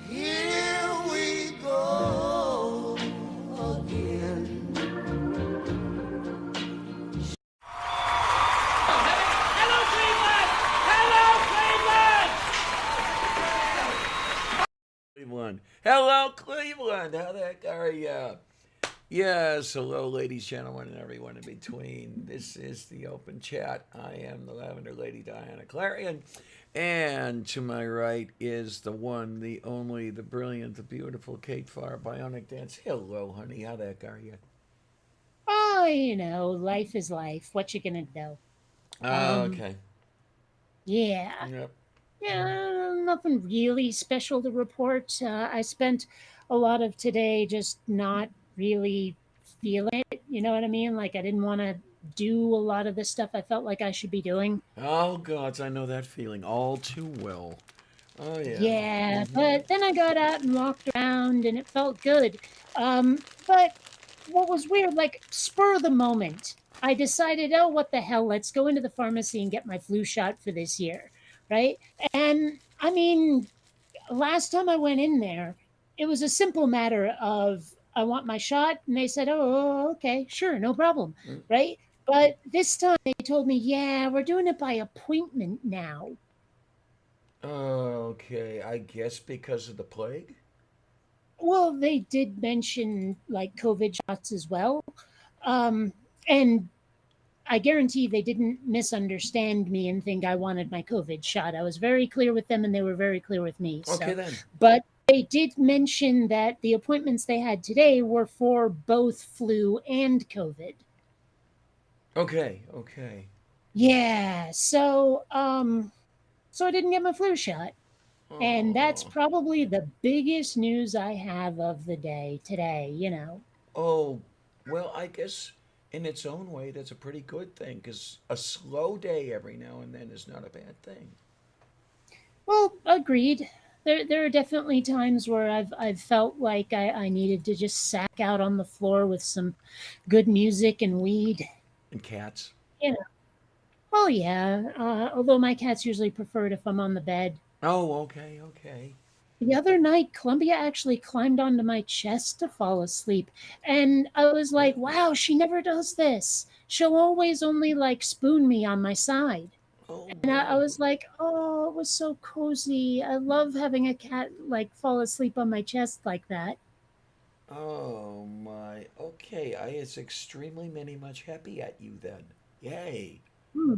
Here we go again. Hello, Cleveland! Hello, Cleveland! Cleveland. Hello, Cleveland. How the heck are you? Yes, hello, ladies, gentlemen, and everyone in between. This is the Open Chat. I am the Lavender Lady, Diana Clarion. And to my right is the one, the only, the brilliant, the beautiful Kate Farr, Bionic Dance. Hello, honey. How the heck are you? Oh, life is life. What you gonna do? Oh, Um, okay. yeah, Yep. yeah, nothing really special to report. I spent a lot of today just not really feeling it. You know what I mean? Like I didn't want to do a lot of the stuff I felt like I should be doing. Oh, gods, I know that feeling all too well. Oh, yeah. Yeah, Mm-hmm. but then I got out and walked around, and it felt good. But what was weird, like spur of the moment, I decided, oh, what the hell? Let's go into the pharmacy and get my flu shot for this year, right? And I mean, last time I went in there, it was a simple matter of I want my shot, and they said, oh, okay, sure, no problem, Mm. right? But this time they told me, yeah, we're doing it by appointment now. Okay, I guess because of the plague? Well, they did mention like COVID shots as well. Um, and I guarantee they didn't misunderstand me and think I wanted my COVID shot. I was very clear with them and they were very clear with me. Okay, So, then. but they did mention that the appointments they had today were for both flu and COVID. Okay, okay. Yeah. So I didn't get my flu shot. And that's Oh, probably the biggest news I have of the day today. oh, well, I guess in its own way, that's a pretty good thing because a slow day every now and then is not a bad thing. Well, agreed. There are definitely times where I've felt like I needed to just sack out on the floor with some good music and weed. And cats. You know. Oh yeah. Although my cats usually prefer it if I'm on the bed. Oh, okay, okay. The other night, Columbia actually climbed onto my chest to fall asleep, and I was like, Really? "Wow, she never does this. She'll always only like spoon me on my side." Oh, And I no. was like, "Oh, it was so cozy. I love having a cat like fall asleep on my chest like that." Oh, my. Okay, I is extremely many much happy at you then. Yay. Hmm.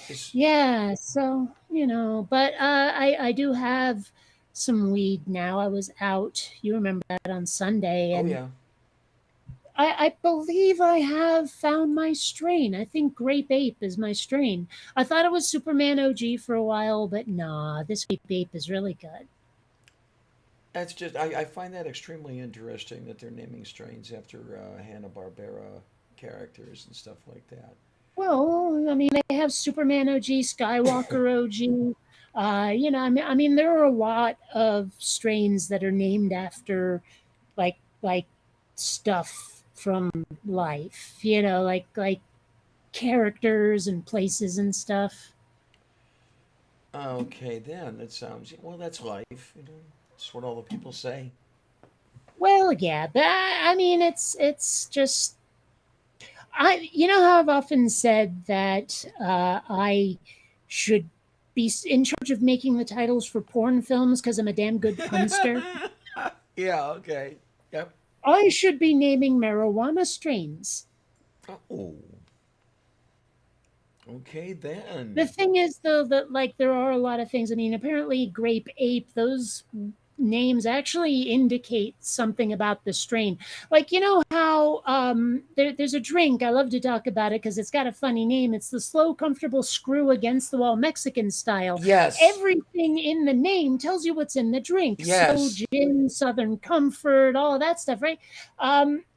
Is, Yeah, so but I do have some weed now. I was out. You remember that on Sunday, oh, and yeah. I believe I have found my strain. I think Grape Ape is my strain. I thought it was Superman OG for a while, but nah, this Grape Ape is really good. That's just, I find that extremely interesting that they're naming strains after Hanna-Barbera characters and stuff like that. Well, I mean, they have Superman OG, Skywalker OG. I mean, there are a lot of strains that are named after like stuff from life. Like characters and places and stuff. Okay, then that sounds well. That's life. That's what all the people say. Well, yeah, but I mean, it's just you know how I've often said that I should be in charge of making the titles for porn films because I'm a damn good punster. Yeah. Okay. Yep. I should be naming marijuana strains. Oh. Okay The then. thing is, though, that like there are a lot of things. I mean, apparently, grape ape. Those names actually indicate something about the strain. Like, you know how there's a drink, I love to talk about it because it's got a funny name. It's the slow, comfortable screw against the wall Mexican style. Yes. Everything in the name tells you what's in the drink. Slow Yes. gin, Southern Comfort, all of that stuff, right?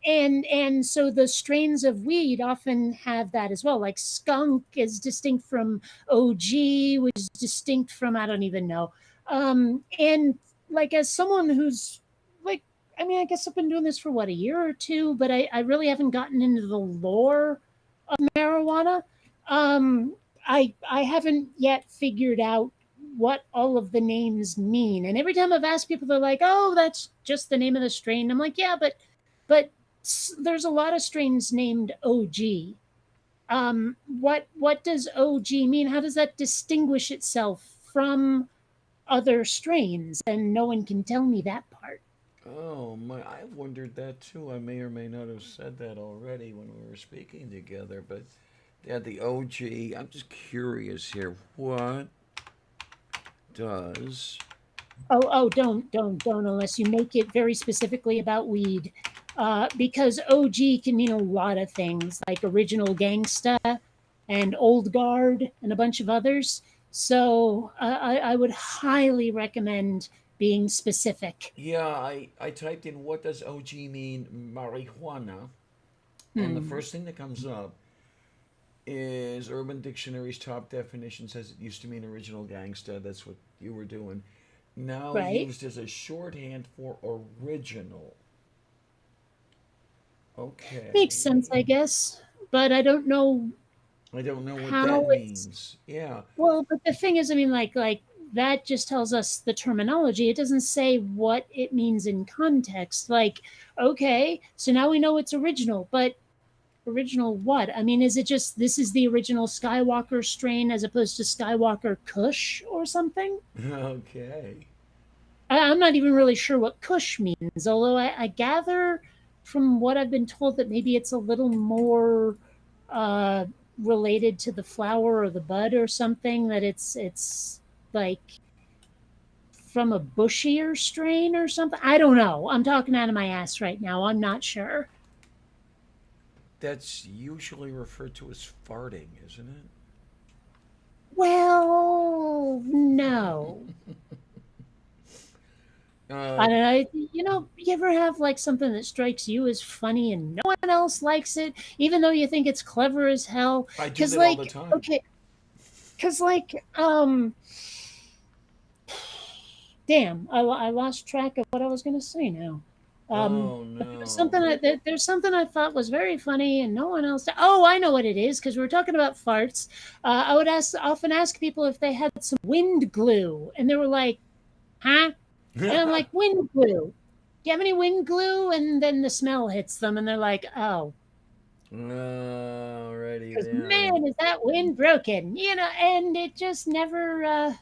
And so the strains of weed often have that as well. Like skunk is distinct from OG, which is distinct from I don't even know. And like as someone who's like, I mean, I guess I've been doing this for what, a year or two, but I really haven't gotten into the lore of marijuana. I haven't yet figured out what all of the names mean. And every time I've asked people, they're like, "Oh, that's just the name of the strain." I'm like, "Yeah, but there's a lot of strains named OG. What does OG mean? How does that distinguish itself from other strains?" And no one can tell me that part. Oh my, I wondered that too. I may or may not have said that already when we were speaking together, but yeah, the OG. I'm just curious here. What does Don't unless you make it very specifically about weed. Because OG can mean a lot of things, like original gangsta and old guard and a bunch of others. So I would highly recommend being specific. Yeah, I typed in what does OG mean marijuana, and the Hmm. first thing that comes up is Urban Dictionary's top definition says it used to mean original gangsta. That's what you were doing. Now Right? used as a shorthand for original. Makes sense, I Okay. guess. But I don't know I don't know what that how it's means. Yeah. well, but the thing is, I mean, like that just tells us the terminology. It doesn't say what it means in context. Like, okay, so now we know it's original, but original what? I mean, is it just this is the original Skywalker strain as opposed to Skywalker Kush or something? Okay. I'm not even really sure what Kush means, although I gather from what I've been told that maybe it's a little more uh, related to the flower or the bud or something. That it's like from a bushier strain or something. I don't know. I'm talking out of my ass right now. I'm not sure. That's usually referred to as farting, isn't Well, no. it? I don't know. You know, you ever have like something that strikes you as funny and no one else likes it, even though you think it's clever as hell? I do Because, that all the like, time. okay, because, like, damn, I lost track of what I was going to say now. Oh But no. there's something I thought was very funny and no one else. Oh, I know what it is because we were talking about farts. I would often ask people if they had some wind glue, and they were like, "Huh?" And I'm like, "Wind glue. Do you have any wind glue?" And then the smell hits them, and they're like, "Oh, Alrighty because then. man, is that wind broken?" You know, and it just never.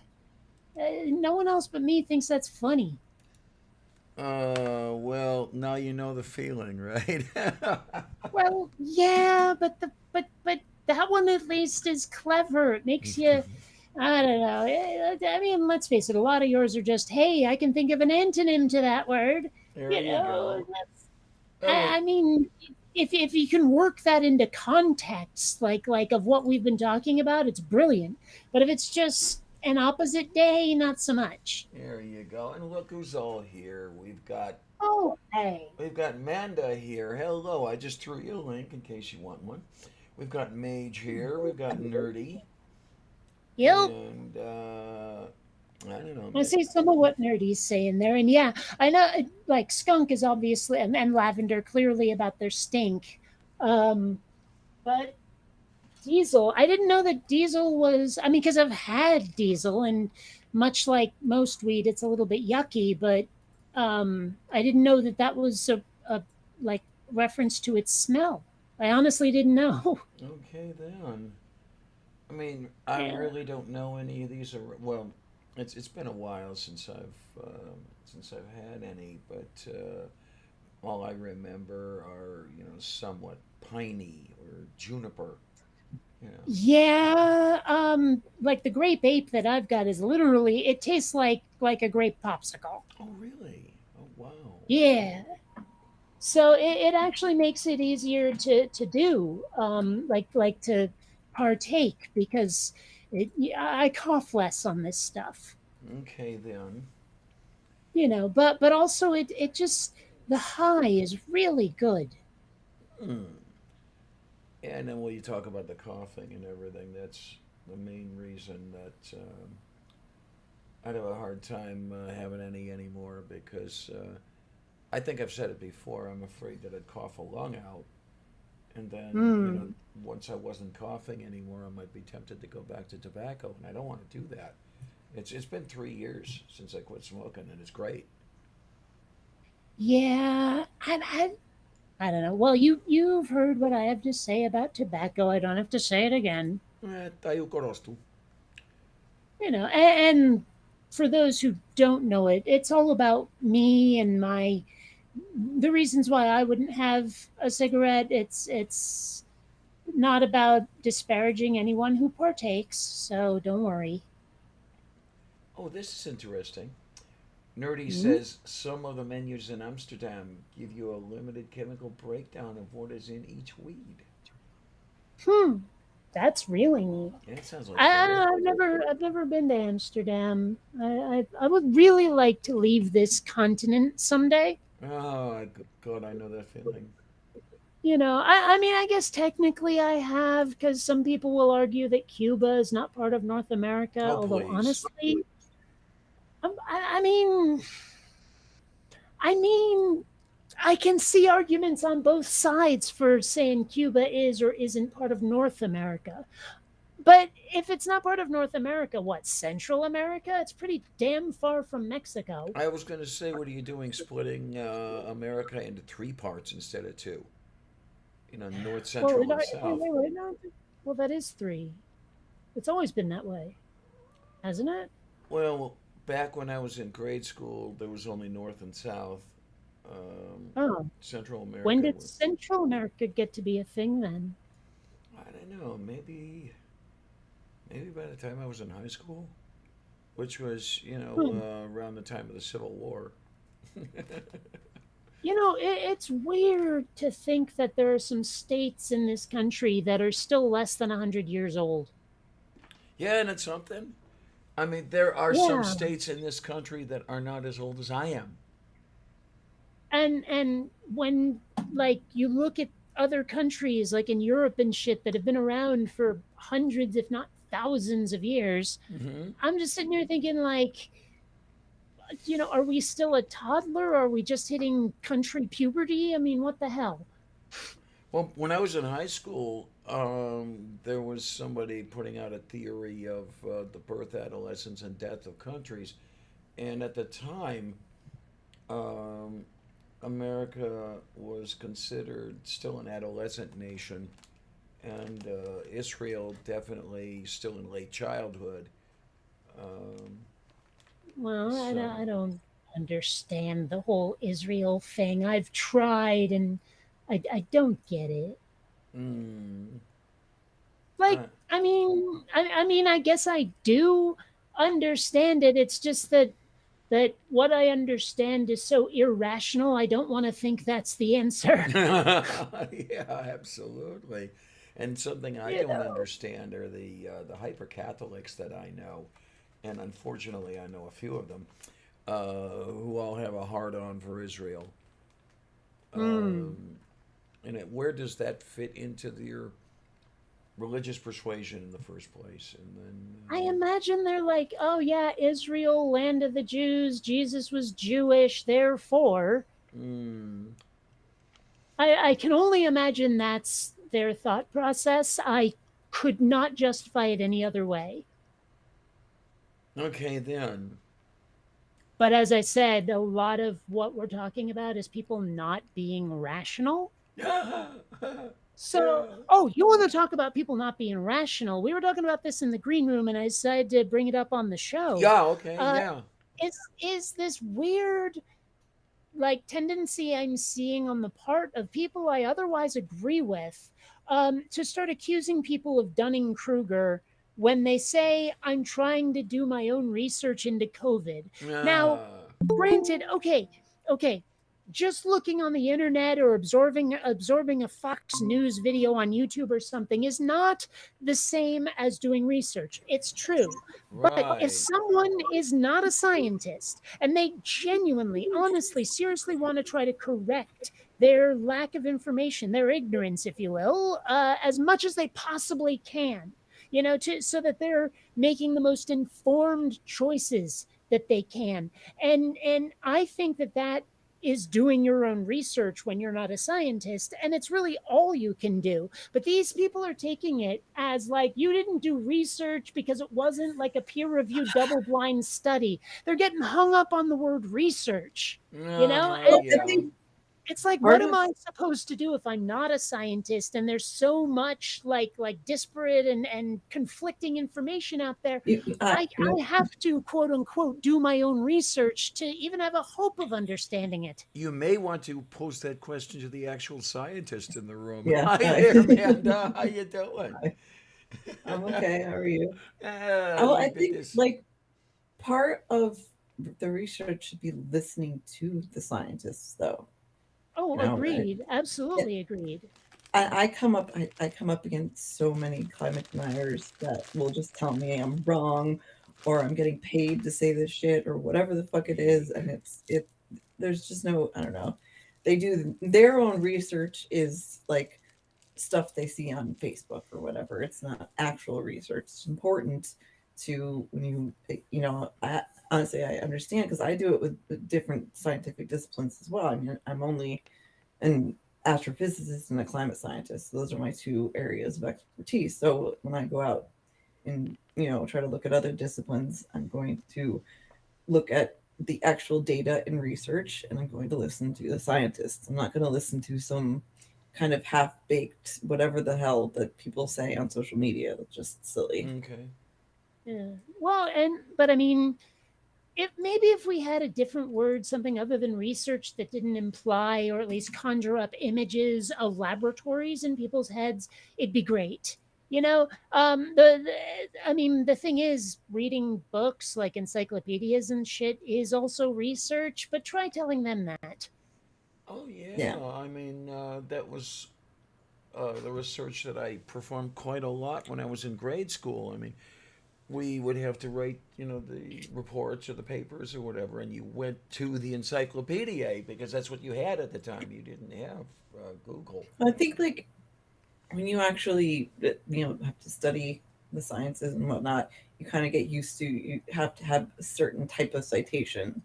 No one else but me thinks that's funny. Well, now you know the feeling, right? Well, yeah, but that one at least is clever. It makes you. I don't know. I mean, let's face it. A lot of yours are just, "Hey, I can think of an antonym to that word." There You you know, go. Oh, I mean, if you can work that into context, like of what we've been talking about, it's brilliant. But if it's just an opposite day, not so much. there you go. And look who's all here. Oh, hey, We've got Manda here. Hello. I just threw you a link in case you want one. We've got Mage here. We've got Nerdy. yep. And I don't know. I see some of what Nerdy's saying there, and yeah, I know. Like skunk is obviously, and lavender clearly about their stink. Um, but diesel, I didn't know that diesel was. I mean, because I've had diesel, and much like most weed, it's a little bit yucky. But I didn't know that that was a like reference to its smell. I honestly didn't know. Okay then. I mean, I Yeah. really don't know any of these. Well, it's been a while since I've had any, but all I remember are somewhat piney or juniper. You know. Yeah, like the grape ape that I've got is literally it tastes like a grape popsicle. Oh, really? Oh, wow. Yeah. So it actually makes it easier to do, like to partake because I cough less on this stuff, Okay, then. but also it just the high is really good. Hmm. And then when you talk about the coughing and everything, that's the main reason that I'd have a hard time having any anymore because I think I've said it before. I'm afraid that I'd cough a lung out, and then Mm. once I wasn't coughing anymore, I might be tempted to go back to tobacco, and I don't want to do that. It's been 3 years since I quit smoking, and it's great. Yeah, I don't know. Well, you've heard what I have to say about tobacco. I don't have to say it again. Tayo korostu. And for those who don't know it, it's all about me and my the reasons why I wouldn't have a cigarette. It's not about disparaging anyone who partakes, so don't worry. Oh, this is interesting. Nerdy Hmm. says some of the menus in Amsterdam give you a limited chemical breakdown of what is in each weed. Hmm. That's really neat. Yeah, it sounds like I don't fun. know, I've never been to Amsterdam. I would really like to leave this continent someday. Oh, God, I know that feeling. I mean, I guess technically I have, because some people will argue that Cuba is not part of North America. Oh, Although please. honestly, I mean, I can see arguments on both sides for saying Cuba is or isn't part of North America. But if it's not part of North America, what, Central America? It's pretty damn far from Mexico. I was going to say, what are you doing splitting America into three parts instead of two? North, Well, central, and south. no. Well, that is three. It's always been that way, hasn't it? Well, back when I was in grade school, there was only north and south. Um, Oh, Central when America did was, Central America get to be a thing then? I don't know, maybe by the time I was in high school, which was, Hmm. around the time of the Civil War. It's weird to think that there are some states in this country that are still less than 100 years old. Yeah, and it's something. I mean, there are some Yeah. states in this country that are not as old as I am. And when like you look at other countries like in Europe and shit that have been around for hundreds if not thousands of years, Hmm. I'm just sitting here thinking like, are we still a toddler? Are we just hitting country puberty? I mean, what the hell? Well, when I was in high school, there was somebody putting out a theory of the birth, adolescence, and death of countries. And at the time, um, America was considered still an adolescent nation, and Israel definitely still in late childhood. Um, Well, I so, don't understand the whole Israel thing. I've tried and I don't get it. mm, Like, uh, I mean, I guess I do understand it. It's just that what I understand is so irrational. I don't want to think that's the answer. yeah, absolutely. And something I You don't know. understand are the hyper Catholics that I know, and unfortunately, I know a few of them who all have a hard on for Israel. Hmm. Um, where does that fit into your religious persuasion in the first place? And I then, imagine they're like, oh yeah, Israel, land of the Jews. Jesus was Jewish, therefore. I can only imagine that's their thought process. I could not justify it any other way. okay, then. But as I said, a lot of what we're talking about is people not being rational. So, Yeah. oh, you want to talk about people not being rational? We were talking about this in the green room, and I decided to bring it up on the show. Yeah, okay, Uh, yeah. is this weird like tendency I'm seeing on the part of people I otherwise agree with, to start accusing people of Dunning Kruger when they say I'm trying to do my own research into COVID. Now, Ah, granted, okay, just looking on the internet or absorbing a Fox News video on YouTube or something is not the same as doing research. It's true. But if right. someone is not a scientist and they genuinely, honestly, seriously want to try to correct their lack of information, their ignorance, if you will, as much as they possibly can, so that they're making the most informed choices that they can. And I think that is doing your own research when you're not a scientist, and it's really all you can do. But these people are taking it as like you didn't do research because it wasn't like a peer-reviewed double-blind study. They're getting hung up on the word research, Well, I Yeah. think it's like, what part am of I supposed to do if I'm not a scientist and there's so much like disparate and conflicting information out there? I have to quote unquote do my own research to even have a hope of understanding it. You may want to pose that question to the actual scientist in the room. yeah. Hi there, Amanda. How you doing? I'm okay. How are you? You I did think this. part of the research should be listening to the scientists, though. Oh, You know, agreed. Absolutely agreed. I come up against so many climate deniers that will just tell me I'm wrong, or I'm getting paid to say this shit, or whatever the fuck it is, and there's just no, I don't know. They do their own research is like stuff they see on Facebook or whatever. It's not actual research. It's important to when honestly, I understand because I do it with different scientific disciplines as well. I mean, I'm only an astrophysicist and a climate scientist. Those are my two areas of expertise. So when I go out and try to look at other disciplines, I'm going to look at the actual data and research, and I'm going to listen to the scientists. I'm not going to listen to some kind of half baked whatever the hell that people say on social media. That's just silly. Okay. Yeah. Well, but I mean, if we had a different word, something other than research that didn't imply or at least conjure up images of laboratories in people's heads, it'd be great. I mean, the thing is, reading books like encyclopedias and shit is also research, but try telling them that. Oh yeah. Yeah. I mean, that was the research that I performed quite a lot when I was in grade school. I mean, we would have to write, the reports or the papers or whatever, and you went to the encyclopedia because that's what you had at the time. You didn't have Google. I think when you actually have to study the sciences and whatnot, you kind of get used to you have to have a certain type of citation.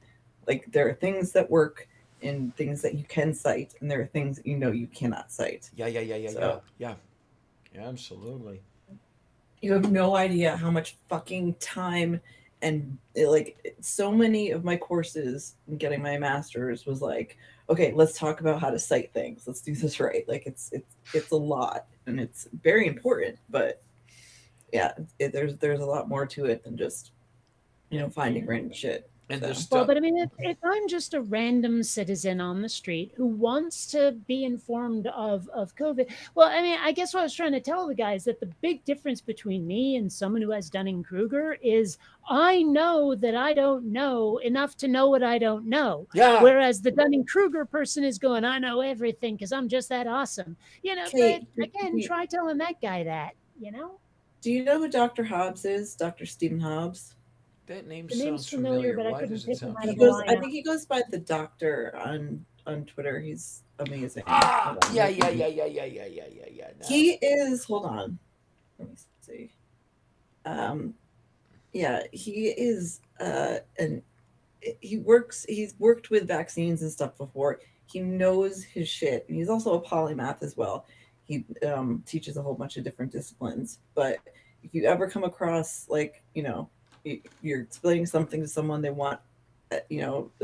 Like there are things that work and things that you can cite, and there are things that you cannot cite. Yeah. Yeah. Absolutely. You have no idea how much fucking time and so many of my courses in getting my master's was like, okay, let's talk about how to cite things. Let's do this right. Like it's a lot and it's very important, but yeah, there's a lot more to it than just finding random shit. And So. the Well, stuff. but I mean, if I'm just a random citizen on the street who wants to be informed of COVID, well, I mean, I guess what I was trying to tell the guys that the big difference between me and someone who has Dunning Kruger is I know that I don't know enough to know what I don't know. Yeah. Whereas the Dunning Kruger person is going, I know everything because I'm just that awesome. Kate, But again, try. That guy that. Do you know who Dr. Hobbs is? Dr. Stephen Hobbs? That name The name's sounds familiar, familiar. but I Why couldn't does it pick him sound out of He a goes. I familiar? lineup. think he goes by the Doctor on Twitter. He's amazing. Ah, Hold on, yeah. Now. He is. Hold on. Let me see. Yeah, he is. And he's worked with vaccines and stuff before. He knows his shit, and he's also a polymath as well. He teaches a whole bunch of different disciplines. But if you ever come across you're explaining something to someone they want,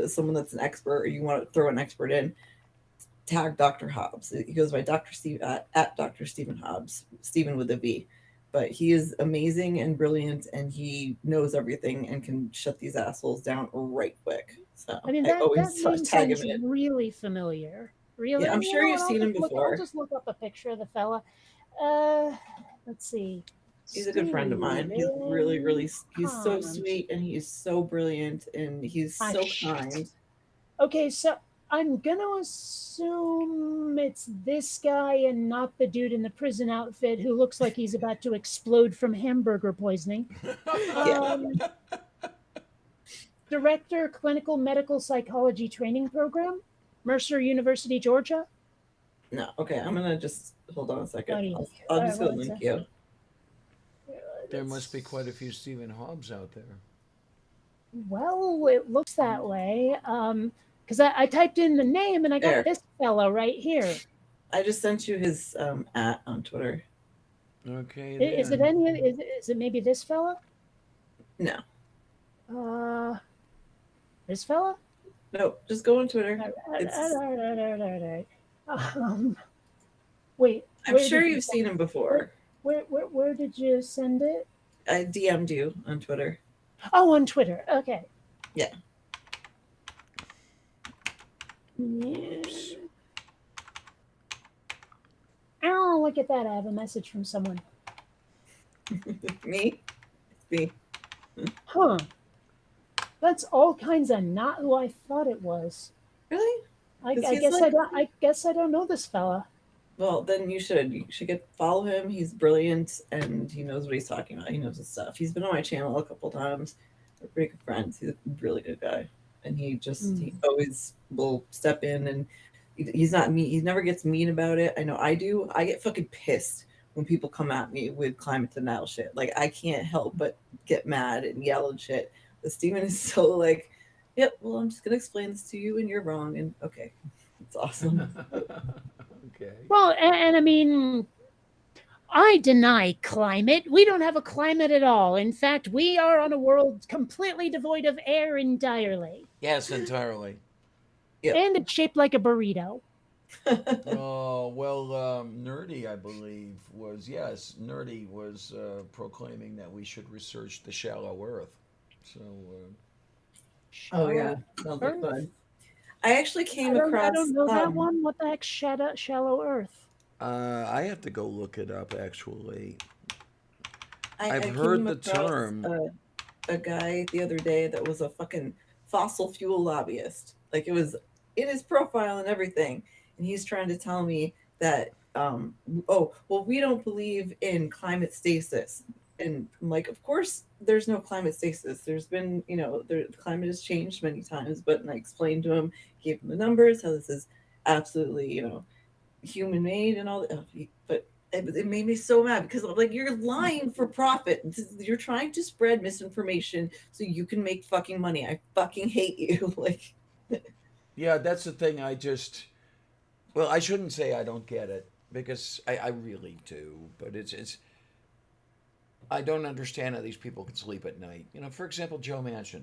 someone that's an expert, or you want to throw an expert in, tag Dr. Hobbs. He goes by Dr. Steve at Dr. Stephen Hobbs, Stephen with a V. but he is amazing and brilliant, and he knows everything and can shut these assholes down right quick. So I mean, I that always name tag him sounds in. really familiar. Really, Yeah, I'm you sure know you've what, seen him I'll before. just look up a picture of the fella. Uh, let's see. He's a good friend of mine. He's really, really, he's so Steven sweet and he's so brilliant and he's so shit. kind. Okay, so I'm gonna assume it's this guy and not the dude in the prison outfit who looks like he's about to explode from hamburger poisoning. Um, Director, Clinical Medical Psychology Training Program, Mercer University, Georgia. No, okay, I'm gonna just hold on a second. Alrighty. I'll just go Alright, link what's you. There must be quite a few Stephen Hobbs out there. Well, it looks that way. Because I typed in the name and I got There. this fellow right here. I just sent you his at on Twitter. Okay. Is it then. is it maybe this fella? No, This fella? no, just go on Twitter. Alright. Wait. I'm where sure did you you've send- seen him before. Where did you send it? I DM'd you on Twitter. Oh, on Twitter. Okay. Yeah. Yes. Oh, look at that. I have a message from someone. Me? It's me. Huh. That's all kinds of not who I thought it was. Really? I 'Cause he's guess like- I guess I don't know this fella. Well, then you should. You should follow him. He's brilliant and he knows what he's talking about. He knows his stuff. He's been on my channel a couple times. We're pretty good friends. He's a really good guy. And he always will step in and he's not mean. He never gets mean about it. I know I do. I get fucking pissed when people come at me with climate denial shit. Like I can't help but get mad and yell and shit. But Steven is so like, yep, well, I'm just gonna explain this to you and you're wrong. And okay. It's awesome. Okay. Well, and I mean, I deny climate. We don't have a climate at all. In fact, we are on a world completely devoid of air entirely. Yes, entirely. Yep. And it's shaped like a burrito. Oh, well, Nerdy, I believe, was proclaiming that we should research the shallow Earth. So, Oh yeah, sounds like fun. I actually came across. I don't know that one. What the heck, shallow Earth? I have to go look it up. Actually, I I've heard came the across term. A guy the other day that was a fucking fossil fuel lobbyist. Like it was in his profile and everything, and he's trying to tell me that we don't believe in climate stasis. And I'm like, of course, there's no climate stasis. There's been, the climate has changed many times. But and I explained to him, gave him the numbers, how this is absolutely, human made and all that. But it made me so mad because I'm like, you're lying for profit. You're trying to spread misinformation so you can make fucking money. I fucking hate you. Like, Yeah, that's the thing. I shouldn't say I don't get it because I really do. But it's. I don't understand how these people can sleep at night. For example, Joe Manchin.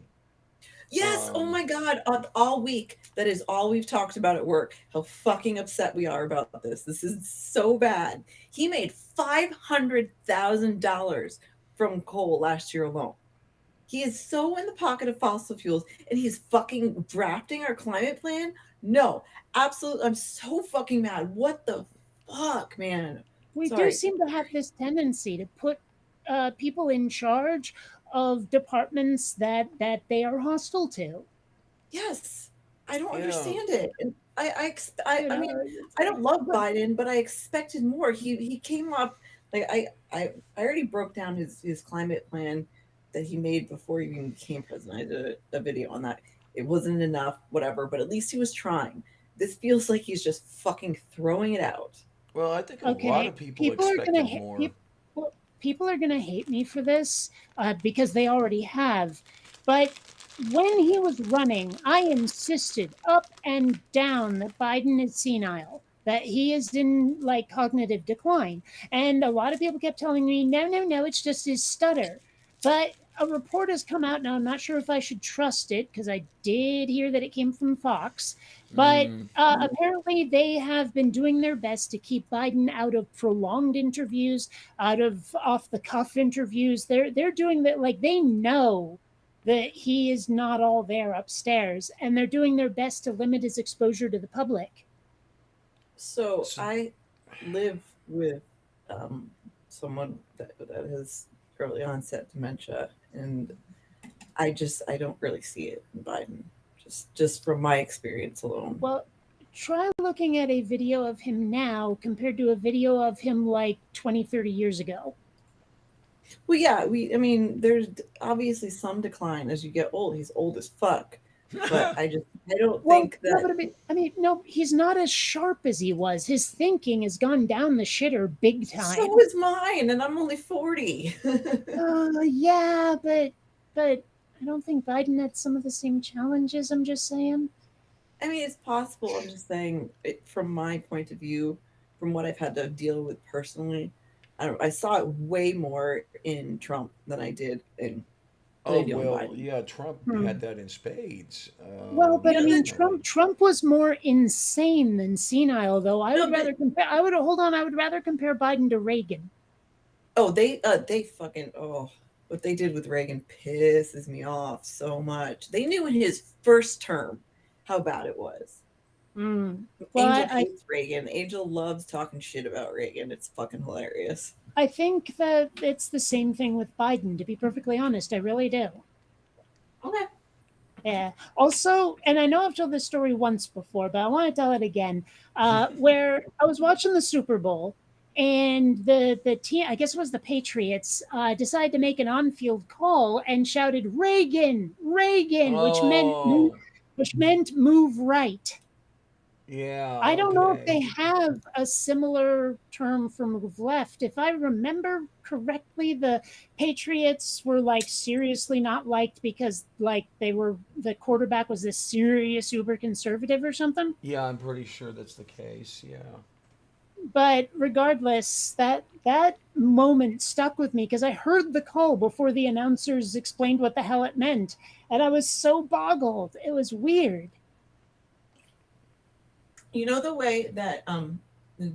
yes, oh my God, all week, that is all we've talked about at work, how fucking upset we are about this. This is so bad. He made $500,000 from coal last year alone. He is so in the pocket of fossil fuels and he's fucking drafting our climate plan. No, absolutely. I'm so fucking mad. What the fuck, man? We do Sorry. seem to have this tendency to put people in charge of departments that they are hostile to. Yes, I don't Yeah. understand it. And I mean, know, I don't love Biden, but I expected more. He came up like I already broke down his climate plan that he made before he even became president. I did a video on that. It wasn't enough, whatever, but at least he was trying. This feels like he's just fucking throwing it out. Well, I think a lot Okay, of people people are expected gonna more. people are going to hate me for this because they already have. But when he was running, I insisted up and down that Biden is senile, that he is in cognitive decline. And a lot of people kept telling me, no, it's just his stutter. But a report has come out now. I'm not sure if I should trust it because I did hear that it came from Fox, but apparently they have been doing their best to keep Biden out of prolonged interviews, out of off the cuff interviews. They're doing that, like they know that he is not all there upstairs, and they're doing their best to limit his exposure to the public. So I live with someone that has early onset dementia, and I don't really see it in Biden, just from my experience alone. Well, try looking at a video of him now compared to a video of him like 20, 30 years ago. Well, yeah, I mean, there's obviously some decline as you get old. He's old as fuck, but I don't think that. No, but I mean, no, he's not as sharp as he was. His thinking has gone down the shitter big time. So is mine, and I'm only 40. Yeah, but I don't think Biden had some of the same challenges. I'm just saying. I mean, it's possible. I'm just saying, from my point of view, from what I've had to deal with personally, I saw it way more in Trump than I did in. Oh well, yeah, Trump had that in spades. Well, but I mean, Trump was more insane than senile, though. I would rather compare Biden to Reagan. Oh, they fucking what they did with Reagan pisses me off so much. They knew in his first term how bad it was. Well, Angel hates Reagan. Angel loves talking shit about Reagan. It's fucking hilarious. I think that it's the same thing with Biden, to be perfectly honest. I really do. Okay. Yeah. Also, and I know I've told this story once before, but I want to tell it again. Where I was watching the Super Bowl, and the team, I guess it was the Patriots, decided to make an on-field call and shouted "Reagan, Reagan," which meant move right. Yeah. I don't know if they have a similar term for move left. If I remember correctly, the Patriots were like seriously not liked because like the quarterback was this serious uber conservative or something. Yeah, I'm pretty sure that's the case. Yeah. But regardless, that moment stuck with me because I heard the call before the announcers explained what the hell it meant, and I was so boggled. It was weird. You know the way that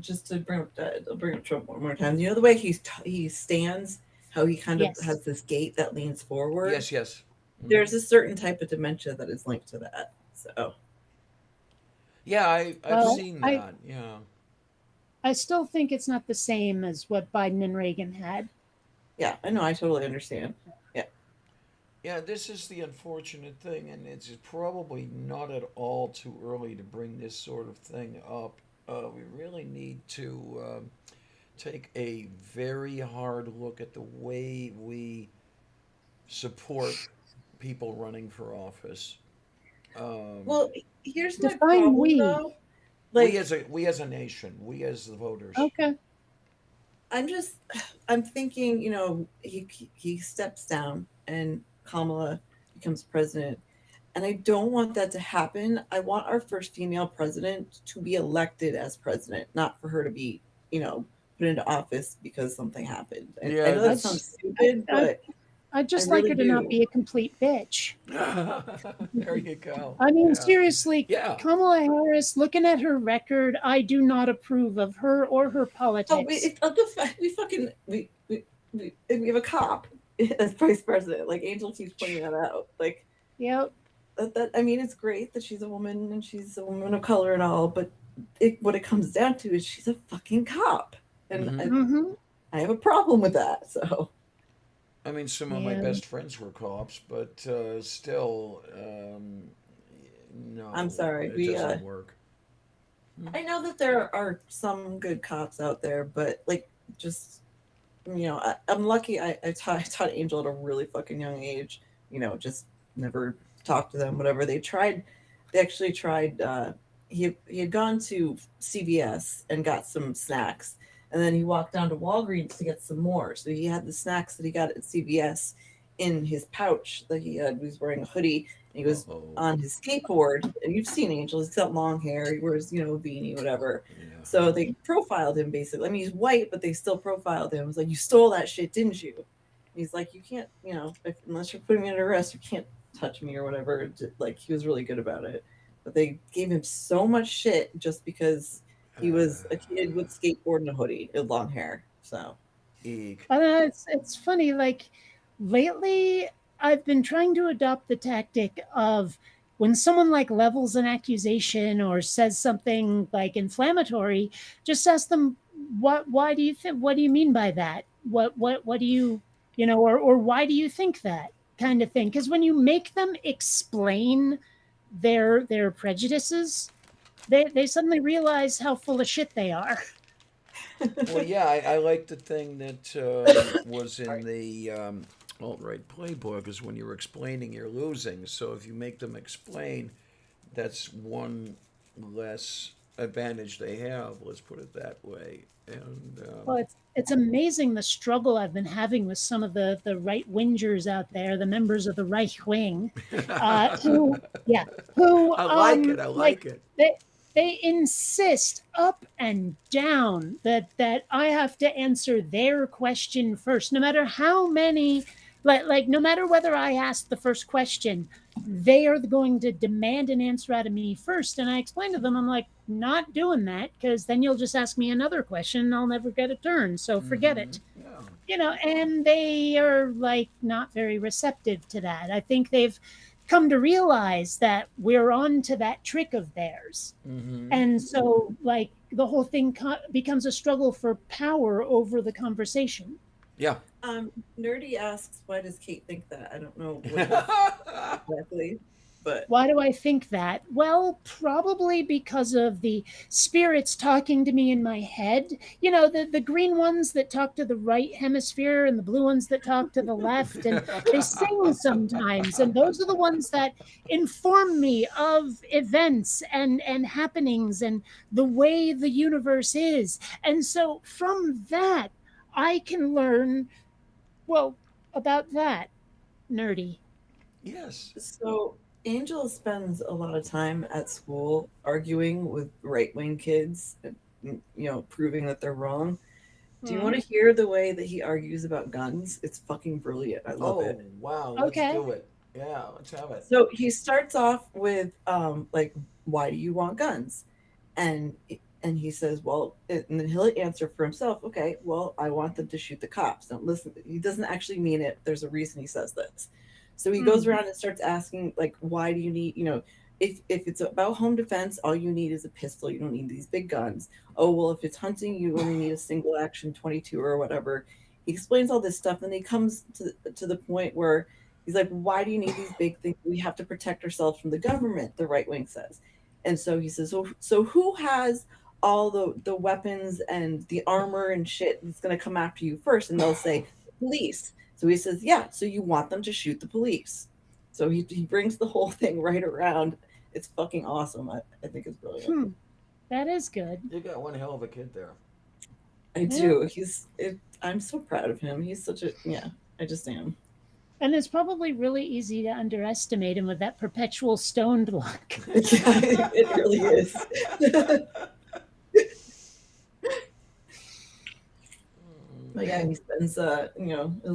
just to bring up Trump one more time. You know the way he stands, how he kind of has this gait that leans forward. Yes. Mm-hmm. There's a certain type of dementia that is linked to that. So. Yeah, I've seen that. Yeah. I still think it's not the same as what Biden and Reagan had. Yeah, I know. I totally understand. Yeah. Yeah, this is the unfortunate thing, and it's probably not at all too early to bring this sort of thing up. We really need to take a very hard look at the way we support people running for office. Well, here's my Define problem, we. though. We as a nation, we as the voters. Okay. I'm thinking, he steps down and Kamala becomes president. And I don't want that to happen. I want our first female president to be elected as president, not for her to be, put into office because something happened. I know that sounds stupid, but I'd just like her to not be a complete bitch. There you go. I mean, seriously, Kamala Harris, looking at her record, I do not approve of her or her politics. We have a cop as vice president. Like Angel keeps pointing that out. Like, yep. I mean, it's great that she's a woman and she's a woman of color and all, but what it comes down to is she's a fucking cop, and I have a problem with that. So. I mean, some of my best friends were cops, but still, no. I'm sorry. It doesn't work. I know that there are some good cops out there, but I'm lucky. I taught Angel at a really fucking young age. Just never talked to them. Whatever they actually tried. He had gone to CVS and got some snacks. And then he walked down to Walgreens to get some more. So he had the snacks that he got at CVS in his pouch that he had. He was wearing a hoodie and he was on his skateboard. And you've seen Angel. He's got long hair. He wears, a beanie, whatever. Yeah. So they profiled him basically. I mean, he's white, but they still profiled him. It was like, you stole that shit, didn't you? He's like, you can't, unless you're putting me under arrest, you can't touch me or whatever. Like, he was really good about it. But they gave him so much shit just because he was a kid with skateboard and a hoodie and long hair. So, Eek. It's funny. Like lately, I've been trying to adopt the tactic of when someone like levels an accusation or says something like inflammatory, just ask them why do you think, what do you mean by that? What do you, or why do you think that, kind of thing? Because when you make them explain their prejudices, they suddenly realize how full of shit they are. Well, yeah, I like the thing that was in the alt-right playbook is when you're explaining, you're losing. So if you make them explain, that's one less advantage they have. Let's put it that way. And Well, it's amazing the struggle I've been having with some of the right wingers out there, the members of the right wing, who yeah, who I like it. I like like it. they insist up and down that I have to answer their question first, no matter how many, like no matter whether I ask the first question, they are going to demand an answer out of me first. And I explain to them, I'm like, not doing that, because then you'll just ask me another question and I'll never get a turn. So forget it. Yeah. And they are like not very receptive to that. I think they've come to realize that we're on to that trick of theirs. Mm-hmm. And so, like, the whole thing becomes a struggle for power over the conversation. Yeah. Nerdy asks, why does Kate think that? I don't know what exactly, but Why do I think that? Well, probably because of the spirits talking to me in my head. The green ones that talk to the right hemisphere and the blue ones that talk to the left. And they sing sometimes. And those are the ones that inform me of events and happenings and the way the universe is. And so from that, I can learn, well, about that, nerdy. Yes. so Angel spends a lot of time at school arguing with right wing kids, proving that they're wrong. Do you want to hear the way that he argues about guns? It's fucking brilliant. I love Oh, it. wow. Let's Okay. do it. Yeah, let's have it. So he starts off with like, why do you want guns? And he says, well, and then he'll answer for himself. Okay, well, I want them to shoot the cops. Don't listen. He doesn't actually mean it. There's a reason he says this. So he goes around and starts asking, like, why do you need, if it's about home defense, all you need is a pistol. You don't need these big guns. Oh, well, if it's hunting, you only need a single action 22 or whatever. He explains all this stuff. Then he comes to the point where he's like, why do you need these big things? We have to protect ourselves from the government, the right wing says. And so he says, so who has all the weapons and the armor and shit that's going to come after you first? And they'll say, police. So he says, yeah, so you want them to shoot the police. So he brings the whole thing right around. It's fucking awesome. I think it's brilliant. That is good. You got one hell of a kid there. I do. I'm so proud of him. He's such I just am. And it's probably really easy to underestimate him with that perpetual stoned look. Yeah, it really is. But yeah, he spends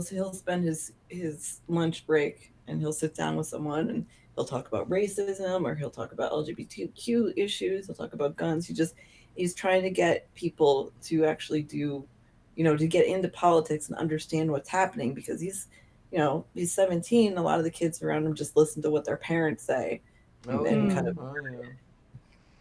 he'll spend his lunch break and he'll sit down with someone and he'll talk about racism or he'll talk about LGBTQ issues, he'll talk about guns. He's trying to get people to actually do, to get into politics and understand what's happening, because he's 17. A lot of the kids around him just listen to what their parents say. And kind of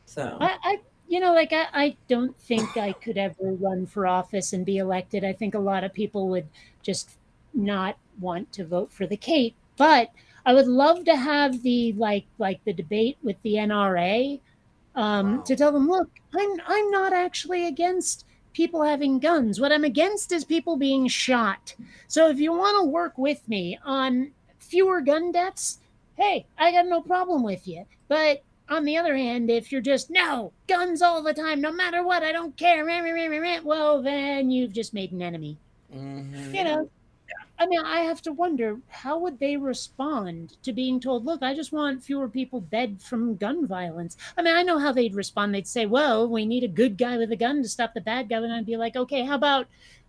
so I don't think I could ever run for office and be elected. I think a lot of people would just not want to vote for the Kate. But I would love to have the like the debate with the NRA to tell them, look, I'm not actually against people having guns. What I'm against is people being shot. So if you want to work with me on fewer gun deaths, hey, I got no problem with you. But on the other hand, if you're just, no, guns all the time, no matter what, I don't care, well, then you've just made an enemy. Mm-hmm. I mean, I have to wonder, how would they respond to being told, look, I just want fewer people dead from gun violence? I mean, I know how they'd respond. They'd say, well, we need a good guy with a gun to stop the bad guy. And I'd be like, okay, how about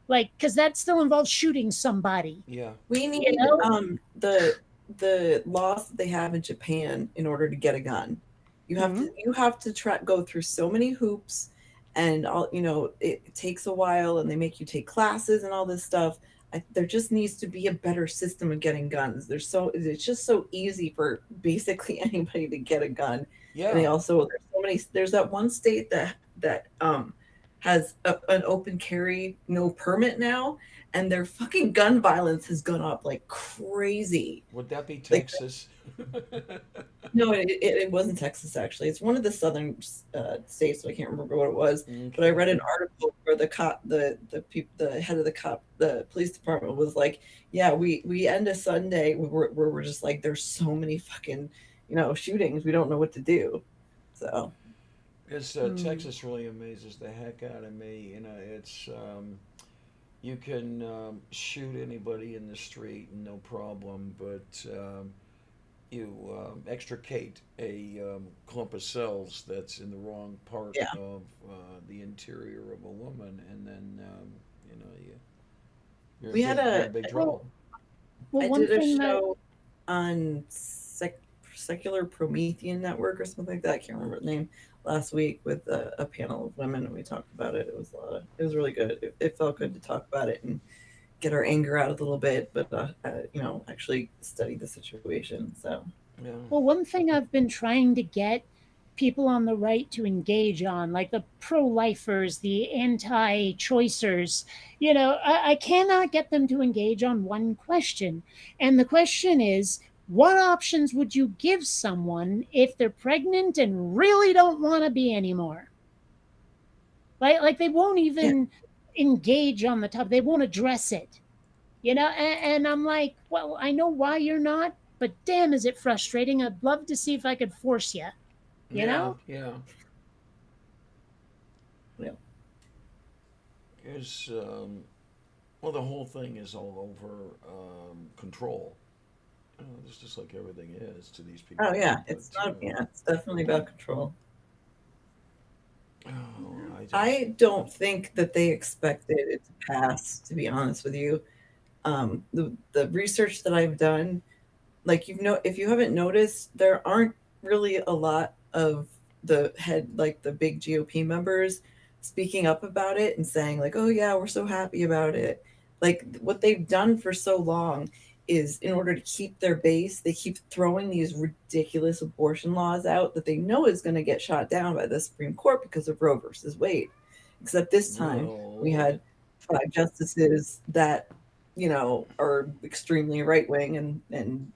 Like, because that still involves shooting somebody. Yeah. We You need know? the laws that they have in Japan in order to get a gun. You have to go through so many hoops, and all it takes a while, and they make you take classes and all this stuff. There just needs to be a better system of getting guns. It's just so easy for basically anybody to get a gun, and they Yeah. also there's so many. There's that one state that has an open carry no permit now, and their fucking gun violence has gone up like crazy. Would that be Like, Texas? no, it wasn't Texas actually. It's one of the southern states. So I can't remember what it was. But I read an article where the head of the police department was like, "Yeah, we end a Sunday where we're just like, there's so many fucking shootings. We don't know what to do." So It's Texas really amazes the heck out of me. It's you can shoot anybody in the street, no problem, but you extricate a clump of cells that's in the wrong part yeah, of the interior of a woman, and then you know you, we had you're in a big Well, trouble. well, I one did a thing that show on Secular Promethean Network or something like that. I can't remember the name. Last week with a panel of women, and we talked about it. It was really good. It felt good to talk about it and get our anger out a little bit, but actually study the situation. So Yeah. Well, one thing I've been trying to get people on the right to engage on, like the pro lifers, the anti choicers, I cannot get them to engage on one question. And the question is, what options would you give someone if they're pregnant and really don't want to be anymore? Like they won't yeah, even engage on the topic, they won't address it. And I'm like, well, I know why you're not, but damn, is it frustrating. I'd love to see if I could force you, you Yeah. know? Yeah. yeah, Is well, the whole thing is all over control. It's just like everything is to these oh people. yeah, But it's definitely about control. oh, I just I don't think that they expected it to pass. To be honest with you, the research that I've done, like if you haven't noticed, there aren't really a lot of the big GOP members speaking up about it and saying like, "Oh yeah, we're so happy about it." Like what they've done for so long is in order to keep their base, they keep throwing these ridiculous abortion laws out that they know is going to get shot down by the Supreme Court because of Roe versus Wade. Except this time we well, had five justices that are extremely right wing and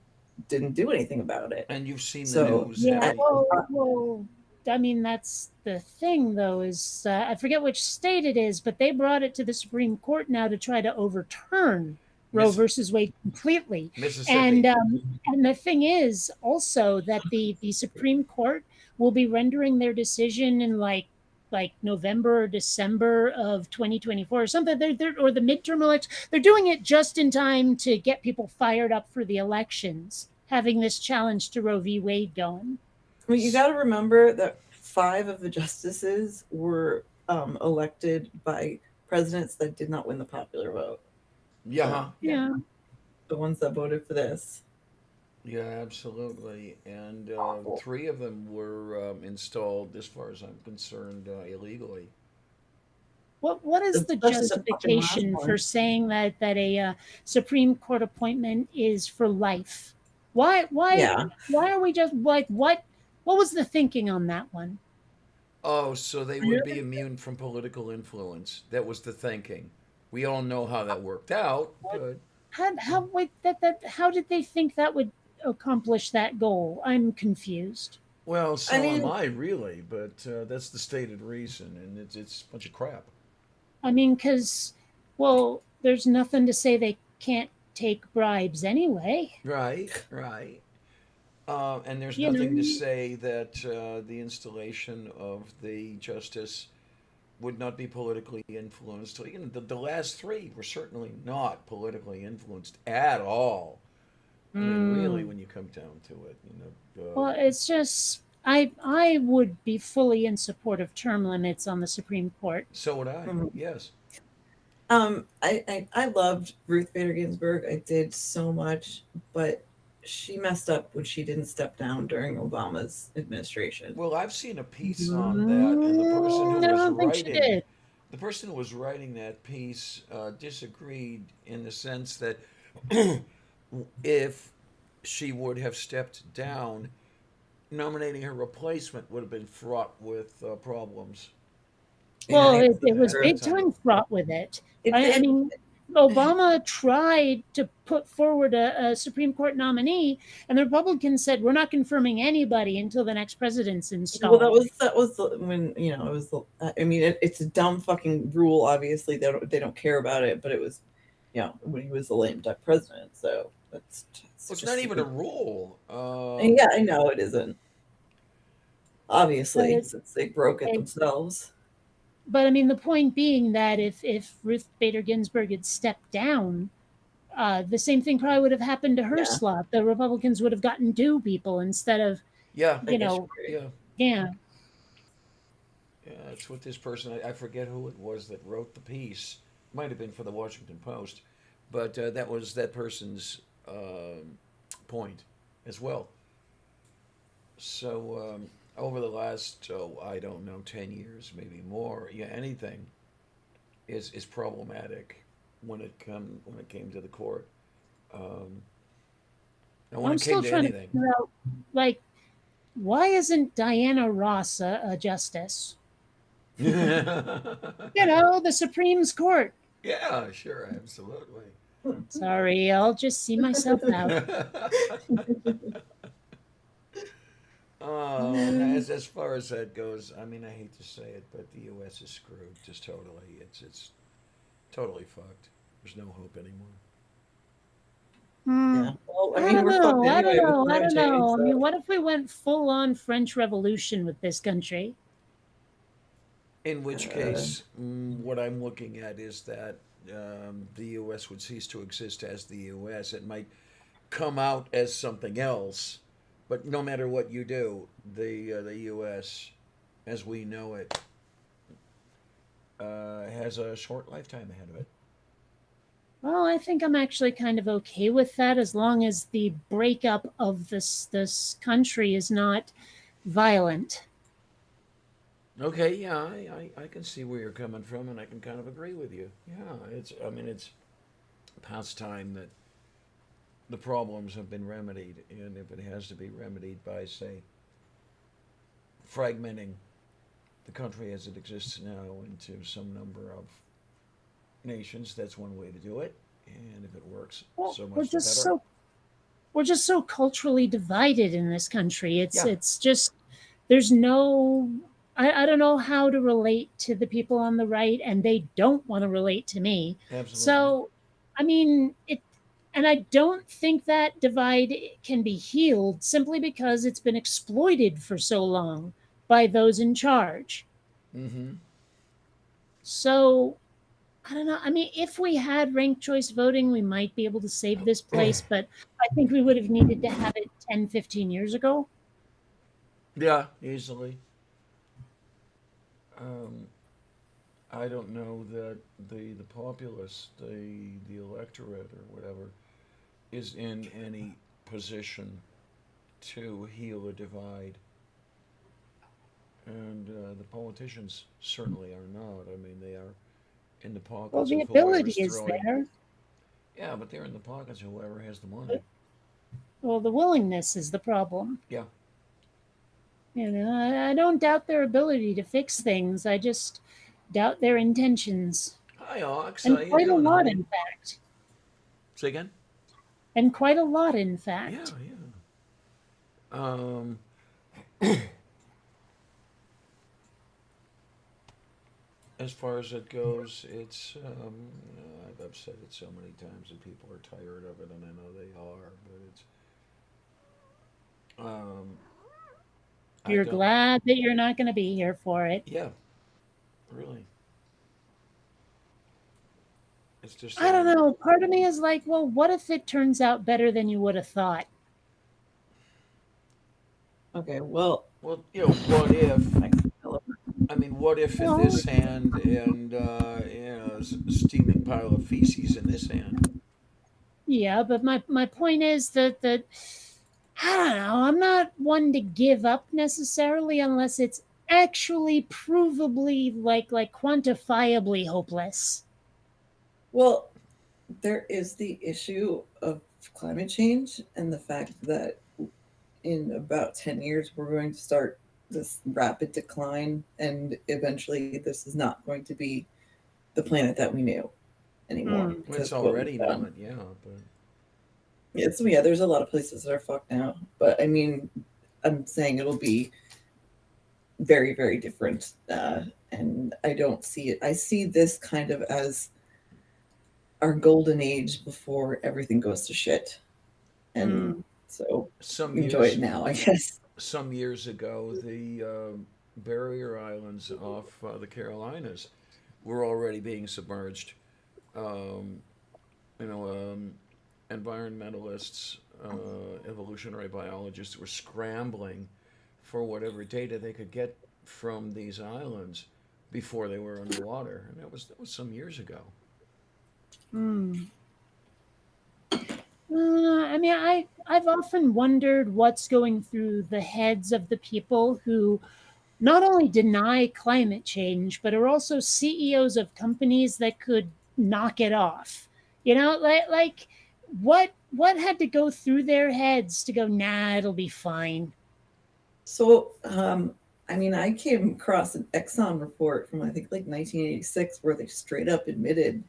didn't do anything about it. and you've seen the So news, Yeah, have I, you? well, I mean, that's the thing, though, is I forget which state it is, but they brought it to the Supreme Court now to try to overturn Roe Miss, versus Wade completely. And Mississippi. um, and the thing is also that the Supreme Court will be rendering their decision in like November or December of 2024 or something. Or the midterm election. They're doing it just in time to get people fired up for the elections, having this challenge to Roe v. Wade going. mean, you got to remember that five of the justices were elected by presidents that did not win the popular vote. Yeah, So huh? Yeah. the ones that voted for this. Yeah, absolutely. And three of them were installed, as far as I'm concerned, illegally. What is the Especially the fucking last justification for one. saying that a Supreme Court appointment is for life? Why why Yeah. why are we just like what was the thinking on that one? Oh, so they would be immune from political influence. That was the thinking. We all know how that worked out, but How wait that how did they think that would accomplish that goal? I'm confused. well, I so am mean, I really. But that's the stated reason, and it's a bunch of crap. I mean, because well, there's nothing to say they can't take bribes anyway. Right, right. And there's You nothing to know, say that the installation of the justice would not be politically influenced. The last three were certainly not politically influenced at all. I mean, really, mm, when you come down to it, well, it's just I would be fully in support of term limits on the Supreme Court. so would I. mhm. Yes. I loved Ruth Bader Ginsburg. I did so much, but she messed up when she didn't step down during Obama's administration. Well, I've seen a piece on that, and I don't think she did. the person who was writing that piece disagreed in the sense that if she would have stepped down, nominating her replacement would have been fraught with problems. Well, And it was Her big time. time fraught with it. it, I it, mean, Obama tried to put forward a Supreme Court nominee, and the Republicans said, "We're not confirming anybody until the next president's well, that installed." was when it was the. I mean, it's a dumb fucking rule. Obviously, they don't care about it, but it was, when he was the lame duck president. So that's Well, it's just not even a stupid. rule. And yeah, I know it isn't. Obviously, But, since they broke it it- themselves. but I mean, the point being that if Ruth Bader Ginsburg had stepped down, the same thing probably would have happened to her Yeah. slot. The Republicans would have gotten two people instead of, Yeah, I you guess know, you're right. yeah, yeah. yeah. That's what this person. I forget who it was that wrote the piece. Might have been for the Washington Post, but that was that person's point as well. So over the last, I don't know, 10 years, maybe more, yeah, anything is problematic when it came to the court. Um, and when I'm it came still to trying to anything. figure out, like, why isn't Diana Ross a justice? Yeah, You know, the Supreme's Court. sure, absolutely. Sorry, I'll just see myself out. Oh, and as far as that goes, I mean, I hate to say it, but the U.S. is screwed just totally. It's totally fucked. There's no hope anymore. Hmm. Yeah. Well, I I mean, don't we're fucked know. I don't anyway with know. I climate don't change. know. I mean, So. what if we went full on French Revolution with this country? In which Uh, case, what I'm looking at is that the U.S. would cease to exist as the U.S. It might come out as something else, but no matter what you do, the U.S. as we know it has a short lifetime ahead of it. Well, I think I'm actually kind of okay with that as long as the breakup of this country is not violent. Okay, yeah, I can see where you're coming from, and I can kind of agree with you. Yeah, I mean, it's past time that the problems have been remedied, and if it has to be remedied by, say, fragmenting the country as it exists now into some number of nations, that's one way to do it. And if it works, Well, so we're much the just better. so we're just so culturally divided in this country. Yeah, It's just there's no I don't know how to relate to the people on the right, and they don't want to relate to me. absolutely. So, I mean, and I don't think that divide can be healed simply because it's been exploited for so long by those in charge. Mm-hmm. So, I don't know. I mean, if we had ranked choice voting, we might be able to save this place, but I think we would have needed to have it 10, 15 years ago. Yeah, easily. Um, I don't know that the populace, the electorate or whatever, is in any position to heal a divide, and the politicians certainly are not. I mean, they are in the Well, pockets the of ability whoever's is throwing. there. Yeah, but they're in the pockets of whoever has the money. Well, the willingness is the problem. Yeah. You know, I don't doubt their ability to fix things. I just doubt their intentions. Hi, Ox. How And you quite a doing, lot, honey? in fact. Say again. And quite a lot, in Yeah, fact. yeah. Um, as far as it goes, it's I've said it so many times that people are tired of it, and I know they are, but it's I You're don't. glad that you're not going to be here for it. Yeah, really. It's just I don't know. Part of me is like, well, what if it turns out better than you would have thought? Okay, well, well, what if? I I mean, what if in Well, this hand and steaming big pile of feces in this hand. Yeah, but my point is that I don't know. I'm not one to give up necessarily unless it's actually provably like quantifiably hopeless. Well, there is the issue of climate change and the fact that in about 10 years we're going to start this rapid decline, and eventually this is not going to be the planet that we knew anymore. Mm. Well, it's because of what already we've done. not, yeah. But It's, yeah, there's a lot of places that are fucked now, but I mean, I'm saying it'll be very, very different. And I don't see it. I see this kind of as our golden age before everything goes to shit. And so some enjoy years it now, I guess. some years ago, the barrier islands off the Carolinas were already being submerged. Um, you know, environmentalists, evolutionary biologists were scrambling for whatever data they could get from these islands before they were underwater, and that was some years ago. Mm. I mean, I've often wondered what's going through the heads of the people who not only deny climate change, but are also CEOs of companies that could knock it off. You know, like what had to go through their heads to go, nah, it'll be fine. So, I mean, I came across an Exxon report from I think like 1986 where they straight up admitted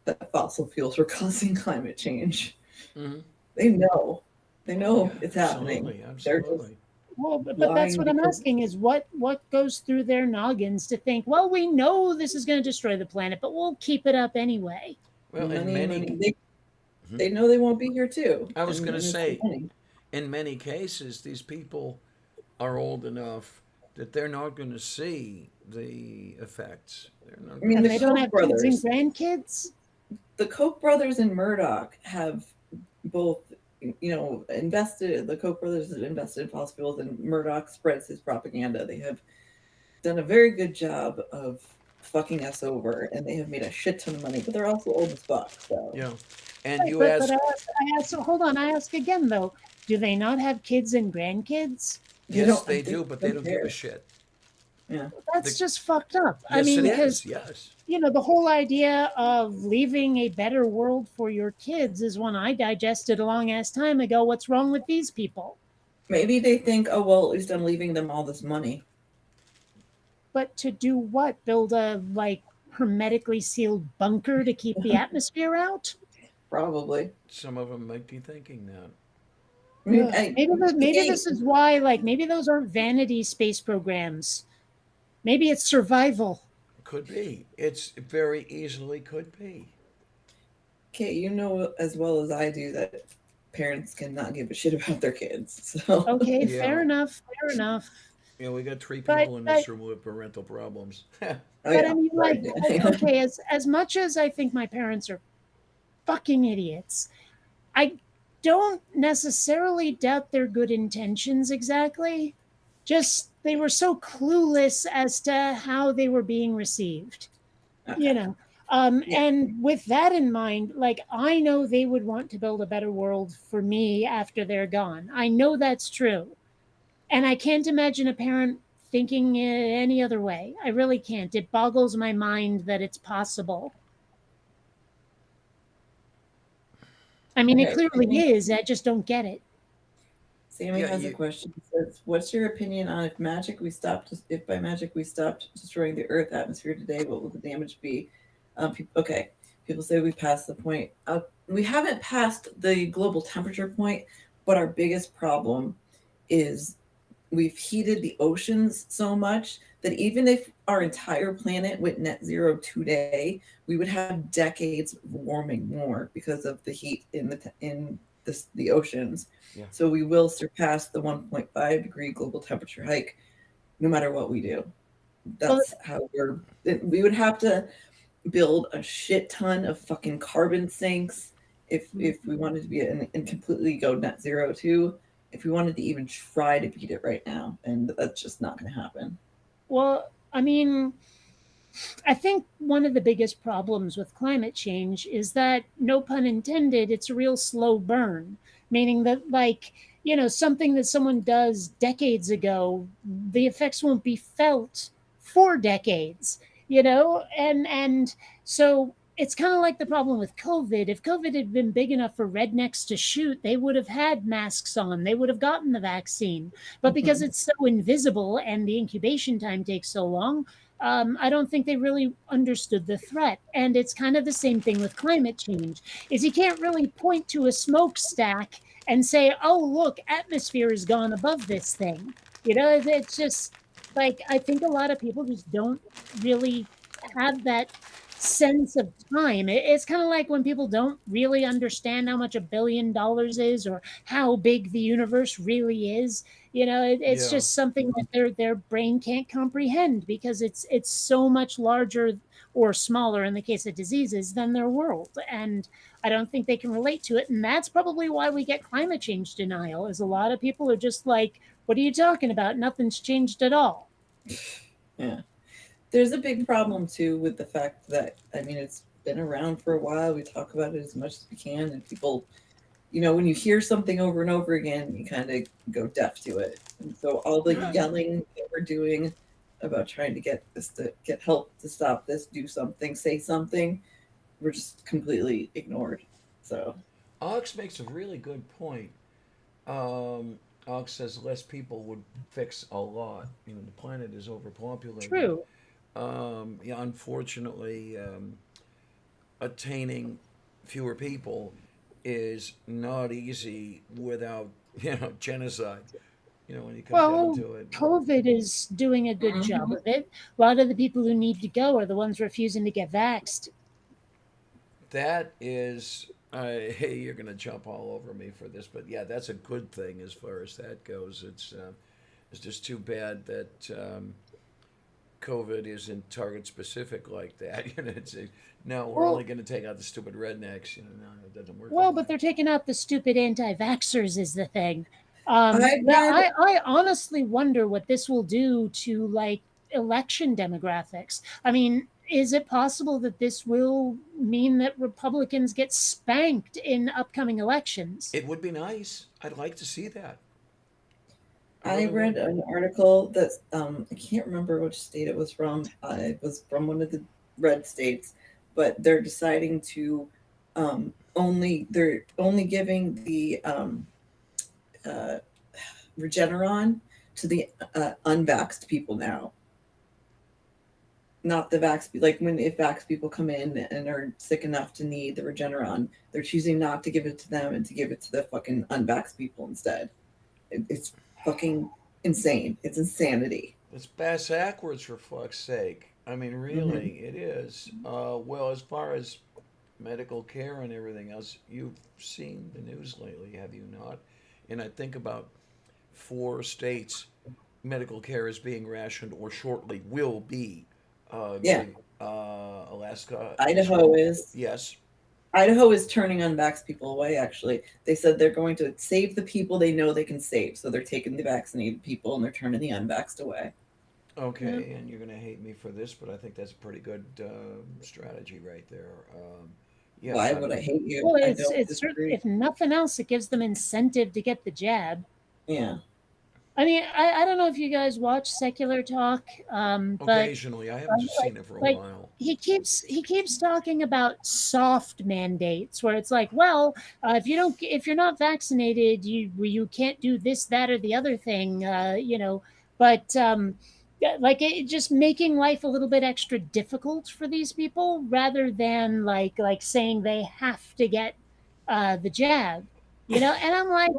that fossil fuels were causing climate change. Hmm. They know, they know Yeah, it's happening. absolutely, They're just absolutely. Well, but that's lying what I'm because asking is what goes through their noggins to think, well, we know this is going to destroy the planet, but we'll keep it up anyway. Well, in money, many, money. Mhm. They know they won't be here too, I was going to and it's the say, money. in many cases, these people are old enough that they're not going to see the effects. They're not I going mean, And to the they don't Koch have kids and brothers, grandkids. the Koch brothers and Murdoch have both, invested. The Koch brothers have invested in fossil fuels, and Murdoch spreads his propaganda. They have done a very good job of fucking us over, and they have made a shit ton of money. But they're also old as fuck. So Yeah. And Right, you but ask, I ask. So hold on, I ask again though. Do they not have kids and grandkids? they yes, don't. I they think do, but they they don't don't give a care. shit. Yeah. That's The, just fucked up. I yes, it mean, is. because Yes. the whole idea of leaving a better world for your kids is one I digested a long ass time ago. What's wrong with these people? Maybe they think, oh well, at least I'm leaving them all this money. But to do what? Build a hermetically sealed bunker to keep the atmosphere out? Probably. Some of them might be thinking that. I mean, Ugh. Maybe again, this is why maybe those aren't vanity space programs. Maybe it's survival. Could be. It's very easily could be. okay, you know as well as I do that parents cannot give a shit about their kids. So, Okay, Yeah. fair enough, fair enough. You know, we got three But people in but this room with parental problems. oh but yeah, I mean, right. okay, as much as I think my parents are fucking idiots, I don't necessarily doubt their good intentions exactly. Just they were so clueless as to how they were being received. You Okay. know. Yeah. And with that in mind, I know they would want to build a better world for me after they're gone. I know that's true. And I can't imagine a parent thinking it any other way. I really can't. It boggles my mind that it's possible. I mean, it Okay. clearly is. I just don't get it. Sammy Yeah, has a you. question. It says, "What's your opinion on if by magic we stopped destroying the Earth atmosphere today? What will the damage be?" Okay, people say we passed the point. We haven't passed the global temperature point, but our biggest problem is we've heated the oceans so much that even if our entire planet went net zero today, we would have decades of warming more because of the heat in the oceans. Yeah. So we will surpass the 1.5 degree global temperature hike no matter what we do. Well, That's how we would have to build a shit ton of fucking carbon sinks if we wanted to be and completely go net zero too. If we wanted to even try to beat it right now, and that's just not going to happen. well, I mean, I think one of the biggest problems with climate change is that, no pun intended, it's a real slow burn, meaning that, like, something that someone does decades ago, the effects won't be felt for decades, and so it's kind of like the problem with COVID. If COVID had been big enough for rednecks to shoot, they would have had masks on, they would have gotten the vaccine. But because Mhm. it's so invisible and the incubation time takes so long, I don't think they really understood the threat. And it's kind of the same thing with climate change. Is you can't really point to a smokestack and say, "Oh, look, atmosphere has gone above this thing." It's just like, I think a lot of people just don't really have that sense of time. It's kind of like when people don't really understand how much $1 billion is, or how big the universe really is. It's Yeah. just something that their brain can't comprehend, because it's so much larger or smaller in the case of diseases than their world. And I don't think they can relate to it. And that's probably why we get climate change denial, is a lot of people are just like, "What are you talking about? Nothing's changed at all." Yeah. There's a big problem too with the fact that, I mean, it's been around for a while. We talk about it as much as we can, and people, when you hear something over and over again, you kind of go deaf to it. And so all the Right. yelling that we're doing about trying to get help to stop this, do something, say something, we're just completely ignored. So Ox makes a really good point. Ox says less people would fix a lot. The planet is overpopulated. True. Yeah, unfortunately, attaining fewer people is not easy without genocide. When you come down Well, to it. COVID is doing a good job Mhm. of it. A lot of the people who need to go are the ones refusing to get vaxxed. That is, hey, you're going to jump all over me for this, but yeah, that's a good thing as far as that goes. It's just too bad that COVID isn't target specific like that. No, we're only Well, going to take out the stupid rednecks. No, it doesn't work well, like but that. they're taking out the stupid anti-vaxxers is the thing. I Yeah, read, I honestly wonder what this will do to, like, election demographics. I mean, is it possible that this will mean that Republicans get spanked in upcoming elections? It would be nice. I'd like to see that. I I really read would. an article that I can't remember which state it was from. It was from one of the red states, but they're deciding to they're only giving the uh, Regeneron to the unvaxxed people now, not the vax. Like, when if vax people come in and are sick enough to need the Regeneron, they're choosing not to give it to them and to give it to the fucking unvaxxed people instead. It's fucking insane. It's insanity. It's bass backwards for fuck's sake. I mean, Hmm. really, it is. Well, as far as medical care and everything else, you've seen the news lately, have you not? And I think about 4 states, medical care is being rationed or shortly will be. Yeah, Alaska is, Idaho is. yes. Idaho is turning unvaxxed people away, actually. They said they're going to save the people they know they can save. So they're taking the vaccinated people and they're turning the unvaxxed away. Yeah. Okay, and you're going to hate me for this, but I think that's a pretty good strategy right there. Yeah, Why I would I mean, hate you? Well, I it's don't it's disagree. if nothing else, it gives them incentive to get the jab. Yeah. I mean, I don't know if you guys watch Secular Talk, but occasionally, I haven't just like seen it for a like while. he keeps talking about soft mandates, where it's like, well, if you're not vaccinated, you can't do this, that, or the other thing, But yeah, like, it just making life a little bit extra difficult for these people, rather than like saying they have to get the jab. And I'm like,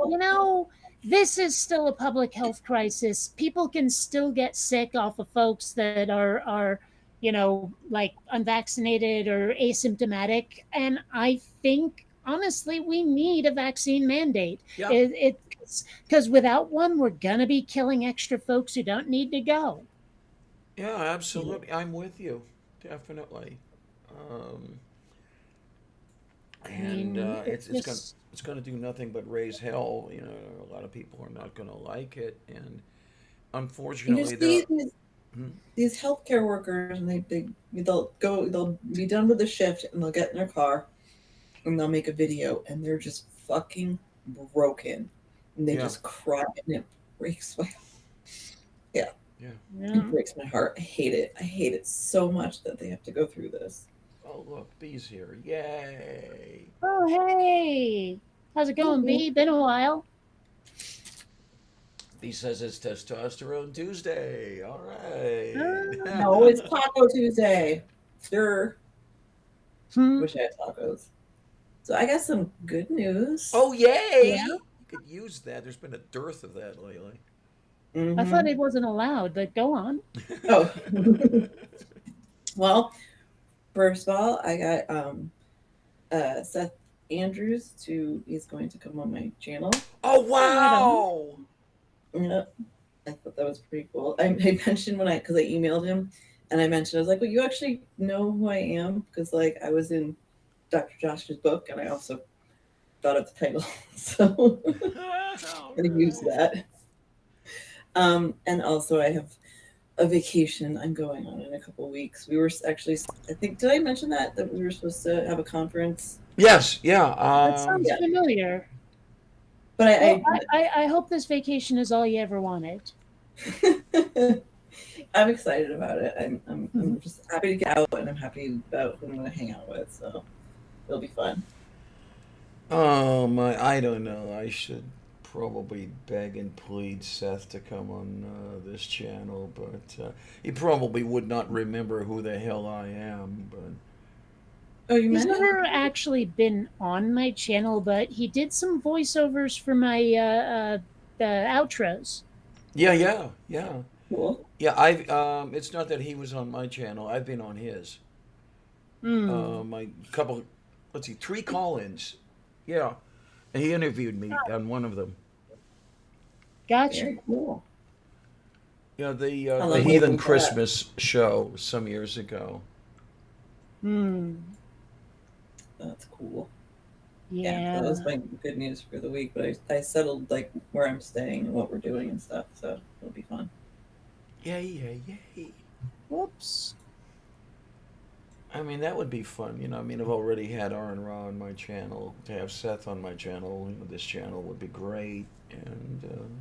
this is still a public health crisis. People can still get sick off of folks that are like unvaccinated or asymptomatic. And I think, honestly, we need a vaccine mandate. Yeah, It Because without one, we're gonna be killing extra folks who don't need to go. yeah, absolutely. I'm with you, definitely. Um, I and mean, it's it's it's gonna just it's gonna do nothing but raise hell. A lot of people are not gonna like it, and You unfortunately, there see are. these, these healthcare workers, and they'll be done with the shift, and they'll get in their car, and they'll make a video, and they're just fucking broken, and they Yeah. just cry, and it breaks my Yeah. Yeah. it breaks my heart. I hate it. I hate it so much that they have to go through this. Oh, look, B's here. Yay. Oh, hey. How's it going, B? Been a while. B says it's Testosterone Tuesday. All right. No, it's Taco Tuesday. Sure. Hmm. Wish I had tacos. So I got some good news. Oh, yay. Yeah. You could use that. There's been a dearth of that lately. Mhm. I thought it wasn't allowed, but go on. Oh. Well, first of all, I got Seth Andrews he's going to come on my channel. Oh, wow. Yeah. I thought that was pretty cool. I mentioned because I emailed him, and I mentioned, I was like, well, you actually know who I am? Because like I was in Dr. Josh's book, and I also thought of the title. So I'm gonna use that. And also I have a vacation I'm going on in a couple weeks. We were actually, I think, did I mention that we were supposed to have a conference? Yes, yeah. That sounds yeah. familiar. But I hope this vacation is all you ever wanted. I'm excited about it. I'm just happy to get out, and I'm happy about who I'm going to hang out with. So it'll be fun. I don't know. I should probably beg and plead Seth to come on this channel, but he probably would not remember who the hell I am. But Oh, you He's meant it? never actually been on my channel, but he did some voiceovers for my the outros. yeah. Cool. Yeah, I've it's not that he was on my channel. I've been on his. Hmm. My couple, let's see, 3 call-ins. Yeah, and he interviewed me on one of them. Gotcha. Very cool. You know, the How the long Heathen was that? Christmas show some years ago. Hmm. That's cool. Yeah. That was my good news for the week. But I settled like where I'm staying and what we're doing and stuff, so it'll be fun. Yay. Whoops. I mean, that would be fun. You know, I mean, I've already had Aaron Ra on my channel. To have Seth on my channel, you know, this channel would be great. And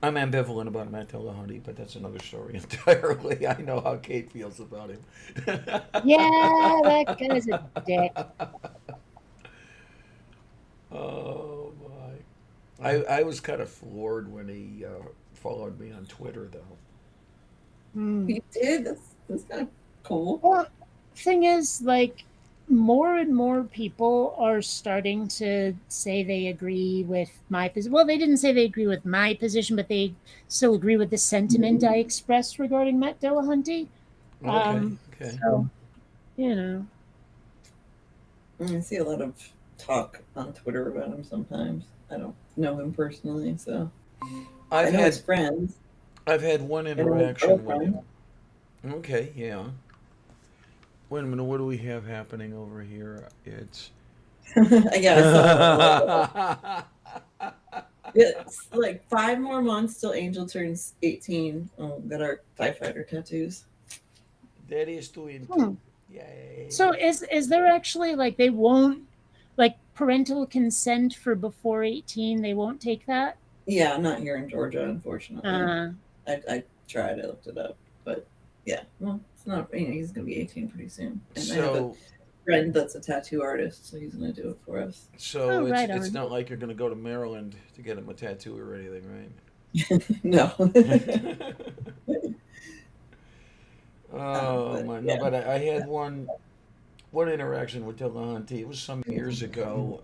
I'm ambivalent about Matt Dillahunty, but that's another story entirely. I know how Kate feels about him. Yeah, that guy's a dick. Oh my! I was kind of floored when he followed me on Twitter, though. Hmm. You did? That's kind of cool. Well, thing is, like, more and more people are starting to say they agree with my position. Well, they didn't say they agree with my position, but they still agree with the sentiment I expressed regarding Matt Dillahunty. Okay. So, you know. I see a lot of talk on Twitter about him sometimes. I don't know him personally, so I I've know his had friends. I've had one I know his interaction with girlfriend. him. Okay, yeah. Wait a minute, what do we have happening over here? It's Yeah, I saw it's like 5 more months till Angel turns 18. Oh, got our TIE Fighter tattoos. that is too into. Hmm. Yay. So is there actually, like, they won't, like, parental consent for before 18? They won't take that? Yeah, not here in Georgia, unfortunately. Uh, I tried, I looked it up, but yeah, well, it's not. He's gonna be 18 pretty soon, and I have a So friend that's a tattoo artist, so he's gonna do it for us. Oh, right it's on. not like you're gonna go to Maryland to get him a tattoo or anything, right? No. Oh but, my, yeah. no, but I had one interaction with Dillahunty. It was some years ago.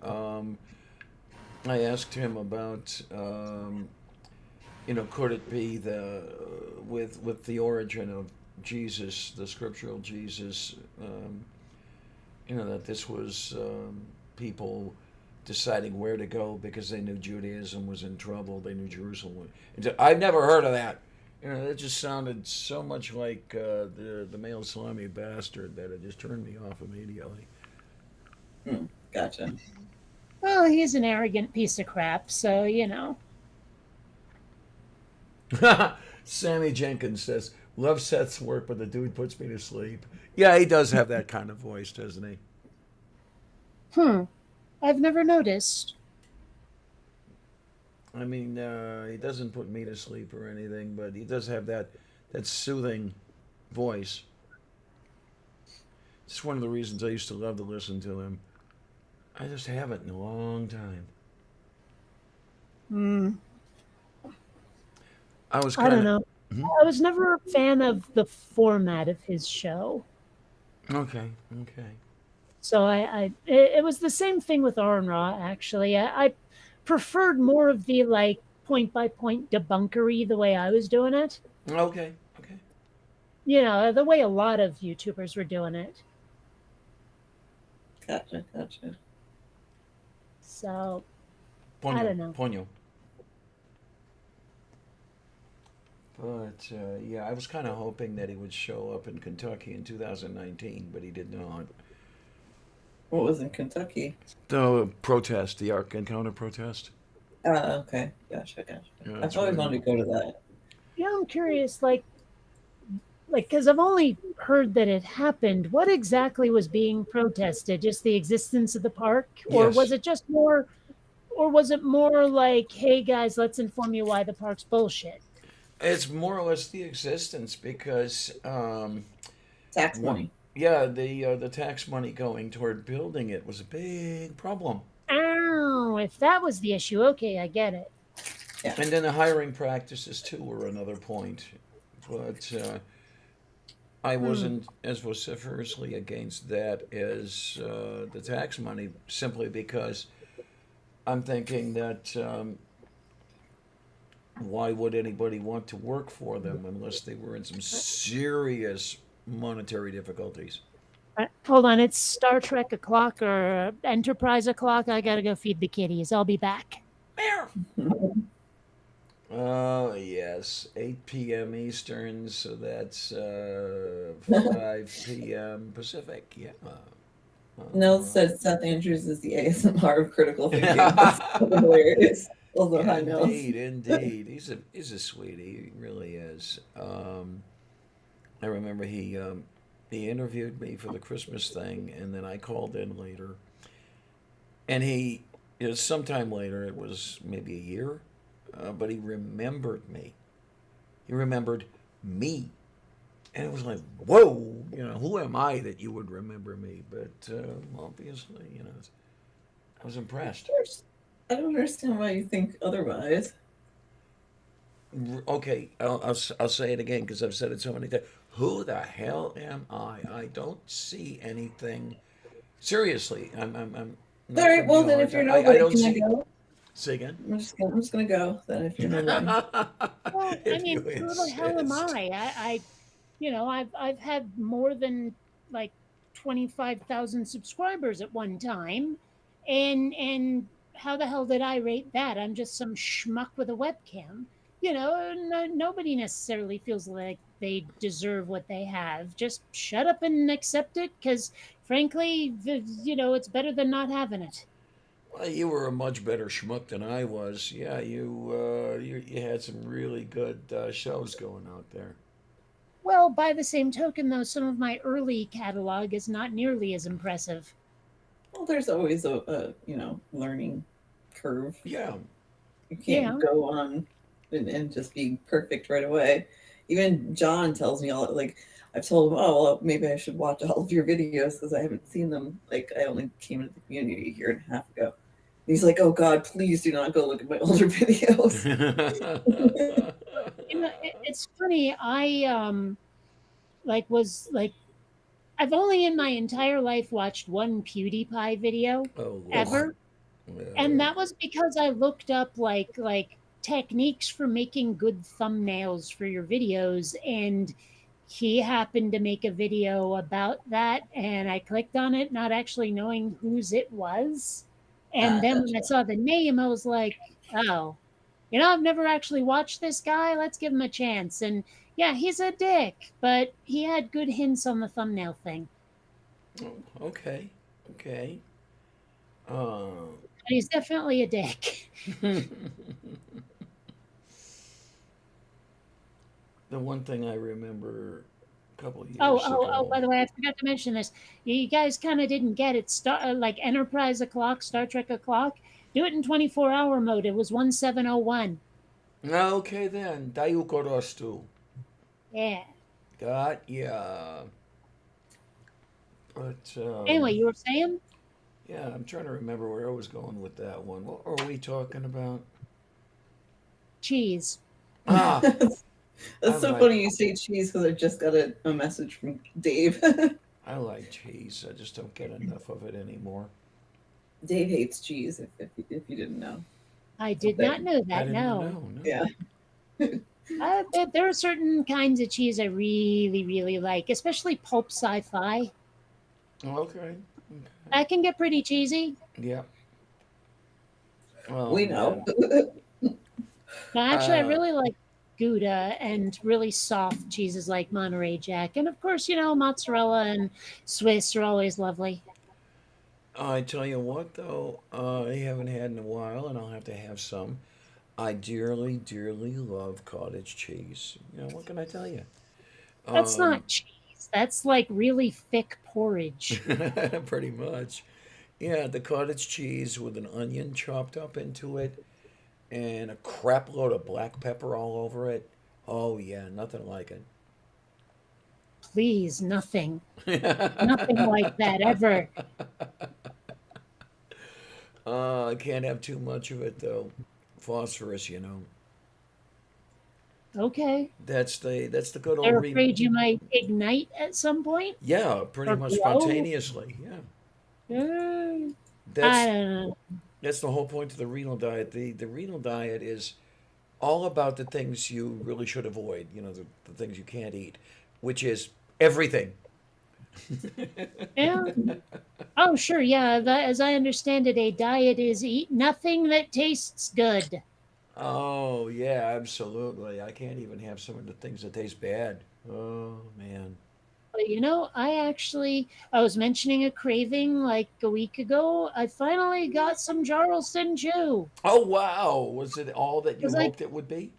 I asked him about, you know, could it be with the origin of Jesus, the scriptural Jesus, you know, that this was people deciding where to go because they knew Judaism was in trouble. They knew Jerusalem. I've never heard of that. You know, that just sounded so much like the male slimy bastard that it just turned me off immediately. Gotcha. well, he's an arrogant piece of crap, so, you know. Sammy Jenkins says, "Love Seth's work, but the dude puts me to sleep." Yeah, he does have that kind of voice, doesn't he? I've never noticed. I mean, he doesn't put me to sleep or anything, but he does have that soothing voice. It's one of the reasons I used to love to listen to him. I just haven't in a long time. I was I don't kind of know. I was never a fan of the format of his show. okay, okay. So it was the same thing with R and Raw. Actually, I preferred more of the like point by point debunkery the way I was doing it. Okay, okay. You know, the way a lot of YouTubers were doing it. Gotcha, gotcha. So Ponyo, I don't know. Ponyo. But yeah, I was kind of hoping that he would show up in Kentucky in 2019, but he did not. What was in Kentucky? The protest, the Ark Encounter protest. Okay. Gotcha, gotcha. Yeah, I've that's always where- wanted to go to that. Yeah, I'm curious. Like, because I've only heard that it happened. What exactly was being protested? Just the existence of the park, or Yes. was it just more, or was it more like, hey guys, let's inform you why the park's bullshit? It's more or less the existence because, Tax One- money. yeah, the tax money going toward building it was a big problem, Oh, if that was the issue, okay, I get it. and then the hiring practices too were another point. But I wasn't as vociferously against that as the tax money, simply because I'm thinking that why would anybody want to work for them unless they were in some serious monetary difficulties? Hold on, it's Star Trek o'clock or Enterprise o'clock. I gotta go feed the kitties. I'll be back. Oh, yes, 8 p.m. Eastern, so that's 5 p.m. Pacific. Yeah. Nell said Seth Andrews is the ASMR of critical thinking. That's hilarious. Although hi, Nell. Indeed, indeed. He's a sweetie. He really is. I remember he interviewed me for the Christmas thing, and then I called in later, and sometime later. It was maybe a year, but he remembered me. He remembered me, and it was like, whoa, who am I that you would remember me? But obviously, I was impressed. I don't understand why you think otherwise. Okay, I'll say it again because I've said it so many times. Who the hell am I? I don't see anything. Seriously, I'm not All right, giving well you a then hard if you're time. nobody, don't can I see. go? Say again. I'm just gonna go then if you're nobody. Well, I If mean, you who the hell am insist. I've had more than like 25,000 subscribers at one time, and how the hell did I rate that? I'm just some schmuck with a webcam. Nobody necessarily feels like they deserve what they have. Just shut up and accept it, because frankly, it's better than not having it. Well, you were a much better schmuck than I was. Yeah, you had some really good shows going out there. Well, by the same token, though, some of my early catalog is not nearly as impressive. Well, there's always a learning curve. Yeah. You can't go on and just be perfect right away. Even John tells me all like I've told him, oh well, maybe I should watch all of your videos because I haven't seen them. Like I only came into the community a year and a half ago. And he's like, oh God, please do not go look at my older videos. It's funny. I I've only in my entire life watched one PewDiePie video Oh, ever. And that was because I looked up like techniques for making good thumbnails for your videos, and he happened to make a video about that, and I clicked on it not actually knowing whose it was. And then when I saw the name, I was like, oh, I've never actually watched this guy. Let's give him a chance. And yeah, he's a dick, but he had good hints on the thumbnail thing. Okay. Okay. He's definitely a dick. The one thing I remember a couple of Oh, years oh, oh, ago. by the way, I forgot to mention this. You guys kind of didn't get it. Like Enterprise o'clock, Star Trek o'clock. Do it in 24-hour mode. It was 1701. Okay then, Dayukorostu. Yeah. Got ya. But Anyway, you were saying? yeah, I'm trying to remember where I was going with that one. What are we talking about? Cheese. Ah, I That's so like funny you say cheese because I just got a message from Dave. I like cheese. I just don't get enough of it anymore. Dave hates cheese, if you didn't know. I did Okay. not know I that. didn't No. know. No. Yeah. There are certain kinds of cheese I really, really like, especially pulp sci-fi. Okay. Okay. That can get pretty cheesy. Yeah. Oh We know. man. No, actually, I Uh, really like Gouda and really soft cheeses like Monterey Jack. And of course, mozzarella and Swiss are always lovely. I tell you what, though, I haven't had in a while, and I'll have to have some. I dearly, dearly love cottage cheese. What can I tell you? That's Um, not cheese. That's like really thick porridge. pretty much. Yeah, the cottage cheese with an onion chopped up into it and a crap load of black pepper all over it. Oh, yeah, nothing like Please, nothing. Nothing it. like that ever. I can't have too much of it, though. Phosphorus. Okay. That's the good old They're re. afraid you might ignite at some point Yeah, pretty or much glow. spontaneously. Yeah, Mm, I that's don't know. that's the whole point of the renal diet. The renal diet is all about the things you really should avoid. The things you can't eat, which is everything. Yeah. Oh, sure. Yeah. As I understand it, a diet is eat nothing that tastes good. Oh yeah, absolutely. I can't even have some of the things that taste bad. Oh man. But I was mentioning a craving like a week ago. I finally got some Jarlston Chew. Oh wow, was it all that It you was like, hoped it would be?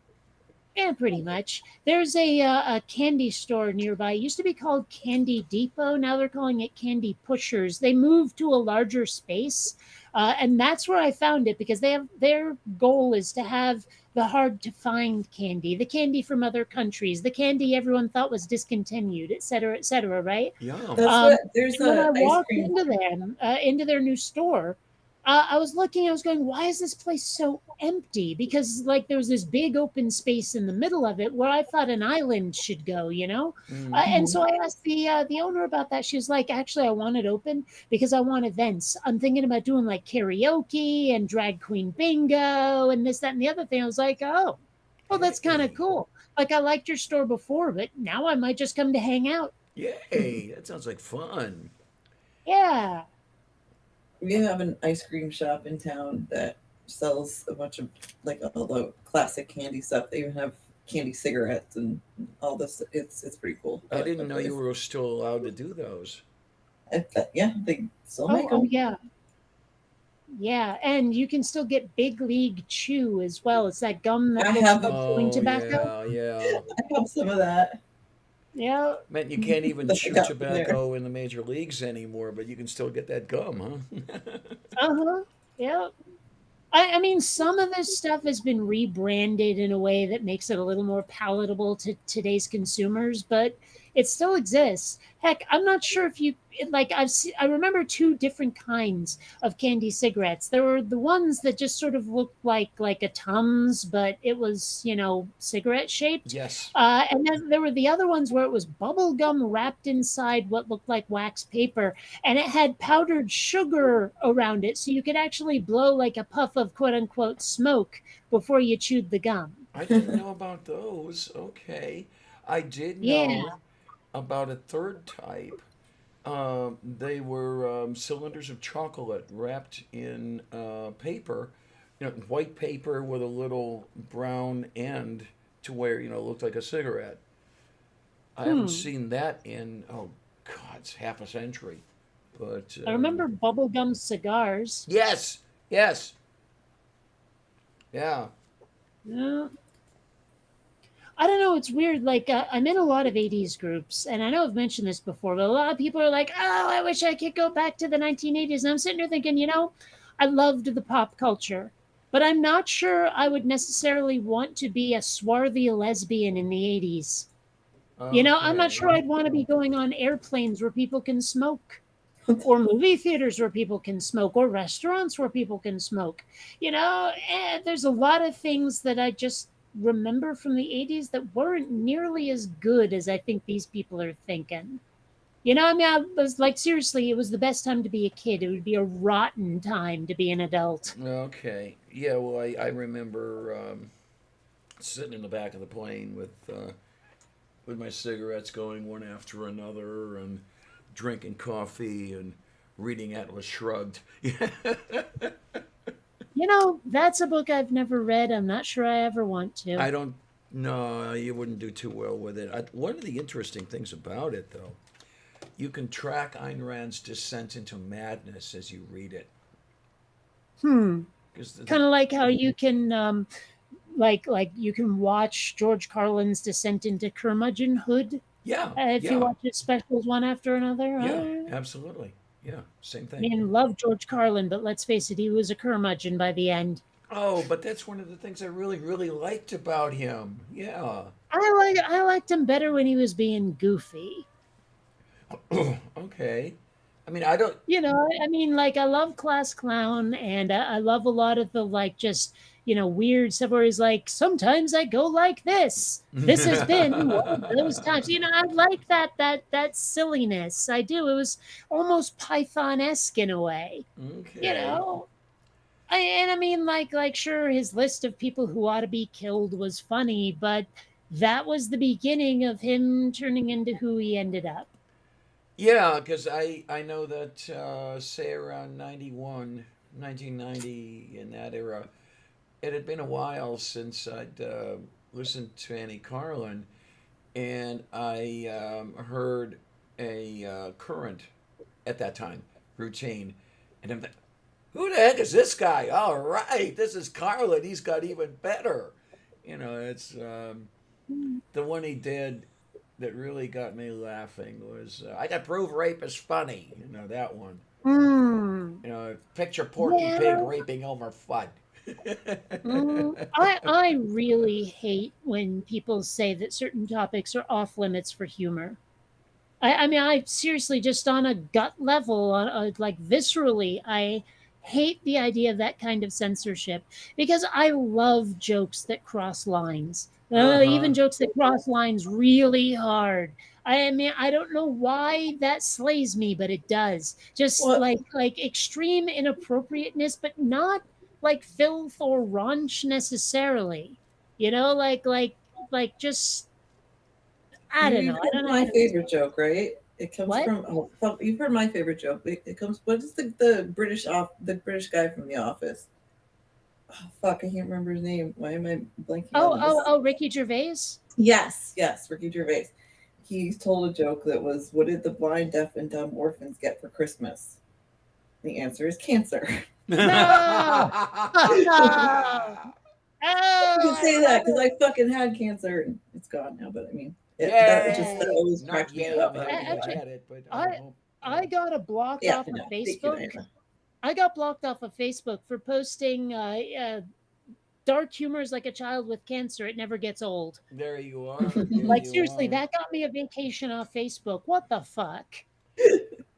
yeah, pretty much. There's a candy store nearby. It used to be called Candy Depot. Now they're calling it Candy Pushers. They moved to a larger space, and that's where I found it because their goal is to have the hard to find candy, the candy from other countries, the candy everyone thought was discontinued, et cetera. Right? Yum. That's what there's And when a I ice walked cream. into their new store, I was looking. I was going, "Why is this place so empty?" Because like there was this big open space in the middle of it where I thought an island should go. And Hmm. so I asked the owner about that. She was like, "Actually, I want it open because I want events. I'm thinking about doing like karaoke and drag queen bingo and this, that, and the other thing." I was like, "Oh, well, that's kind of Hey. cool. Like I liked your store before, but now I might just come to hang out." Yay, that sounds like fun. Yeah. We have an ice cream shop in town that sells a bunch of like all the classic candy stuff. They even have candy cigarettes and all this. It's pretty cool. I I like didn't that know you place. were still allowed to do those. Yeah, they still Oh, make oh them. yeah. Yeah, and you can still get Big League Chew as well. It's that gum that I looks have like chewing Oh tobacco. yeah, yeah. I have some of that Yeah. Meant you can't even that I chew got from there. tobacco in the major leagues anymore, but you can still get that gum, huh? Uh-huh. Yeah. I mean, some of this stuff has been rebranded in a way that makes it a little more palatable to today's consumers, but it still exists. Heck, I'm not sure if like I remember two different kinds of candy cigarettes. There were the ones that just sort of looked like a Tums, but it was cigarette shaped. Yes. And then there were the other ones where it was bubble gum wrapped inside what looked like wax paper, and it had powdered sugar around it, so you could actually blow like a puff of quote unquote smoke before you chewed the gum. I didn't know about those. Okay. I did Yeah. know about a third type. They were cylinders of chocolate wrapped in paper, white paper with a little brown end to where, it looked like a cigarette. I haven't Hmm. seen that in, oh, God, it's half a century. But I remember bubblegum cigars. yes, yes, yeah. Yeah. I don't know. It's weird. Like I'm in a lot of '80s groups, and I know I've mentioned this before, but a lot of people are like, "Oh, I wish I could go back to the 1980s." And I'm sitting there thinking, I loved the pop culture, but I'm not sure I would necessarily want to be a swarthy lesbian in the '80s. I'm not sure Okay. I'd want to be going on airplanes where people can smoke, or movie theaters where people can smoke, or restaurants where people can smoke. There's a lot of things that I just remember from the '80s that weren't nearly as good as I think these people are thinking. I was like, seriously, it was the best time to be a kid. It would be a rotten time to be an adult. Okay. Yeah. Well, I remember sitting in the back of the plane with my cigarettes going one after another and drinking coffee and reading Atlas Shrugged. That's a book I've never read. I'm not sure I ever want to. I don't. No, you wouldn't do too well with it. One of the interesting things about it, though, you can track Ayn Rand's descent into madness as you read it. Hmm. Because Kind of like how you can like you can watch George Carlin's descent into curmudgeonhood yeah, if you yeah, watch his specials one after another. yeah, absolutely. Yeah, same I thing. mean, love George Carlin, but let's face it, he was a curmudgeon by the end. Oh, but that's one of the things I really, really liked about him. Yeah. I liked him better when he was being goofy. Okay. I mean, I don't. I mean, like I love Class Clown, and I love a lot of the like just weird stuff where he's like, sometimes I go like this. This has been one of those times. I like that silliness. I do. It was almost Python-esque in a way. You Okay. know, and I mean, like sure, his list of people who ought to be killed was funny, but that was the beginning of him turning into who he ended up. Yeah, because I know that say around 91, 1990, in that era, it had been a while since I'd listened to Annie Carlin, and I heard a current at that time routine, and I'm like, who the heck is this guy? All right, this is Carlin. He's got even better. It's the one he did that really got me laughing was I got prove rape is funny. That one. Hmm. Picture Porky Pig Yeah. raping Elmer Fudd. I really hate when people say that certain topics are off limits for humor. I mean, I seriously, just on a gut level, like viscerally, I hate the idea of that kind of censorship because I love jokes that cross lines, Uh huh. even jokes that cross lines really hard. I mean, I don't know why that slays me, but it does. Just Well, like extreme inappropriateness, but not like filth or raunch necessarily. Like just I don't know. you've I heard don't know how my to favorite explain. joke, right? It comes What? from oh fuck, you've heard my favorite joke. It comes what is the British guy from The Office? Oh fuck, I can't remember his name. Why am I blanking on Oh, oh, this? oh, Ricky Gervais? Yes, Ricky Gervais. He told a joke that was, "What did the blind, deaf, and dumb orphans get for Christmas?" The answer is cancer. No! Oh, I can I say love that because it. I fucking had cancer and it's gone now. But I mean, that Yay! always Not cracked me yay, I'm up. I happy was you like, Actually, had it, but I I hope, I got a blocked yeah, off of no, thank you, Facebook. Diana. I got blocked off of Facebook for posting dark humor is like a child with cancer. It never gets old. there you are. There Like you seriously, are. that got me a vacation off Facebook. What the fuck?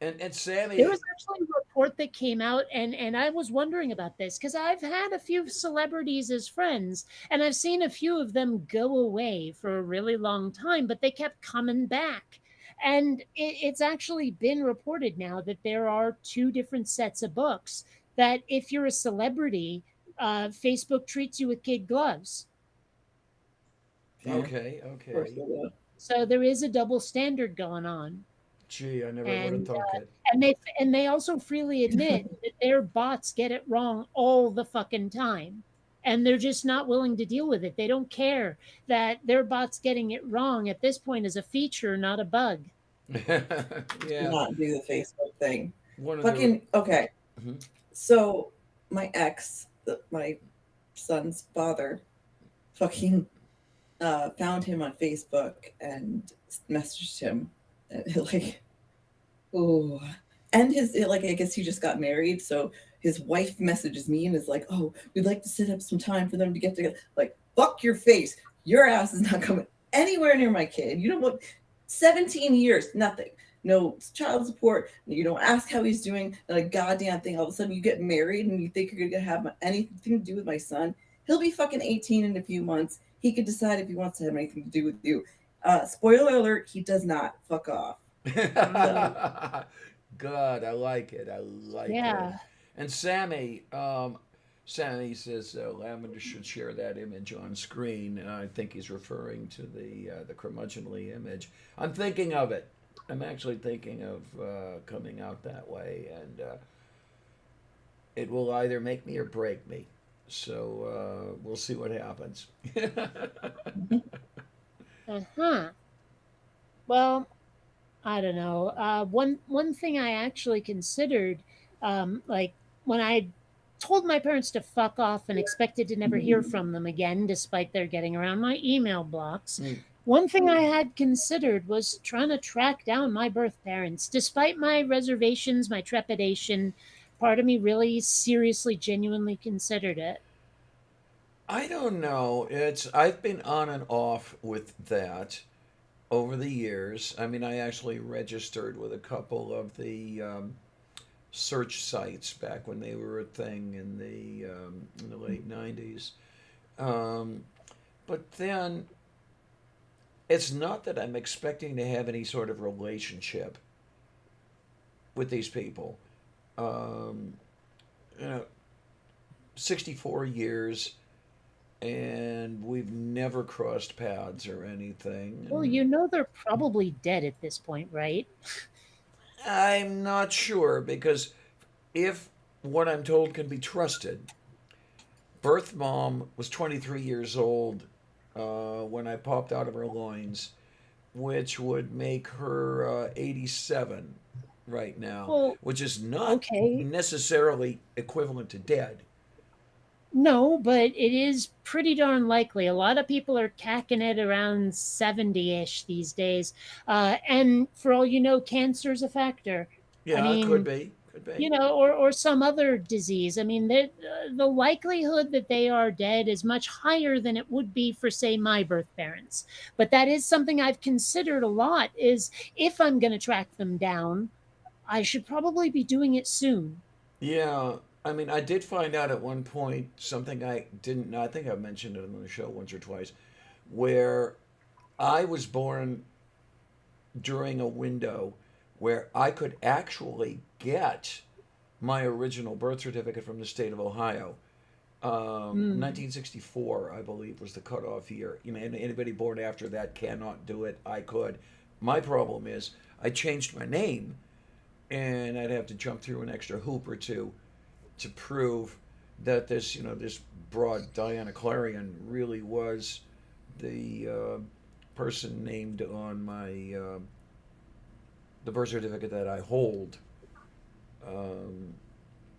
And There was Sammy, actually a report that came out, and I was wondering about this because I've had a few celebrities as friends, and I've seen a few of them go away for a really long time, but they kept coming back. And it's actually been reported now that there are two different sets of books. That if you're a celebrity, Facebook treats you with kid gloves. Fair. okay, Of course okay. they will. So there is a double standard going on. Gee, I never would have And thunk it. and they also freely admit that their bots get it wrong all the fucking time, and they're just not willing to deal with it. They don't care that their bots getting it wrong at this point is a feature, not a bug. Do Yeah, not do the Facebook thing. one of the. Fucking okay. Mhm. So my ex, my son's father, fucking found him on Facebook and messaged him, like, oh, and his like, I guess he just got married, so his wife messages me and is like, "Oh, we'd like to set up some time for them to get together." Like, fuck your face, your ass is not coming anywhere near my kid. You know what? 17 years, nothing. No child support. You don't ask how he's doing. Not a goddamn thing. All of a sudden, you get married and you think you're gonna have anything to do with my son. He'll be fucking 18 in a few months. He could decide if he wants to have anything to do with you. Spoiler alert: he does not. Fuck off. Good. I like it. I like it. Yeah. And Sammy says Lavender should share that image on screen, and I think he's referring to the curmudgeonly image. I'm thinking of it. I'm actually thinking of coming out that way, and it will either make me or break me. So we'll see what happens. Uh-huh. Well, I don't know. One thing I actually considered, like when I told my parents to fuck off and expected to never hear from them again, despite their getting around my email blocks. Mm. One thing I had considered was trying to track down my birth parents. Despite my reservations, my trepidation, part of me really seriously, genuinely considered it. I don't know. I've been on and off with that over the years. I mean, I actually registered with a couple of the search sites back when they were a thing in the late '90s. Um, but then it's not that I'm expecting to have any sort of relationship with these people. Um, you know, 64 years, and we've never crossed paths or anything. Well, And they're probably dead at this point, right? I'm not sure because if what I'm told can be trusted, birth mom was 23 years old when I popped out of her loins, which would make her 87 right now, Well, which is not okay. necessarily equivalent to dead. No, but it is pretty darn likely. A lot of people are cacking it around 70-ish these days. And for all you know, cancer's a factor. I Yeah, it could mean, be. Could be. or some other disease. I mean, the likelihood that they are dead is much higher than it would be for, say, my birth parents. But that is something I've considered a lot, is if I'm going to track them down, I should probably be doing it soon. Yeah, I mean, I did find out at one point something I didn't know. I think I mentioned it on the show once or twice, where I was born during a window where I could actually get my original birth certificate from the state of Ohio. Mm. 1964, I believe, was the cutoff year. You know, anybody born after that cannot do it. I could. My problem is I changed my name, and I'd have to jump through an extra hoop or two to prove that this broad Diana Clarion really was the person named on my the birth certificate that I hold. Um,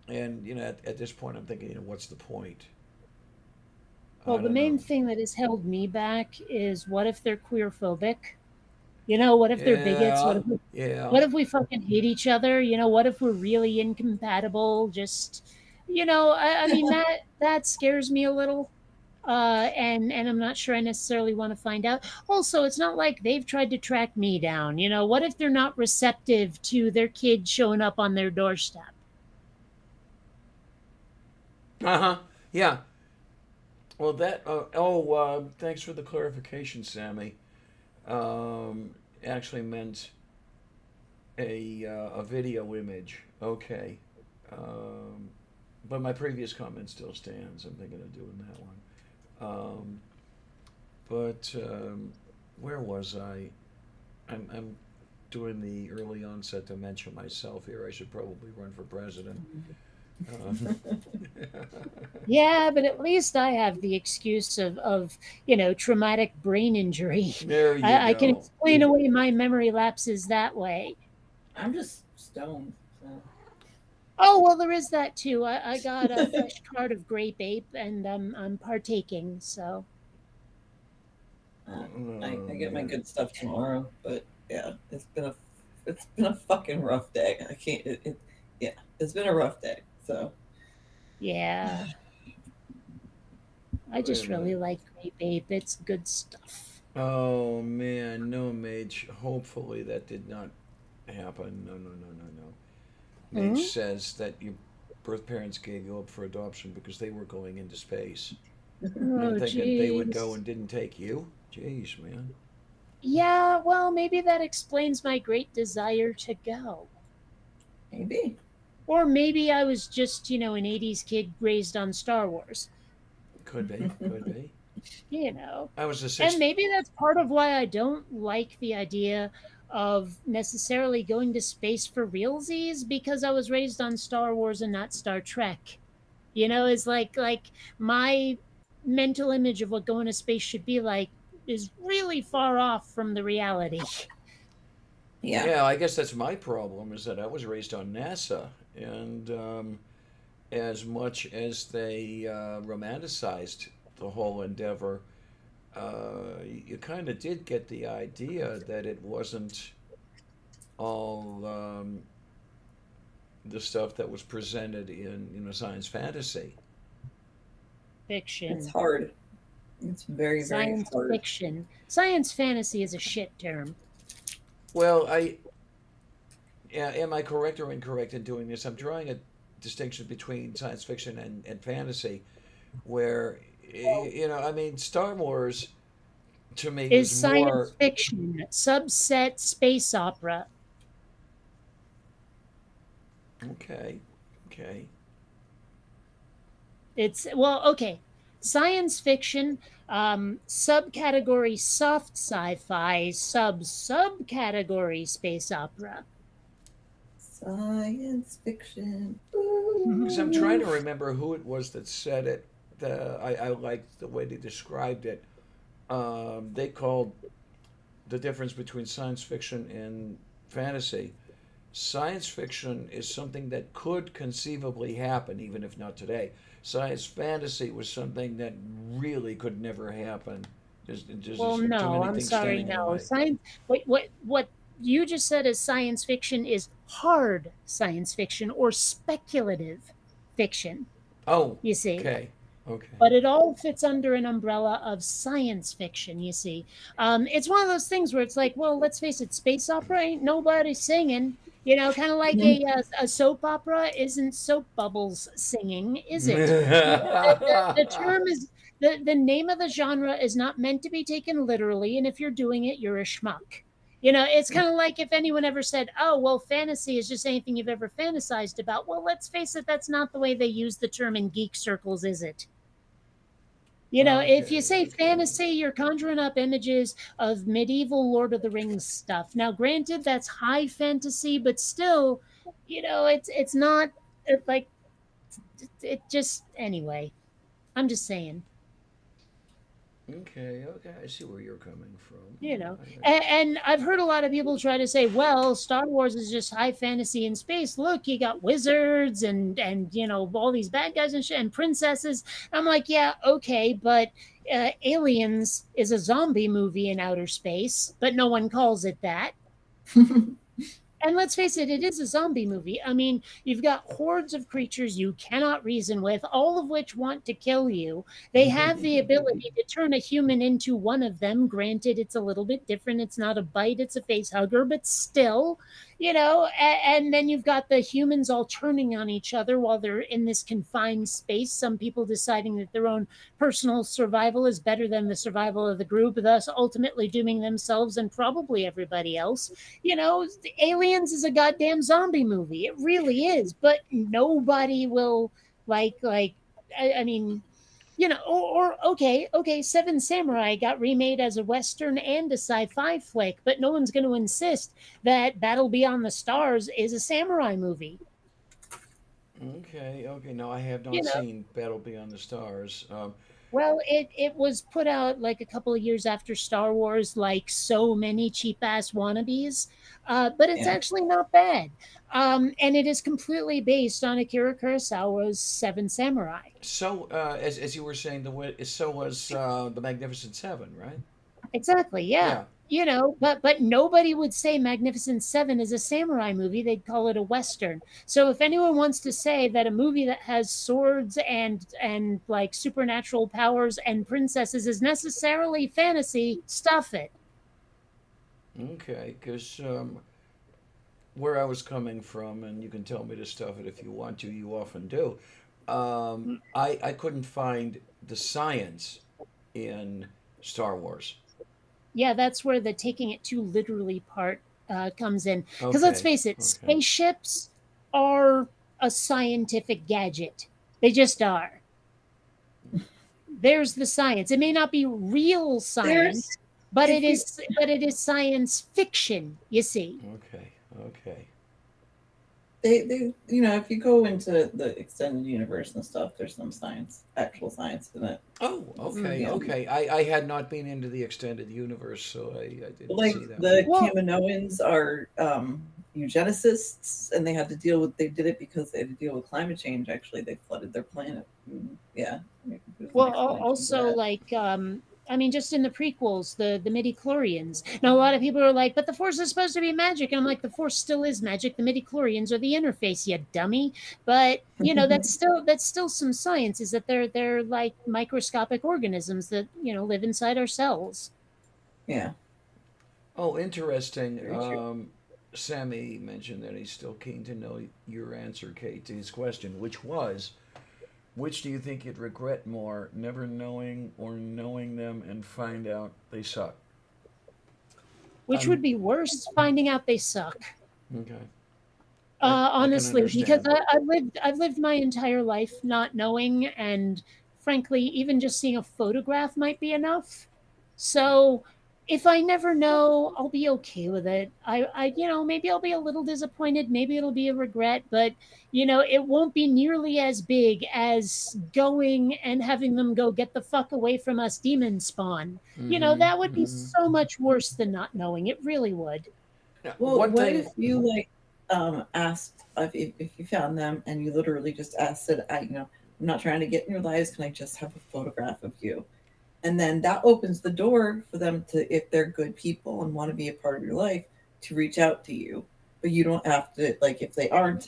and at this point, I'm thinking, what's the point? I Well, the don't main know. thing that has held me back is, what if they're queer phobic? What if they're bigots? Yeah, yeah. What if we fucking hate each other? What if we're really incompatible? Just, I mean, that scares me a little. And I'm not sure I necessarily want to find out. Also, it's not like they've tried to track me down. What if they're not receptive to their kid showing up on their doorstep? Uh huh. Yeah. Well, thanks for the clarification, Sammy. Actually meant a video image. Okay. Um, but my previous comment still stands. I'm thinking of doing that one. Um, but where was I? I'm doing the early onset dementia myself here. I should probably run for president. Um, Yeah, but at least I have the excuse of traumatic brain injury. there you I can go. explain away my memory lapses that way. I'm just stoned. So. Oh, well, there is that too. I got a fresh card of grape ape, and I'm partaking. So I get my good stuff tomorrow, but yeah, it's been a fucking rough day. I can't. Yeah, it's been a rough day. So Yeah. I Wait just a really minute. like Grape Ape. It's good stuff. Oh man, no, Mage. Hopefully that did not happen. No, no, no, no, no. Mage Hmm? says that your birth parents gave you up for adoption because they were going into space. And I'm Oh, thinking they would go jeez. and didn't take you. Jeez, man. Yeah, well, maybe that explains my great desire to go. maybe. Or maybe I was just, an 80s kid raised on Star Wars, Could be, could be. you know. I was a And six. maybe that's part of why I don't like the idea of necessarily going to space for realsies because I was raised on Star Wars and not Star Trek. It's like my mental image of what going to space should be like is really far off from the reality. Yeah. Yeah, I guess that's my problem is that I was raised on NASA, and as much as they romanticized the whole endeavor, you kind of did get the idea that it wasn't all the stuff that was presented in science fantasy. It's Fiction. hard. It's very, very Science hard. fiction. Science fantasy is a shit term. Well, I yeah, am I correct or incorrect in doing this? I'm drawing a distinction between science fiction and fantasy, where I mean, Star Wars to me Is was science more fiction, subset space opera. okay, okay. It's, well, okay. Science fiction, subcategory soft sci-fi, subcategory space opera. Science fiction. Because I'm trying to Ooh. remember who it was that said it. I liked the way they described it. They called the difference between science fiction and fantasy. Science fiction is something that could conceivably happen, even if not today. Science fantasy was something that really could never happen. There's Well, just too no, many I'm things sorry, standing in the no. way. Science. Wait, what you just said is science fiction is hard science fiction or speculative fiction. Oh, You see, okay, okay. but it all fits under an umbrella of science fiction. You see, it's one of those things where it's like, well, let's face it, space opera ain't nobody singing. Kind of like Mhm. a soap opera isn't soap bubbles singing, is it? The term is the name of the genre is not meant to be taken literally, and if you're doing it, you're a schmuck. It's kind of like if anyone ever said, "Oh, well, fantasy is just anything you've ever fantasized about." Well, let's face it, that's not the way they use the term in geek circles, is it? If you Okay, say okay. fantasy, you're conjuring up images of medieval Lord of the Rings stuff. Now, granted, that's high fantasy, but still, it's not like it just anyway. I'm just saying. Okay, okay. I see where you're coming from. you know I, and I've heard a lot of people try to say, well, Star Wars is just high fantasy in space. Look, you got wizards and all these bad guys and shit and princesses. I'm like, yeah, okay, but Aliens is a zombie movie in outer space, but no one calls it that. And let's face it, it is a zombie movie. I mean, you've got hordes of creatures you cannot reason with, all of which want to kill you. They have the ability to turn a human into one of them. Granted, it's a little bit different. It's not a bite, it's a face hugger, but still, and then you've got the humans all turning on each other while they're in this confined space. Some people deciding that their own personal survival is better than the survival of the group, thus ultimately dooming themselves and probably everybody else. Aliens is a goddamn zombie movie. It really is, but nobody will like. I mean, or okay, Seven Samurai got remade as a western and a sci-fi flick, but no one's going to insist that Battle Beyond the Stars is a samurai movie. okay, okay. No, I have You not know, seen Battle Beyond the Stars. Well, it was put out like a couple of years after Star Wars, like so many cheap ass wannabes, but it's Yeah. actually not bad. And it is completely based on Akira Kurosawa's Seven Samurai. So, as you were saying, so was the Magnificent Seven, right? Exactly. Yeah. Yeah. But nobody would say Magnificent Seven is a samurai movie. They'd call it a western. So if anyone wants to say that a movie that has swords and like supernatural powers and princesses is necessarily fantasy, stuff it. Okay, because where I was coming from, and you can tell me to stuff it if you want to, you often do. I couldn't find the science in Star Wars. Yeah, that's where the taking it too literally part comes in. Because let's Okay, face it, okay. spaceships are a scientific gadget. They just are. There's the science. It may not be real There's science, but if you it is science fiction, you see. Okay, okay. they if you go into the extended universe and stuff, there's some science, actual science in it. Oh, okay, Yeah. okay. I had not been into the extended universe, so I didn't Like see that one. the Well, Kaminoans are eugenicists, and they did it because they had to deal with climate change. Actually, they flooded their planet. Yeah, there's an explanation for also that. like I mean, just in the prequels, the midi chlorians. Now, a lot of people are like, "But the Force is supposed to be magic," and I'm like, "The Force still is magic. The midi chlorians are the interface, you dummy." But that's still some science. Is that they're like microscopic organisms that live inside our cells. Yeah, Oh, interesting. very true. Sammy mentioned that he's still keen to know your answer, Kate, to his question, which was, which do you think you'd regret more, never knowing or knowing them and find out they suck? Which would I'm be worse, finding out they suck. okay. I can Honestly, because understand. I've lived my entire life not knowing, and frankly, even just seeing a photograph might be enough. So if I never know, I'll be okay with it. Maybe I'll be a little disappointed, maybe it'll be a regret, but it won't be nearly as big as going and having them go get the fuck away from us, demon spawn. Mm-hmm. That would be Mm-hmm. so much worse than not knowing. It really would. Now, Well, one what thing. if you like asked if you found them and you literally just asked it, I'm not trying to get in your lives. Can I just have a photograph of you? And then that opens the door for them to, if they're good people and want to be a part of your life, to reach out to you. But you don't have to, like, if they aren't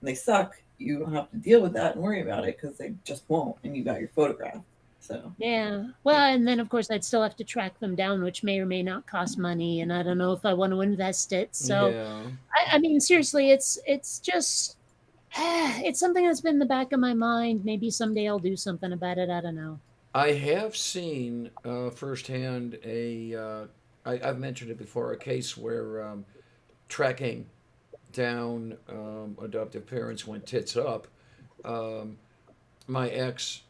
and they suck, you don't have to deal with that and worry about it because they just won't. And you got your photograph. So, Yeah. Well, and then of course I'd still have to track them down, which may or may not cost money, and I don't know if I want to invest it. So, Yeah. I mean, seriously, it's just it's something that's been in the back of my mind. Maybe someday I'll do something about it. I don't know. I have seen firsthand I've mentioned it before, a case where tracking down adoptive parents went tits up. Um, my ex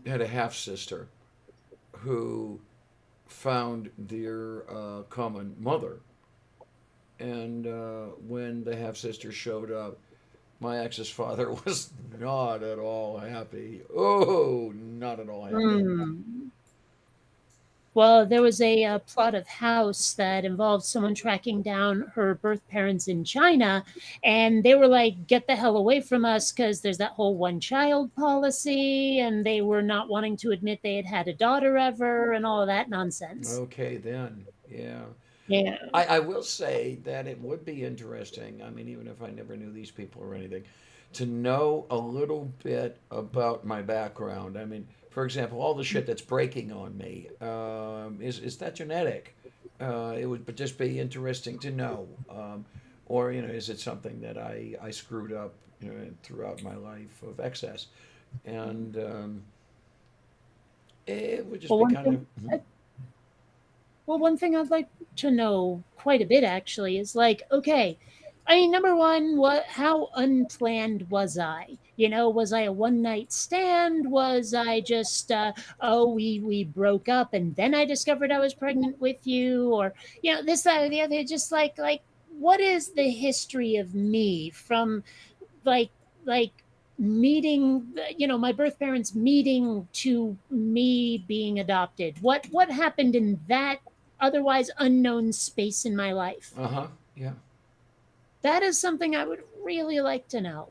had a half sister who found their common mother. And when the half sister showed up, my ex's father was not at all happy. Oh, not at all happy. Hmm. Well, there was a, plot of House that involved someone tracking down her birth parents in China, and they were like, "Get the hell away from us," because there's that whole one-child policy, and they were not wanting to admit they had had a daughter ever, and all of that nonsense. Okay, then. Yeah. Yeah. I will say that it would be interesting. I mean, even if I never knew these people or anything, to know a little bit about my background. I mean, for example, all the shit that's breaking on me, is that genetic? It would just be interesting to know. Or, is it something that I screwed up, throughout my life of excess? And it would just Well, be one kind thing of. Mhm. I Well, one thing I'd like to know quite a bit actually is like, okay, I mean, number one, how unplanned was I? Was I a one night stand? Was I just, oh, we broke up and then I discovered I was pregnant with you, or this, that, or the other? Just like, what is the history of me from like like meeting my birth parents meeting to me being adopted? What happened in that otherwise unknown space in my life? Uh-huh. Yeah. That is something I would really like to know.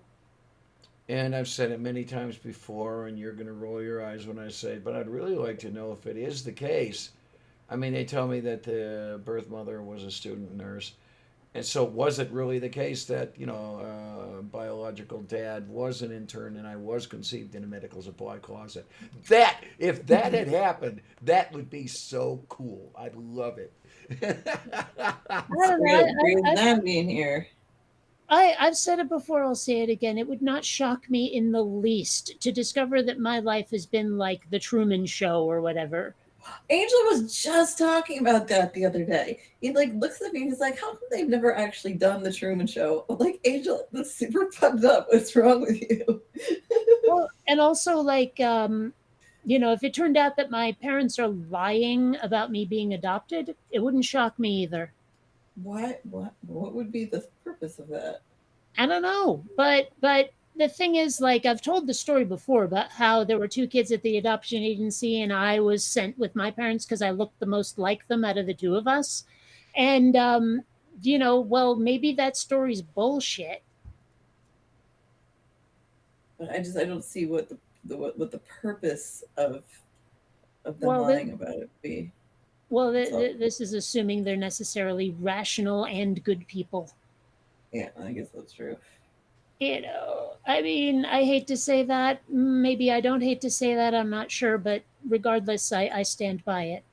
And I've said it many times before, and you're going to roll your eyes when I say, but I'd really like to know if it is the case I mean, they tell me that the birth mother was a student nurse. And so, was it really the case that, biological dad was an intern and I was conceived in a medical supply closet? That, if that had happened, that would be so cool. I'd love it. I don't know. Grey's Anatomy in here. I've said it before, I'll say it again. It would not shock me in the least to discover that my life has been like the Truman Show or whatever. Angel was just talking about that the other day. He like looks at me and he's like, "How come they've never actually done the Truman Show?" I'm like, Angel, that's super fucked up. What's wrong with you? Well, and also, like, if it turned out that my parents are lying about me being adopted, it wouldn't shock me either. What would be the purpose of that? I don't know, but the thing is, like, I've told the story before about how there were two kids at the adoption agency, and I was sent with my parents because I looked the most like them out of the two of us. And well, maybe that story's bullshit. But I don't see what the purpose of them Well, lying about it would be. Well, So- this is assuming they're necessarily rational and good people. Yeah, I guess that's true. I mean, I hate to say that. Maybe I don't hate to say that. I'm not sure. But regardless, I stand by it.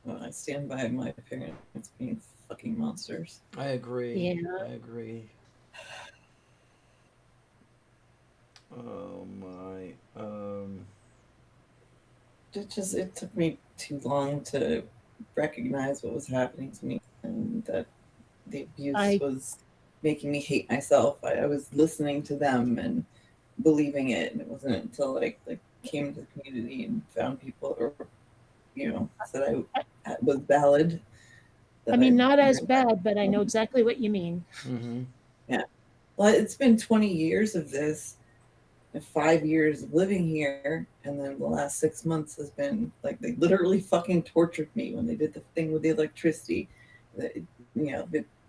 Well, I stand by my parents being fucking monsters. I agree. Yeah. I agree. Oh my. It took me too long to recognize what was happening to me and that the abuse was making me hate myself. I was listening to them and believing it, and it wasn't until I came to the community and found people who said I was valid. I mean, not as bad, but I know exactly what you mean. Mm-hmm. Yeah. Well, it's been 20 years of this, and 5 years of living here, and then the last 6 months has been like they literally fucking tortured me when they did the thing with the electricity.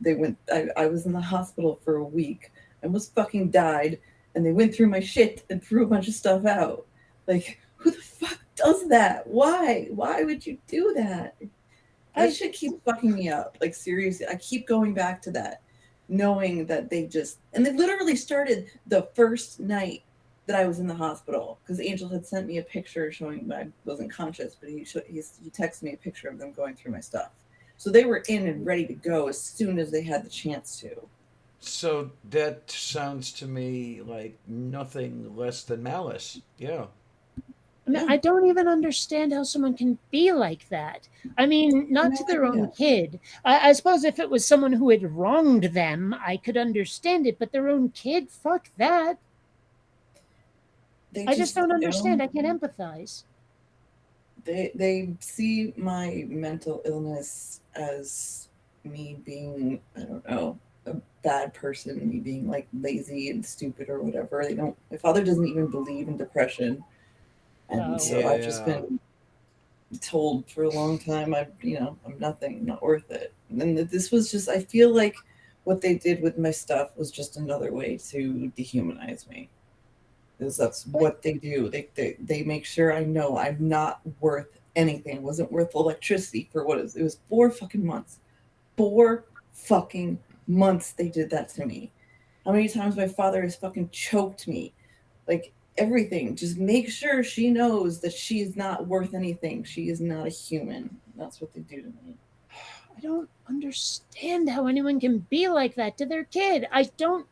They went. I was in the hospital for a week. I almost fucking died, and they went through my shit and threw a bunch of stuff out. Like, who the fuck does that? Why? Why would you do that? That shit keeps fucking me up. Like, seriously, I keep going back to that, knowing that they literally started the first night that I was in the hospital, because Angel had sent me a picture showing I wasn't conscious, but he texted me a picture of them going through my stuff. So they were in and ready to go as soon as they had the chance to. So that sounds to me like nothing less than malice. Yeah. I mean, I don't even understand how someone can be like that. I mean, not to their own kid. I suppose if it was someone who had wronged them, I could understand it, but their own kid, fuck that. I just don't understand. I can't empathize. They see my mental illness as me being, I don't know, a bad person, me being like lazy and stupid or whatever. My father doesn't even believe in depression. And so I've just been told for a long time I'm nothing, I'm not worth it. And then this was just, I feel like what they did with my stuff was just another way to dehumanize me. Because that's what they do. They make sure I know I'm not worth anything. Wasn't worth electricity for it was 4 fucking months. 4 fucking months they did that to me. How many times my father has fucking choked me? Like, everything. Just make sure she knows that she's not worth anything. She is not a human. That's what they do to me. I don't understand how anyone can be like that to their kid. I don't.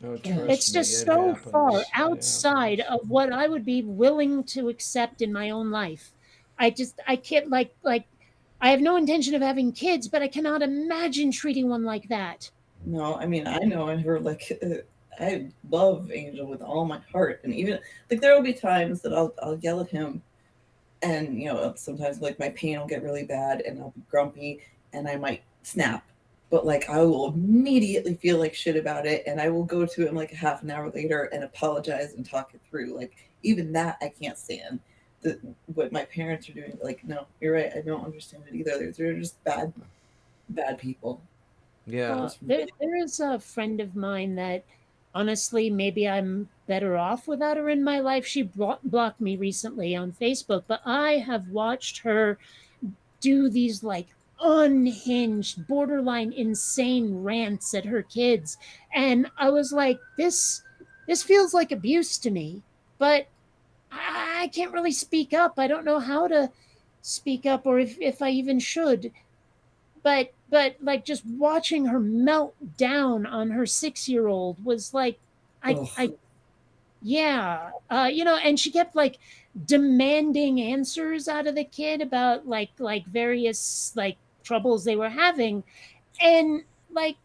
It's just so far outside of what I would be willing to accept in my own life. I can't like I have no intention of having kids, but I cannot imagine treating one like that. No, I mean, I know, and her I love Angel with all my heart, and even there will be times that I'll yell at him, and sometimes my pain will get really bad, and I'll be grumpy, and I might snap. But I will immediately feel like shit about it, and I will go to him a half an hour later and apologize and talk it through. Even that I can't stand. What my parents are doing, no, you're right. I don't understand it either. They're just bad people. Yeah. There is a friend of mine that honestly, maybe I'm better off without her in my life. She blocked me recently on Facebook, but I have watched her do these like unhinged, borderline insane rants at her kids, and I was like, this feels like abuse to me, but I can't really speak up. I don't know how to speak up, or if I even should. But like just watching her melt down on her 6 year old was like, Ugh. I yeah, and she kept like demanding answers out of the kid about like various like troubles they were having, and like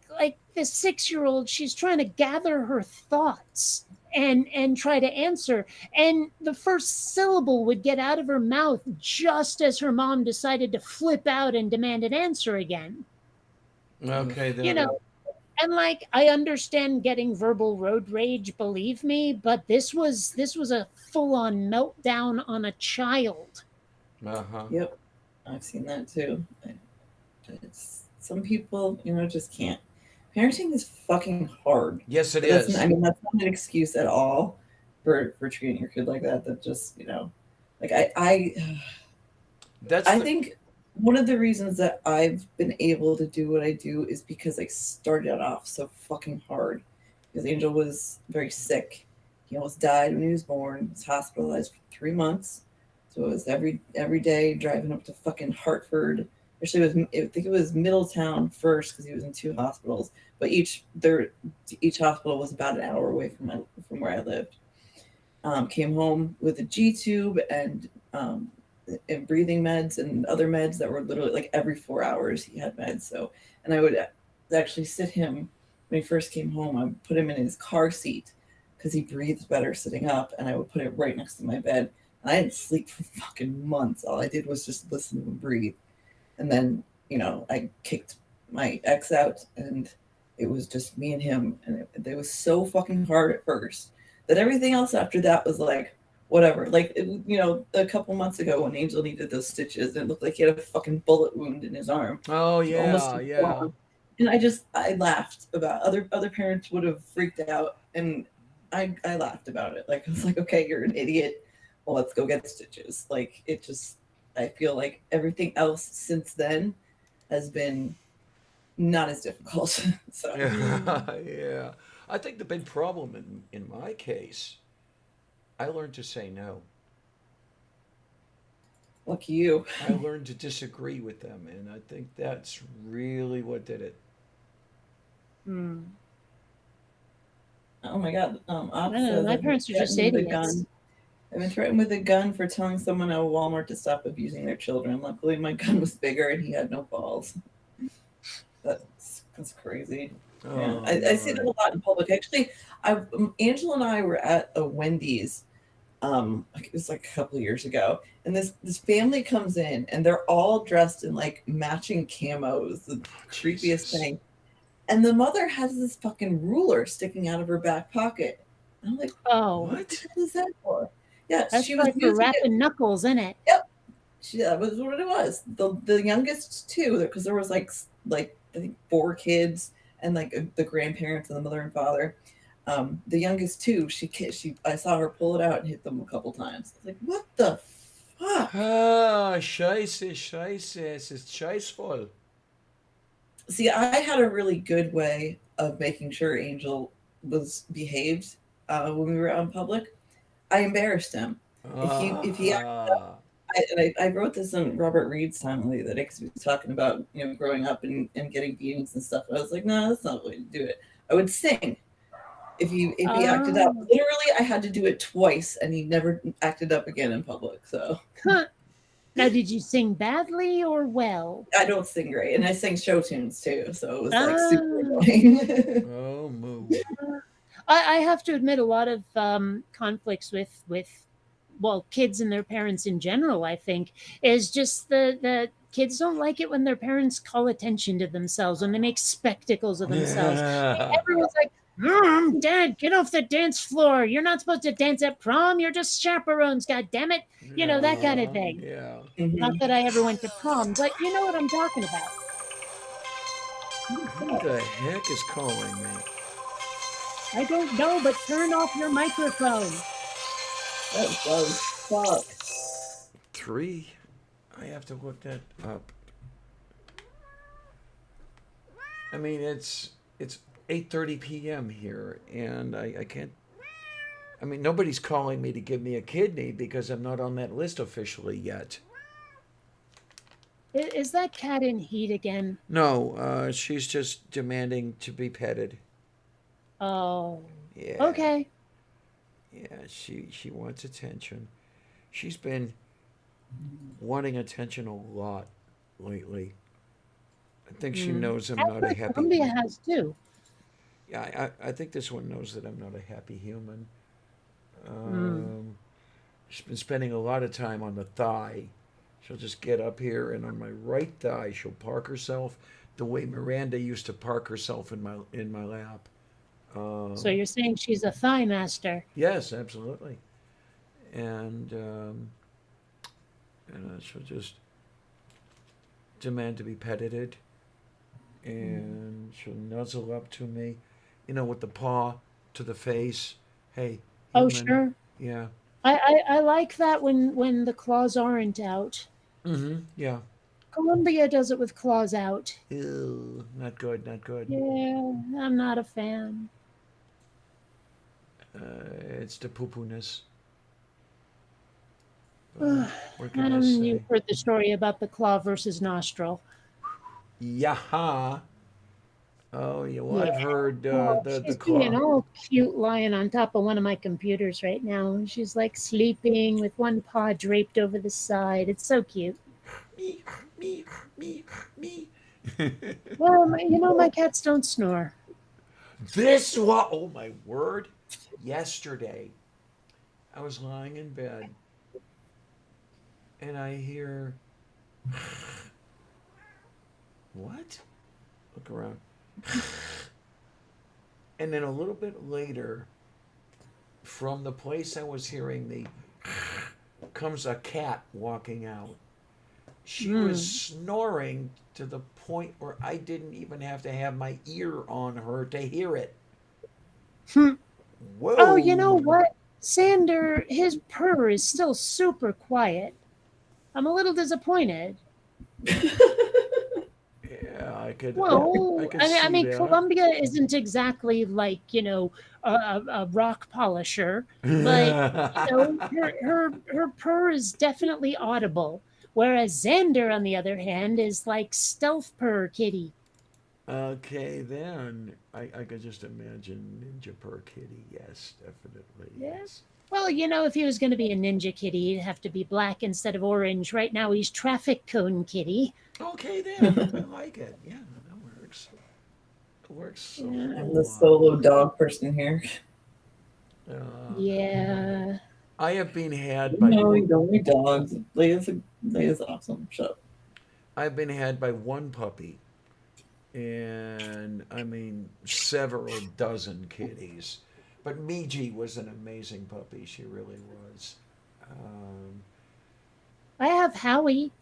this 6 year old, she's trying to gather her thoughts and try to answer, and the first syllable would get out of her mouth just as her mom decided to flip out and demand an answer again. Okay, You then. know, and like I understand getting verbal road rage, believe me, but this was a full-on meltdown on a child. Uh-huh. Yep, I've seen that too. It's, some people, just can't. Parenting is fucking hard. Yes, it But that's, is. I mean, that's not an excuse at all for treating your kid like that. That just, like That's I the- think one of the reasons that I've been able to do what I do is because I started off so fucking hard. Because Angel was very sick. He almost died when he was born. He was hospitalized for 3 months. So it was every day driving up to fucking Hartford. Actually, I think it was Middletown first because he was in 2 hospitals. But each hospital was about an hour away from where I lived. Came home with a G tube and breathing meds and other meds that were literally like every 4 hours he had meds. So, and I would actually sit him when he first came home. I would put him in his car seat because he breathes better sitting up, and I would put it right next to my bed. And I didn't sleep for fucking months. All I did was just listen to him breathe. And then, I kicked my ex out, and it was just me and him. And it was so fucking hard at first that everything else after that was like, whatever. Like, a couple months ago when Angel needed those stitches, and it looked like he had a fucking bullet wound in his arm. Oh yeah, Almost yeah. gone. And I laughed about other parents would have freaked out, and I laughed about it. Like, I was like, okay, you're an idiot. Well, let's go get stitches. Like, it just, I feel like everything else since then has been not as difficult. So Yeah, yeah. I think the big problem in my case, I learned to say no. lucky you. I learned to disagree with them, and I think that's really what did it. Hmm. Oh my god. Op I don't know, says my I've been parents are just threatened with a idiots. gun. I've been threatened with a gun for telling someone at Walmart to stop abusing their children. Luckily, my gun was bigger and he had no balls. That's crazy. Yeah, Oh I see that a my. lot in public. Actually, Angela and I were at a Wendy's, like it was like a couple of years ago, and this family comes in and they're all dressed in like matching camos, the creepiest Jesus. thing. And the mother has this fucking ruler sticking out of her back pocket. And I'm like, Oh, what What? the hell is that for? Yeah, that's she was probably for using it. rapping knuckles, isn't it? That was what it was. The youngest two, because there was like I think 4 kids and like the grandparents and the mother and father. The youngest two, I saw her pull it out and hit them a couple times. I was like, what the fuck? Ah, scheiße, scheiße, es ist scheißvoll. See, I had a really good way of making sure Angel was behaved when we were out in public. I embarrassed him. If he Ah, I wrote this in Robert Reed's time the other day because he was talking about growing up and getting beatings and stuff. I was like, no, that's not the way to do it. I would sing if he acted up. Oh. Literally, I had to do it twice, and he never acted up again in public. So Huh. Now, did you sing badly or well? I don't sing great, and I sing show tunes too. So it was like Ah. super annoying. oh, moo. I have to admit, a lot of conflicts with well, kids and their parents in general, I think, is just the kids don't like it when their parents call attention to themselves, when they make spectacles of themselves. Everyone's like, Mom, Dad, get off the dance floor. You're not supposed to dance at prom. You're just chaperones, God damn it. That kind of thing. Yeah. Mhm. Not that I ever went to prom, but you know what I'm talking about. Who the heck is calling me? I don't know, but turn off your microphone. That does fuck. 3. I have to look that up. I mean, it's 8:30 p.m. here, and I can't. I mean, nobody's calling me to give me a kidney because I'm not on that list officially yet. Is that cat in heat again? No, she's just demanding to be petted. Oh, Yeah. okay. Yeah, she wants attention. She's been wanting attention a lot lately. I think she knows I'm not a happy. Columbia has too. Yeah, I think this one knows that I'm not a happy human. She's been spending a lot of time on the thigh. She'll just get up here, and on my right thigh, she'll park herself the way Miranda used to park herself in my lap. So you're saying she's a thigh master? Yes, absolutely. And she'll just demand to be petted, and she'll nuzzle up to me, with the paw to the face. Hey, Oh, human. sure. Yeah. I like that when the claws aren't out. Yeah. Columbia does it with claws out. Ew, not good, not good. Yeah, I'm not a fan. It's the poo-poo-ness. What can I And say? you've heard the story about the claw versus nostril. Yaha. Oh, yeah. Well, I've heard Oh, the she's being claw. all cute lying on top of one of my computers right now. She's like sleeping with one paw draped over the side. It's so cute. Me, me, me, me. Well, my cats don't snore. This was, oh my word. Yesterday, I was lying in bed and I hear, what? Look around. And then a little bit later, from the place I was hearing the comes a cat walking out. She was snoring to the point where I didn't even have to have my ear on her to hear it. Whoa. Oh, you know what? Sander, his purr is still super quiet. I'm a little disappointed. Yeah, I could. Well, could I mean, see that. Columbia isn't exactly like a rock polisher, but her purr is definitely audible. Whereas Xander, on the other hand, is like stealth purr kitty. Okay, then I could just imagine Ninja Per Kitty. Yes, definitely. Yes. Well, if he was going to be a ninja kitty, he'd have to be black instead of orange. Right now, he's traffic cone kitty. Okay, then I like it. Yeah, that works. It works so I'm the solo dog person here. Yeah. I have been had by. No, you don't need dogs. Leia's awesome. Shut up. I've been had by one puppy, and I mean several dozen kitties. But Miji was an amazing puppy. She really was. I have Howie.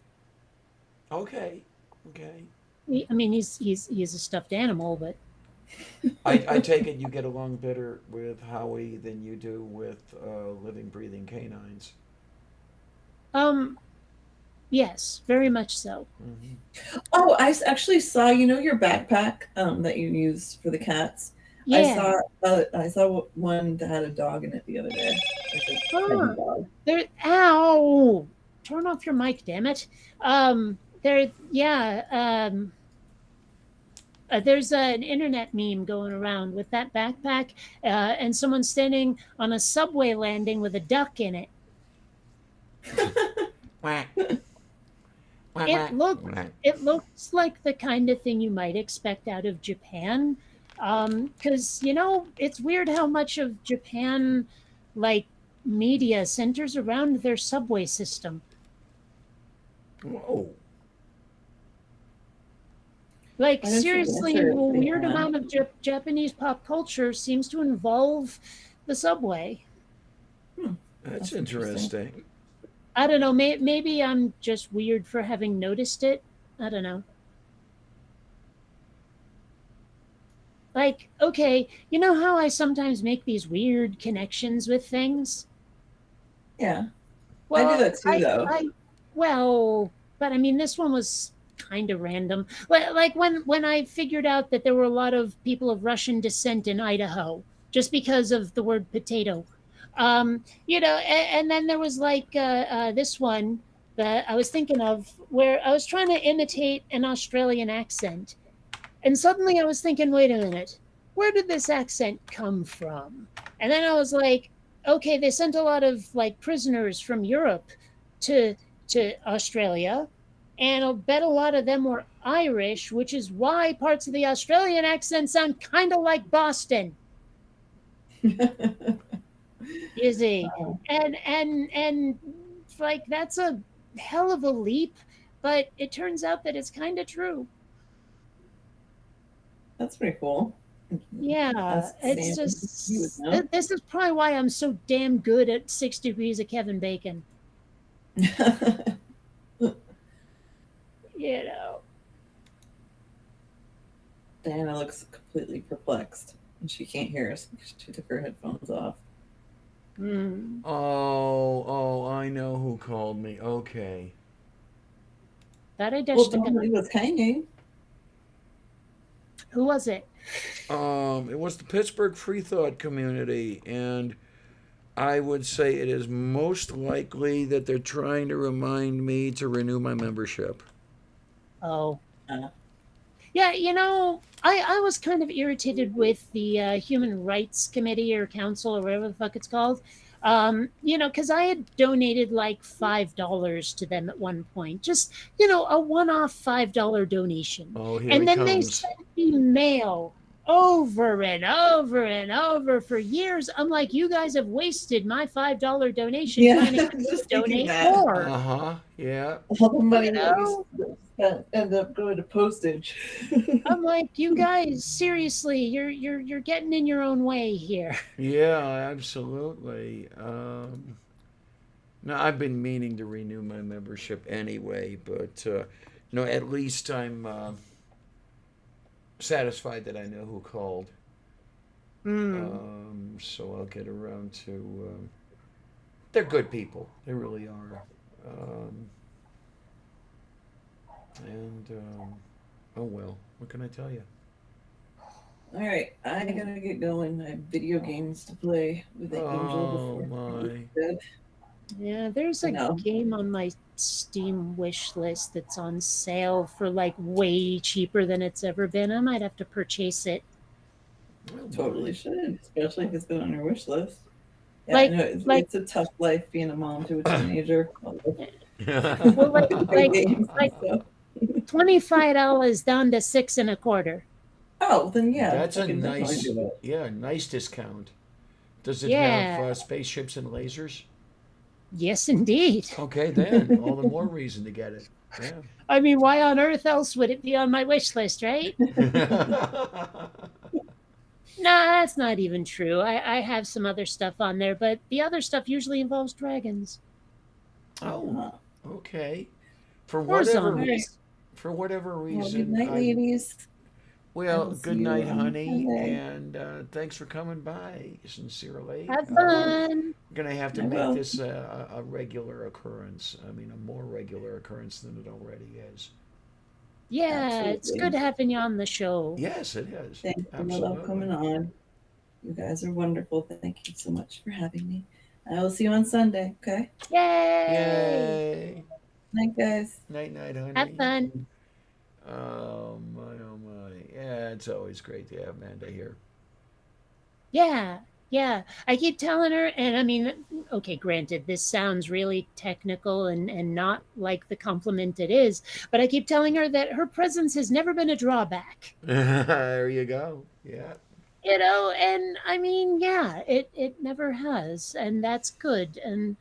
Okay. I mean, he's a stuffed animal, but I take it you get along better with Howie than you do with living, breathing canines. yes, very much so. Oh, I actually saw, your backpack that you use for the cats. Yeah. I saw one that had a dog in it the other day. Like a tiny dog. Ow! Turn off your mic, damn it. There's an internet meme going around with that backpack, and someone standing on a subway landing with a duck in it. It looks like the kind of thing you might expect out of Japan, because it's weird how much of Japan, like, media centers around their subway system. Whoa. Like, I didn't see the seriously, answer a weird they had. amount of Japanese pop culture seems to involve the subway. That's That's interesting. interesting. I don't know. Maybe I'm just weird for having noticed it. I don't know. like, okay, you know how I sometimes make these weird connections with things? Yeah. I do Well, that too, though. well, but I mean, this one was kind of random. Like when I figured out that there were a lot of people of Russian descent in Idaho, just because of the word potato. And then there was like this one that I was thinking of where I was trying to imitate an Australian accent, and suddenly I was thinking, wait a minute, where did this accent come from? And then I was like, okay, they sent a lot of like prisoners from Europe to Australia, and I'll bet a lot of them were Irish, which is why parts of the Australian accent sound kind of like Boston. You see, and like that's a hell of a leap, but it turns out that it's kind of true. That's pretty cool. Yeah, That's it's Sam, you would just know. this is probably why I'm so damn good at 6 degrees of Kevin Bacon. You know. Diana looks completely perplexed, and she can't hear us because she took her headphones off. Mm. Oh, I know who called me. Okay. That I Well, dashed a Dominic gun. was hanging. Who was it? It was the Pittsburgh Free Thought community, and I would say it is most likely that they're trying to remind me to renew my membership. Oh. Uh, Yeah, I was kind of irritated with the Human Rights Committee or Council or whatever the fuck it's called. Because I had donated like $5 to them at one point, just a one-off $5 donation, Oh, here and he then they comes. sent me mail over and over and over for years. I'm like, you guys have wasted my $5 donation yeah, trying to get me to just thinking donate that. more. Uh-huh. Yeah. All the money You that we know? spent ended up going to postage. I'm like, you guys, seriously, you're getting in your own way here. Yeah, absolutely. No, I've been meaning to renew my membership anyway, but no, at least I'm satisfied that I know who called. So I'll get around to. They're good people. They really are. And oh well, what can I tell you? All right, I gotta get going. I have video games to play with the Oh angel before my. bed. Yeah, there's a No. game on my Steam wish list that's on sale for like way cheaper than it's ever been. I might have to purchase it. Oh, Totally should, especially if it's been on your wish list. Yeah, Like- I know it's, like- it's a tough life being a mom to a teenager. Well, like So- $25 down to $6.25. Oh, then yeah, That's I a can definitely nice, do that. yeah, nice discount. Does it Yeah. have spaceships and lasers? Yes, indeed. Okay, then all the more reason to get it. Yeah. I mean, why on earth else would it be on my wish list, right? Nah, that's not even true. I have some other stuff on there, but the other stuff usually involves dragons Oh, okay. For or whatever zombies. for whatever Well, reason, good night, ladies. well, I'll see good you night, on honey, Sunday. and thanks for coming by. Sincerely, Have we're fun. gonna have to I make will. this a regular occurrence. I mean, a more regular occurrence than it already is. Yeah, it's Absolutely. good having you on the show. Yes, it is. Thank you. I love coming on. You guys are wonderful. Thank you so much for having me. I will see you on Sunday. Okay. Yay! Yay! Night, guys. Night, night, honey. Have fun. Oh my, oh my. Yeah, it's always great to have Amanda here. Yeah, yeah. I keep telling her, and I mean, okay, granted, this sounds really technical and not like the compliment it is, but I keep telling her that her presence has never been a drawback. There you go. Yeah. And I mean, yeah, it never has, and that's good. And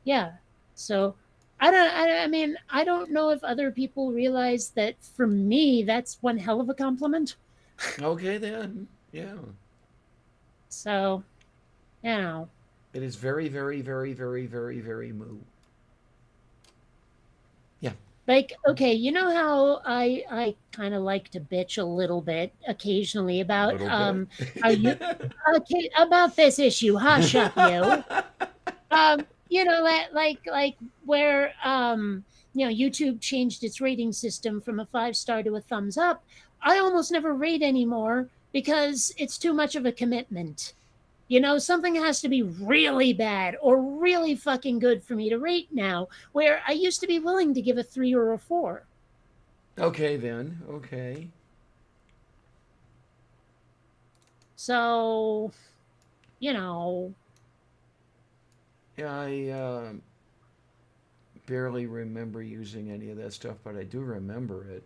yeah, so I mean, I don't know if other people realize that for me, that's one hell of a compliment. Okay then. Yeah. So, you know, It is very, very, very, very, very, very moo. Yeah. Like, okay, you know how I kind of like to bitch a little bit occasionally about Little are you bit. okay about this issue? Hush up, you. You know that like where YouTube changed its rating system from a 5 star to a thumbs up. I almost never rate anymore because it's too much of a commitment. Something has to be really bad or really fucking good for me to rate now, where I used to be willing to give a 3 or a 4. Okay, then. Okay. So, you know, Yeah, I barely remember using any of that stuff, but I do remember it.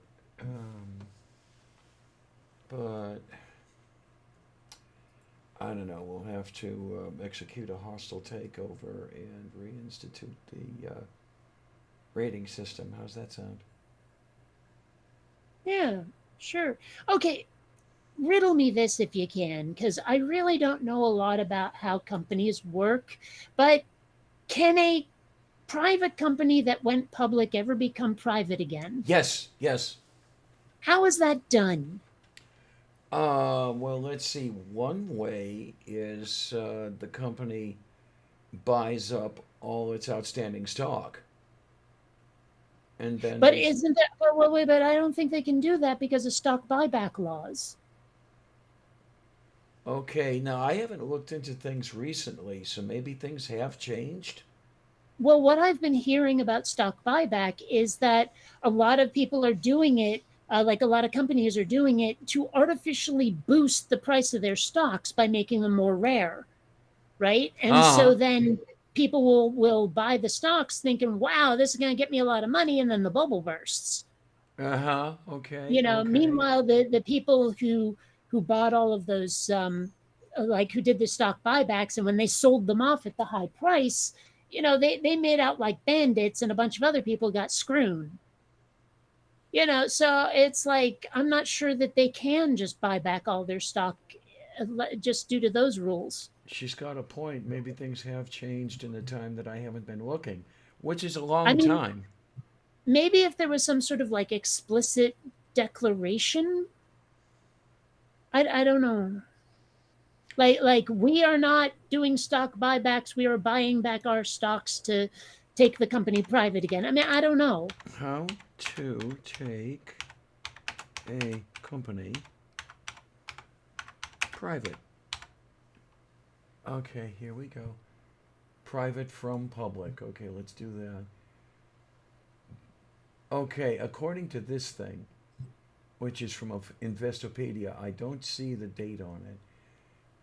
But I don't know. We'll have to execute a hostile takeover and reinstitute the rating system. How's that sound? yeah, sure. Okay, riddle me this if you can, because I really don't know a lot about how companies work. But can a private company that went public ever become private again? Yes, yes. How is that done? Well, let's see. One way is the company buys up all its outstanding stock, and then But they. isn't that, well, wait, but I don't think they can do that because of stock buyback laws. Okay, now I haven't looked into things recently, so maybe things have changed. Well, what I've been hearing about stock buyback is that a lot of people are doing it, like a lot of companies are doing it to artificially boost the price of their stocks by making them more rare, right? And so Uh then people will buy the stocks thinking, "Wow, this is going to get me a lot of money," and then the bubble bursts. huh. Okay. Okay. Meanwhile, the people who bought all of those, like who did the stock buybacks, and when they sold them off at the high price, they made out like bandits, and a bunch of other people got screwed. So it's like I'm not sure that they can just buy back all their stock just due to those rules. She's got a point. Maybe things have changed in the time that I haven't been looking, which is a I long mean, time. maybe if there was some sort of like explicit declaration, I don't know. Like we are not doing stock buybacks. We are buying back our stocks to take the company private again. I mean, I don't know. How to take a company private. Okay, here we go. Private from public. Okay, let's do that. Okay, according to this thing, which is from Investopedia, I don't see the date on it.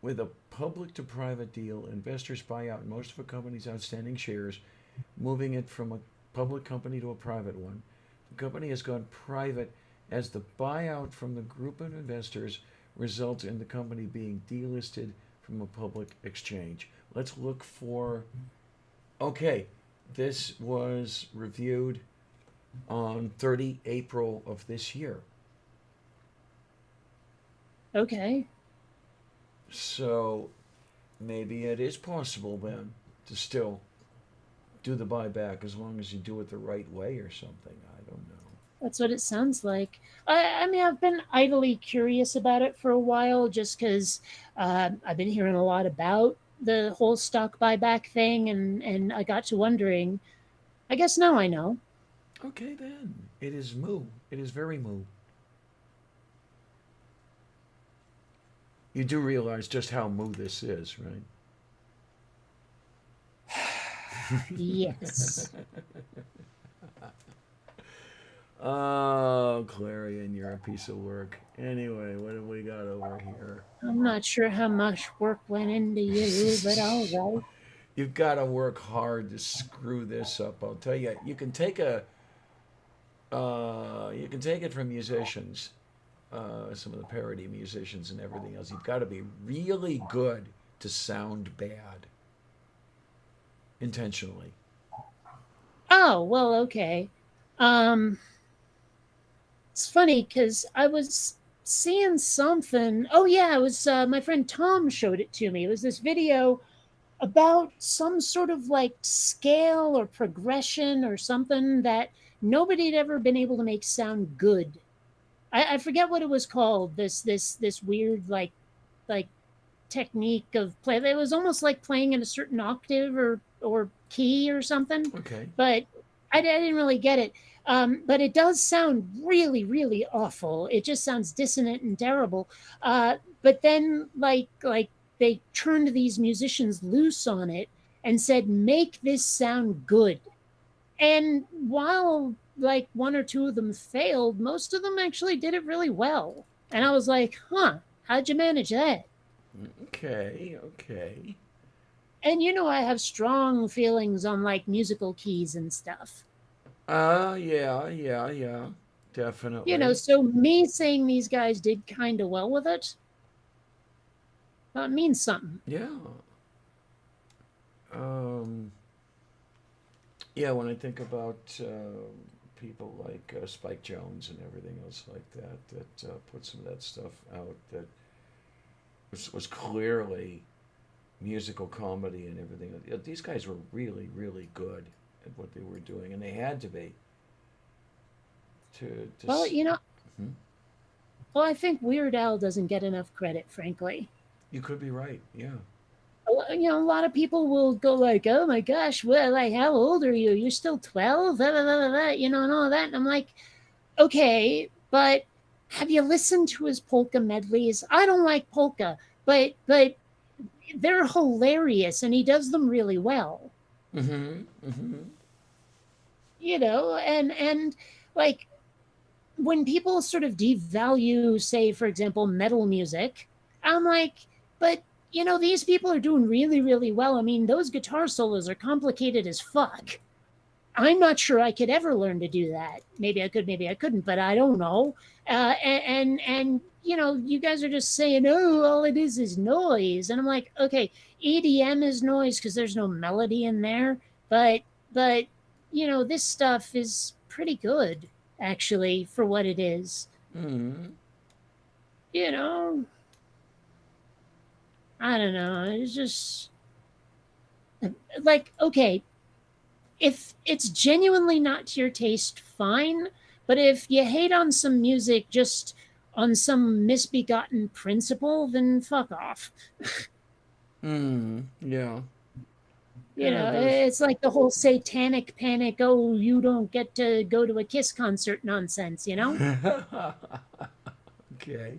With a public to private deal, investors buy out most of a company's outstanding shares, moving it from a public company to a private one. The company has gone private as the buyout from the group of investors results in the company being delisted from a public exchange. Let's look for. Okay, this was reviewed on 30 April of this year. Okay. So maybe it is possible then to still do the buyback as long as you do it the right way or something. I don't know. That's what it sounds like. I mean, I've been idly curious about it for a while just because I've been hearing a lot about the whole stock buyback thing, and I got to wondering. I guess now I know. Okay, then. It is moo. It is very moo. You do realize just how moo this is, right? Yes. Oh, Clarion, you're a piece of work. Anyway, what have we got over here? I'm not sure how much work went into you, but all right. You've got to work hard to screw this up. I'll tell you. You can take it from musicians, some of the parody musicians and everything else. You've got to be really good to sound bad intentionally. Oh, well, okay. Um, it's funny because I was seeing something. Oh, yeah, it was my friend Tom showed it to me. It was this video. about some sort of like scale or progression or something that nobody had ever been able to make sound good. I forget what it was called. This weird like technique of play. It was almost like playing in a certain octave or key or something, Okay. but I didn't really get it. But it does sound really, really awful. It just sounds dissonant and terrible. But then, like they turned these musicians loose on it and said, "Make this sound good." And while like one or two of them failed, most of them actually did it really well. And I was like, "Huh? How'd you manage that?" Okay. Okay. And I have strong feelings on like musical keys and stuff. Yeah, yeah, yeah. Definitely. So me saying these guys did kind of well with it, that means something. Yeah. Um, yeah, when I think about people like Spike Jones and everything else like that, that put some of that stuff out that was clearly musical comedy and everything. These guys were really, really good at what they were doing, and they had to be to Well, hmm? I think Weird Al doesn't get enough credit, frankly. You could be right. Yeah. A lot of people will go like, "Oh my gosh, well, like, how old are you? You're still 12?" Blah, blah, blah, blah, blah, and all that. And I'm like, okay, but have you listened to his polka medleys? I don't like polka, but they're hilarious, and he does them really well. Mm-hmm. Mm-hmm. And like when people sort of devalue, say, for example, metal music, I'm like, but these people are doing really, really well. I mean, those guitar solos are complicated as fuck. I'm not sure I could ever learn to do that. Maybe I could, maybe I couldn't, but I don't know. And you guys are just saying, "Oh, all it is noise," and I'm like, okay, EDM is noise because there's no melody in there, but this stuff is pretty good actually for what it is. Mm-hmm. You know, I don't know. It's just like, okay, if it's genuinely not to your taste, fine. But if you hate on some music just on some misbegotten principle, then fuck off. Mm-hmm. Yeah. Yeah. There's. It's like the whole satanic panic. Oh, you don't get to go to a Kiss concert nonsense. Okay.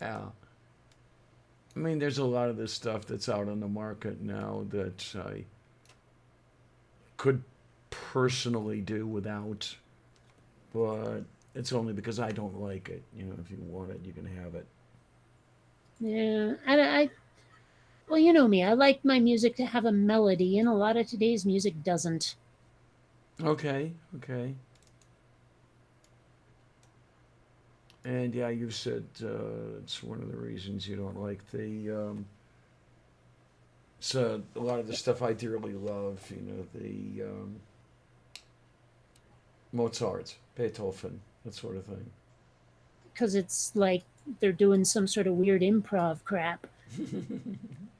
Yeah. I mean, there's a lot of this stuff that's out on the market now that I could personally do without, but it's only because I don't like it. If you want it, you can have it. Yeah, well, you know me. I like my music to have a melody, and a lot of today's music doesn't. Okay. Okay. And yeah, you said it's one of the reasons you don't like the. So a lot of the stuff I dearly love, the Mozart, Beethoven, that sort of thing. Because it's like they're doing some sort of weird improv crap.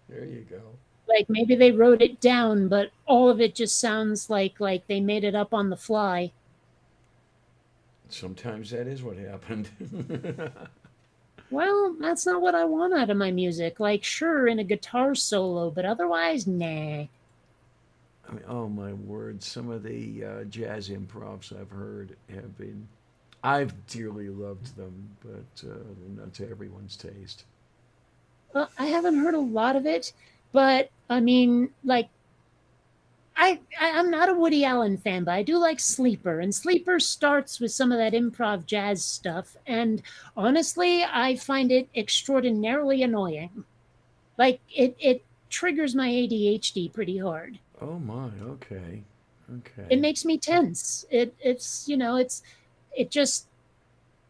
There you go. Like maybe they wrote it down, but all of it just sounds like they made it up on the fly. Sometimes that is what happened. Well, that's not what I want out of my music. Like, sure, in a guitar solo, but otherwise, nah. I mean, oh my word! Some of the jazz improvs I've heard have been, I've dearly loved them, but not to everyone's taste. Well, I haven't heard a lot of it, but I mean, like, I'm not a Woody Allen fan, but I do like Sleeper, and Sleeper starts with some of that improv jazz stuff, and honestly, I find it extraordinarily annoying. Like it triggers my ADHD pretty hard. Oh my, okay, It okay. makes me tense. It just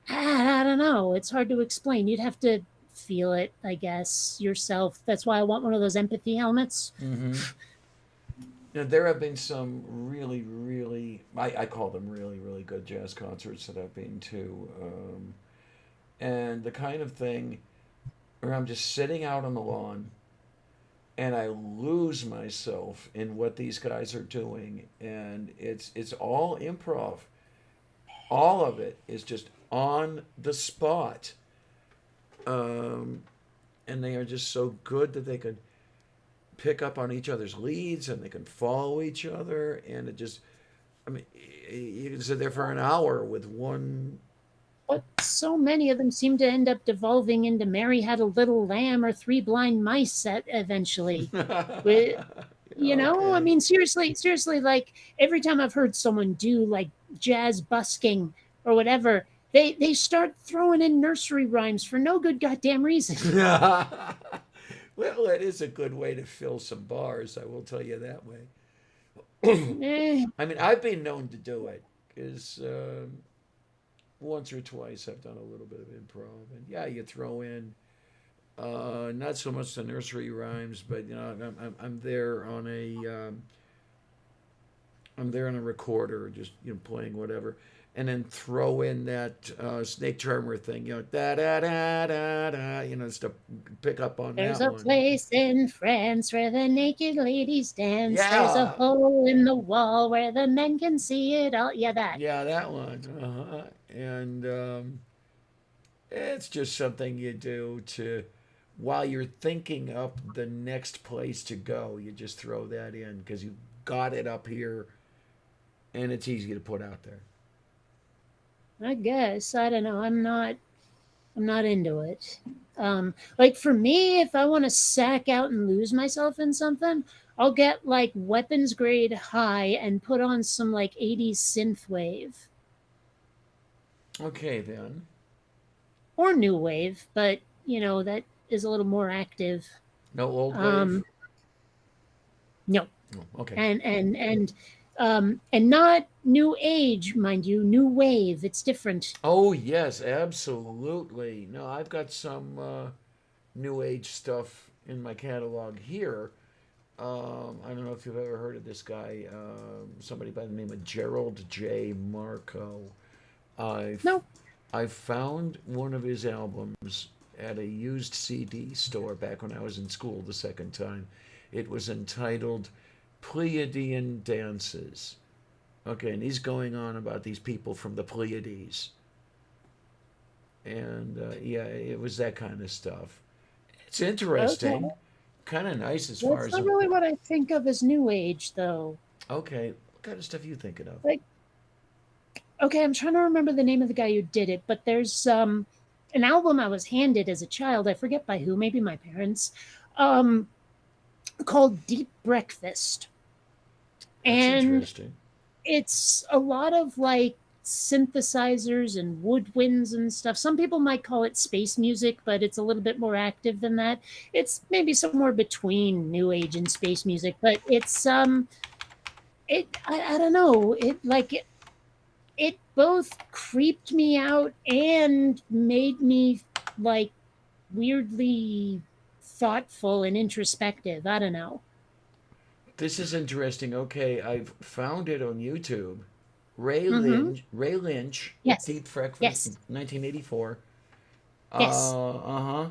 I don't know. It's hard to explain. You'd have to feel it, I guess, yourself. That's why I want one of those empathy helmets. Mm-hmm. Now, there have been some really, really, I call them really, really good jazz concerts that I've been to. And the kind of thing where I'm just sitting out on the lawn and I lose myself in what these guys are doing, and it's all improv. All of it is just on the spot, um, and they are just so good that they can pick up on each other's leads and they can follow each other, and it just, I mean, you can sit there for an hour with one. But so many of them seem to end up devolving into Mary Had a Little Lamb or Three Blind Mice eventually. With, I Okay. mean, seriously, like every time I've heard someone do like jazz busking or whatever, they start throwing in nursery rhymes for no good goddamn reason. Well, it is a good way to fill some bars, I will tell you that way. Eh, I mean, I've been known to do it because once or twice I've done a little bit of improv, and yeah, you throw in not so much the nursery rhymes, but I'm there on a recorder, just playing whatever, and then throw in that snake charmer thing, da da da da da, just to pick up on there's that a one. place in France where the naked ladies dance. There's a Yeah, hole in the wall where the men can see it all. Yeah, that. yeah, that one. And it's just something you do to, while you're thinking up the next place to go, you just throw that in because you got it up here, and it's easy to put out there. I guess I don't know. I'm not into it. Like for me, if I want to sack out and lose myself in something, I'll get like weapons grade high and put on some like 80s synth wave Okay, then. or new wave, but that is a little more active. No old wave? Um, no, Oh, okay. and not new age, mind you, new wave. It's different. Oh, yes, absolutely. No, I've got some new age stuff in my catalog here. I don't know if you've ever heard of this guy, somebody by the name of Gerald J. Marco. I've No, I found one of his albums at a used CD store back when I was in school the second time. It was entitled Pleiadian Dances. Okay, and he's going on about these people from the Pleiades. And yeah, it was that kind of stuff. It's okay. interesting, kind of nice as far That's as not a, really what I think of as new age, though. okay, what kind of stuff are you thinking of? Like, okay, I'm trying to remember the name of the guy who did it, but there's an album I was handed as a child. I forget by who, maybe my parents, um, called Deep Breakfast, That's and interesting. it's a lot of like synthesizers and woodwinds and stuff. Some people might call it space music, but it's a little bit more active than that. It's maybe somewhere between new age and space music, but it's I don't know. It both creeped me out and made me like weirdly thoughtful and introspective. I don't know. This is interesting. Okay, I've found it on YouTube. Mm-hmm. Ray Lynch, Yes. Deep Breakfast, Yes. 1984. Yes. Uh-huh.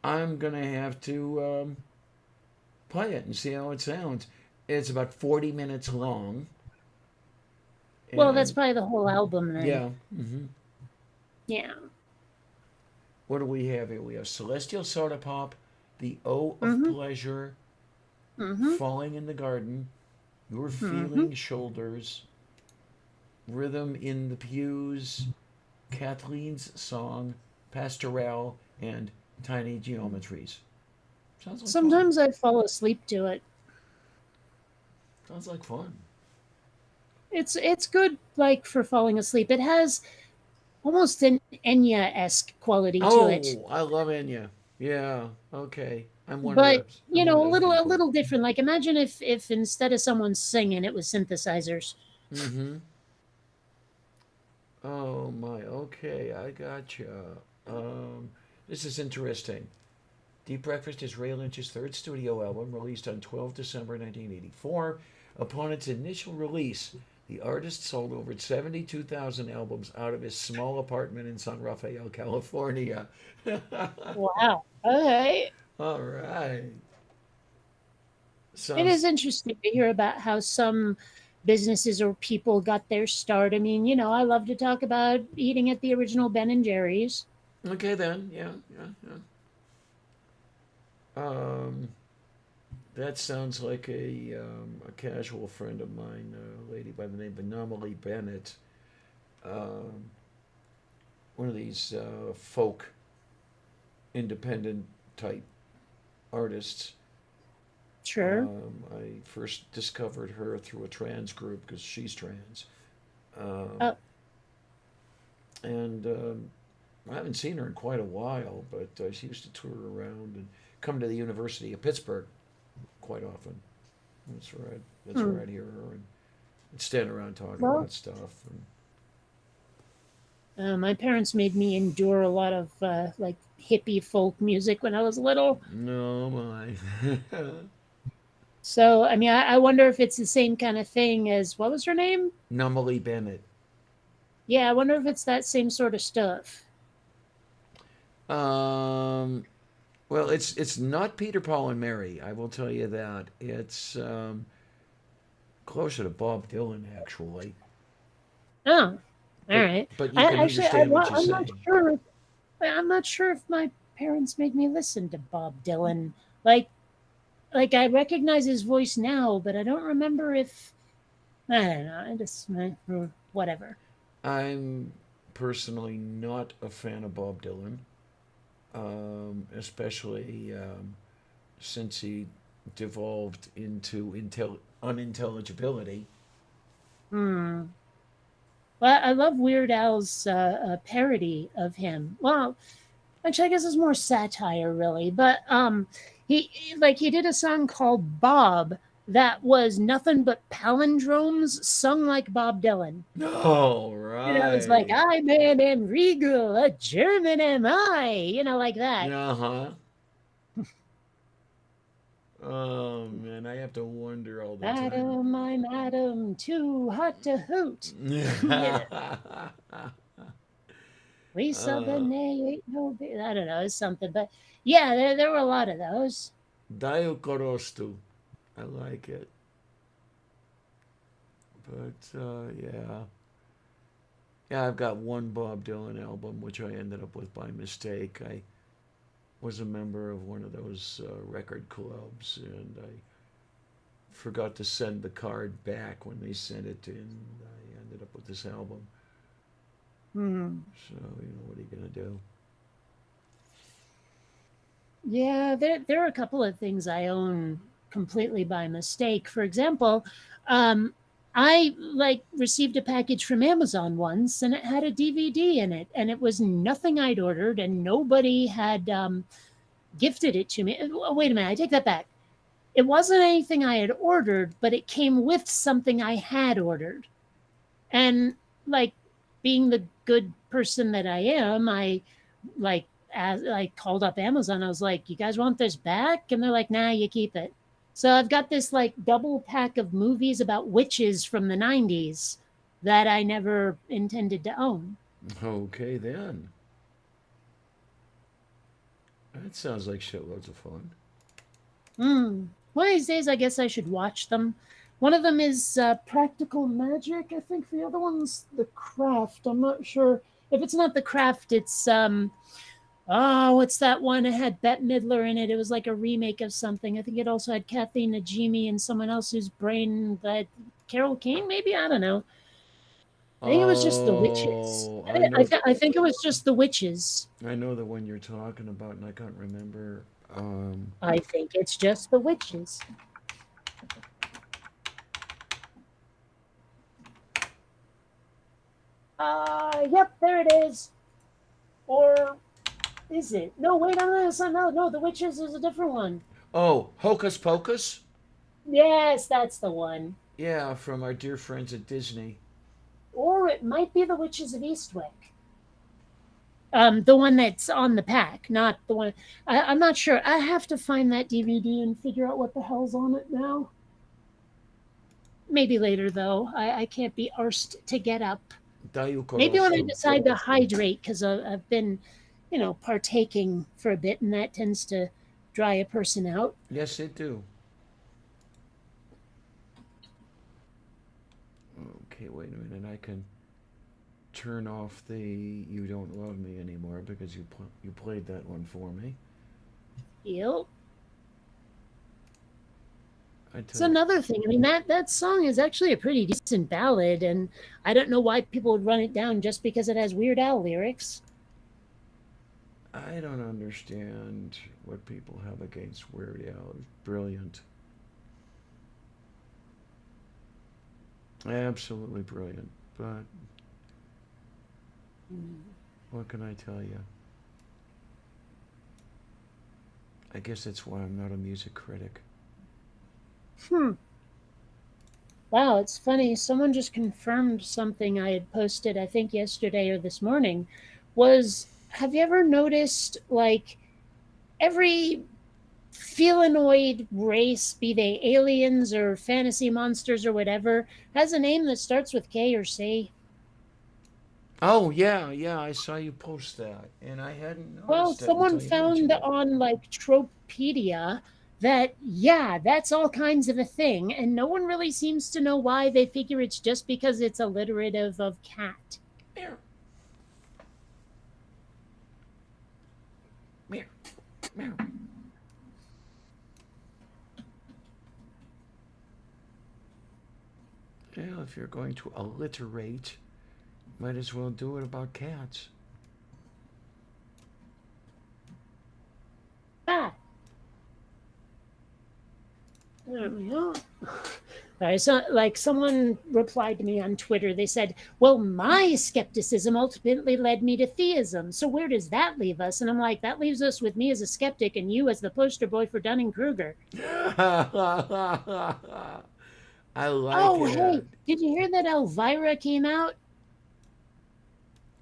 I'm gonna have to play it and see how it sounds. It's about 40 minutes long, Well, that's and probably the whole album then. yeah. Yeah. What do we have here? We have Celestial Soda Pop, The O of Mm-hmm. Pleasure, Mm-hmm. Falling in the Garden, Your Mm-hmm. Feeling Shoulders, Rhythm in the Pews, Kathleen's Song, Pastoral, and Tiny Geometries. Sounds like fun. Sometimes I fall asleep to it. Sounds like fun. It's good like for falling asleep. It has almost an Enya-esque quality to it. Oh, I love Enya. Yeah, okay. But I'm one of a those little people. different. Like imagine if instead of someone singing it was synthesizers. Mm-hmm. Oh my, okay, I gotcha. Um, this is interesting. Deep Breakfast is Ray Lynch's third studio album, released on 12 December 1984. Upon its initial release, the artist sold over 72,000 albums out of his small apartment in San Rafael, California. Wow. Okay. All right. It is Sounds interesting to hear about how some businesses or people got their start. I mean, I love to talk about eating at the original Ben and Jerry's. okay then. Yeah, yeah, yeah. That sounds like a casual friend of mine, a lady by the name of Anomaly Bennett. Um, One of these folk independent type artists. Sure. I first discovered her through a trans group because she's trans. Uh, And I haven't seen her in quite a while, but she used to tour around and come to the University of Pittsburgh quite often. That's where I'd hear her and stand around talking well, about stuff. And, my parents made me endure a lot of like hippie folk music when I was little. no, my. So, I mean, I wonder if it's the same kind of thing as what was her name? Numbly Bennett. Yeah, I wonder if it's that same sort of stuff. Um, well, it's not Peter, Paul, and Mary. I will tell you that. It's closer to Bob Dylan, actually. Oh, all But right. but you I can actually, understand what you're I'm not saying. sure. I'm not sure if my parents made me listen to Bob Dylan. Like, I recognize his voice now, but I don't remember if I don't know. I just whatever. I'm personally not a fan of Bob Dylan, especially since he devolved into unintelligibility. Hmm. Well, I love Weird Al's parody of him. Well, actually, I guess it's more satire, really. But he did a song called Bob that was nothing but palindromes sung like Bob Dylan. All It's like right. I man am regal, a German am I, like that. Uh huh. Oh man, I have to wonder all the time. Madam, my madam, too hot to hoot. you know, we uh, southern ain't no I don't know, it's something, but yeah, there were a lot of those. Dio Korostu. I like it. But yeah. Yeah, I've got one Bob Dylan album, which I ended up with by mistake. I was a member of one of those record clubs, and I forgot to send the card back when they sent it in. I ended up with this album. Hmm. So, what are you going to do? Yeah, there are a couple of things I own completely by mistake. For example, um, I received a package from Amazon once, and it had a DVD in it, and it was nothing I'd ordered, and nobody had gifted it to me. Wait a minute, I take that back. It wasn't anything I had ordered, but it came with something I had ordered, and like being the good person that I am, like as I called up Amazon. I was like, "You guys want this back?" And they're like, "Nah, you keep it." So I've got this like double pack of movies about witches from the 90s that I never intended to own. Okay, then. That sounds like shitloads of fun. One of these days, I guess I should watch them. One of them is Practical Magic. I think the other one's The Craft. I'm not sure. If it's not The Craft, it's oh, what's that one? It had Bette Midler in it. It was like a remake of something. I think it also had Kathy Najimy and someone else whose brain that Carol Kane, maybe, I don't know. I think it was just The Witches. Oh, I think it was just The Witches. I know the one you're talking about, and I can't remember. I think it's just The Witches. Yep, there it is. Or is it? No, wait, no, The Witches is a different one. Oh, Hocus Pocus. Yes, that's the one. Yeah, from our dear friends at Disney. Or it might be The Witches of Eastwick. The one that's on the pack, not the one. I'm not sure. I have to find that DVD and figure out what the hell's on it now. Maybe later, though. I can't be arsed to get up. Dayu Maybe when I Korosu. decide to hydrate, because I've been, partaking for a bit, and that tends to dry a person out. Yes, they do. Okay, wait a minute. I can turn off the "You Don't Love Me" anymore because you played that one for me. Yep. I It's tell you, another thing. I mean, that song is actually a pretty decent ballad, and I don't know why people would run it down just because it has Weird Al lyrics. I don't understand what people have against Weird Al. It's brilliant. Absolutely brilliant. But what can I tell you? I guess that's why I'm not a music critic. Hmm. Wow, it's funny. Someone just confirmed something I had posted, I think yesterday or this morning. Have you ever noticed, like, every felinoid race, be they aliens or fantasy monsters or whatever, has a name that starts with K or C? Oh yeah, yeah, I saw you post that, and I hadn't Well, noticed it someone until you found mentioned it. on like Tropedia that, yeah, that's all kinds of a thing, and no one really seems to know why. They figure it's just because it's alliterative of cat. Meow, meow, meow. Well, if you're going to alliterate, might as well do it about cats. Ah, there we go. Right, so, like, someone replied to me on Twitter. They said, "Well, my skepticism ultimately led me to theism. So where does that leave us?" And I'm like, "That leaves us with me as a skeptic and you as the poster boy for Dunning Kruger." I like Oh, it. hey, did you hear that Elvira came out?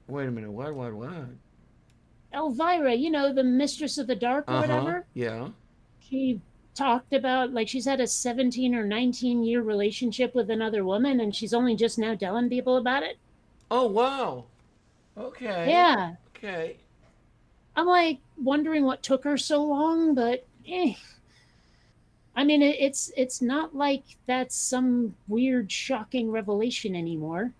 Wait a minute. What? Elvira, the Mistress of the Dark or Uh huh. whatever. Yeah. She talked about, like, she's had a 17 or 19-year relationship with another woman, and she's only just now telling people about it. Oh wow. Okay. Yeah. Okay. I'm like wondering what took her so long, but I mean, it's not like that's some weird, shocking revelation anymore.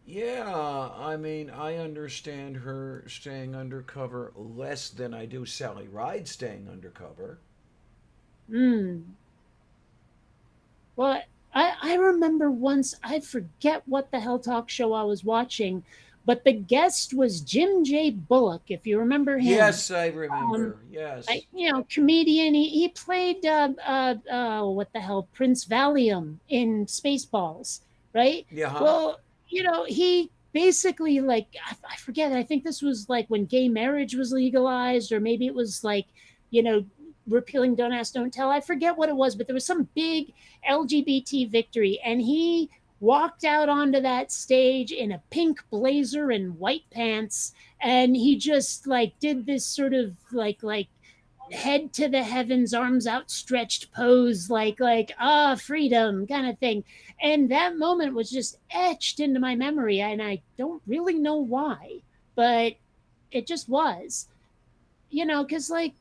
Yeah, I mean, I understand her staying undercover less than I do Sally Ride staying undercover. Hmm. Well, I remember once, I forget what the hell talk show I was watching, but the guest was Jim J. Bullock, if you remember him. Yes, I Um, remember. Yes. comedian. He played what the hell, Prince Valium in Spaceballs, right? Yeah, huh? Well, he basically, like, I forget. I think this was like when gay marriage was legalized, or maybe it was like, you know, repealing Don't Ask, Don't Tell. I forget what it was, but there was some big LGBT victory, and he walked out onto that stage in a pink blazer and white pants, and he just like did this sort of like head to the heavens, arms outstretched pose, like freedom kind of thing. And that moment was just etched into my memory, and I don't really know why, but it just was. Because like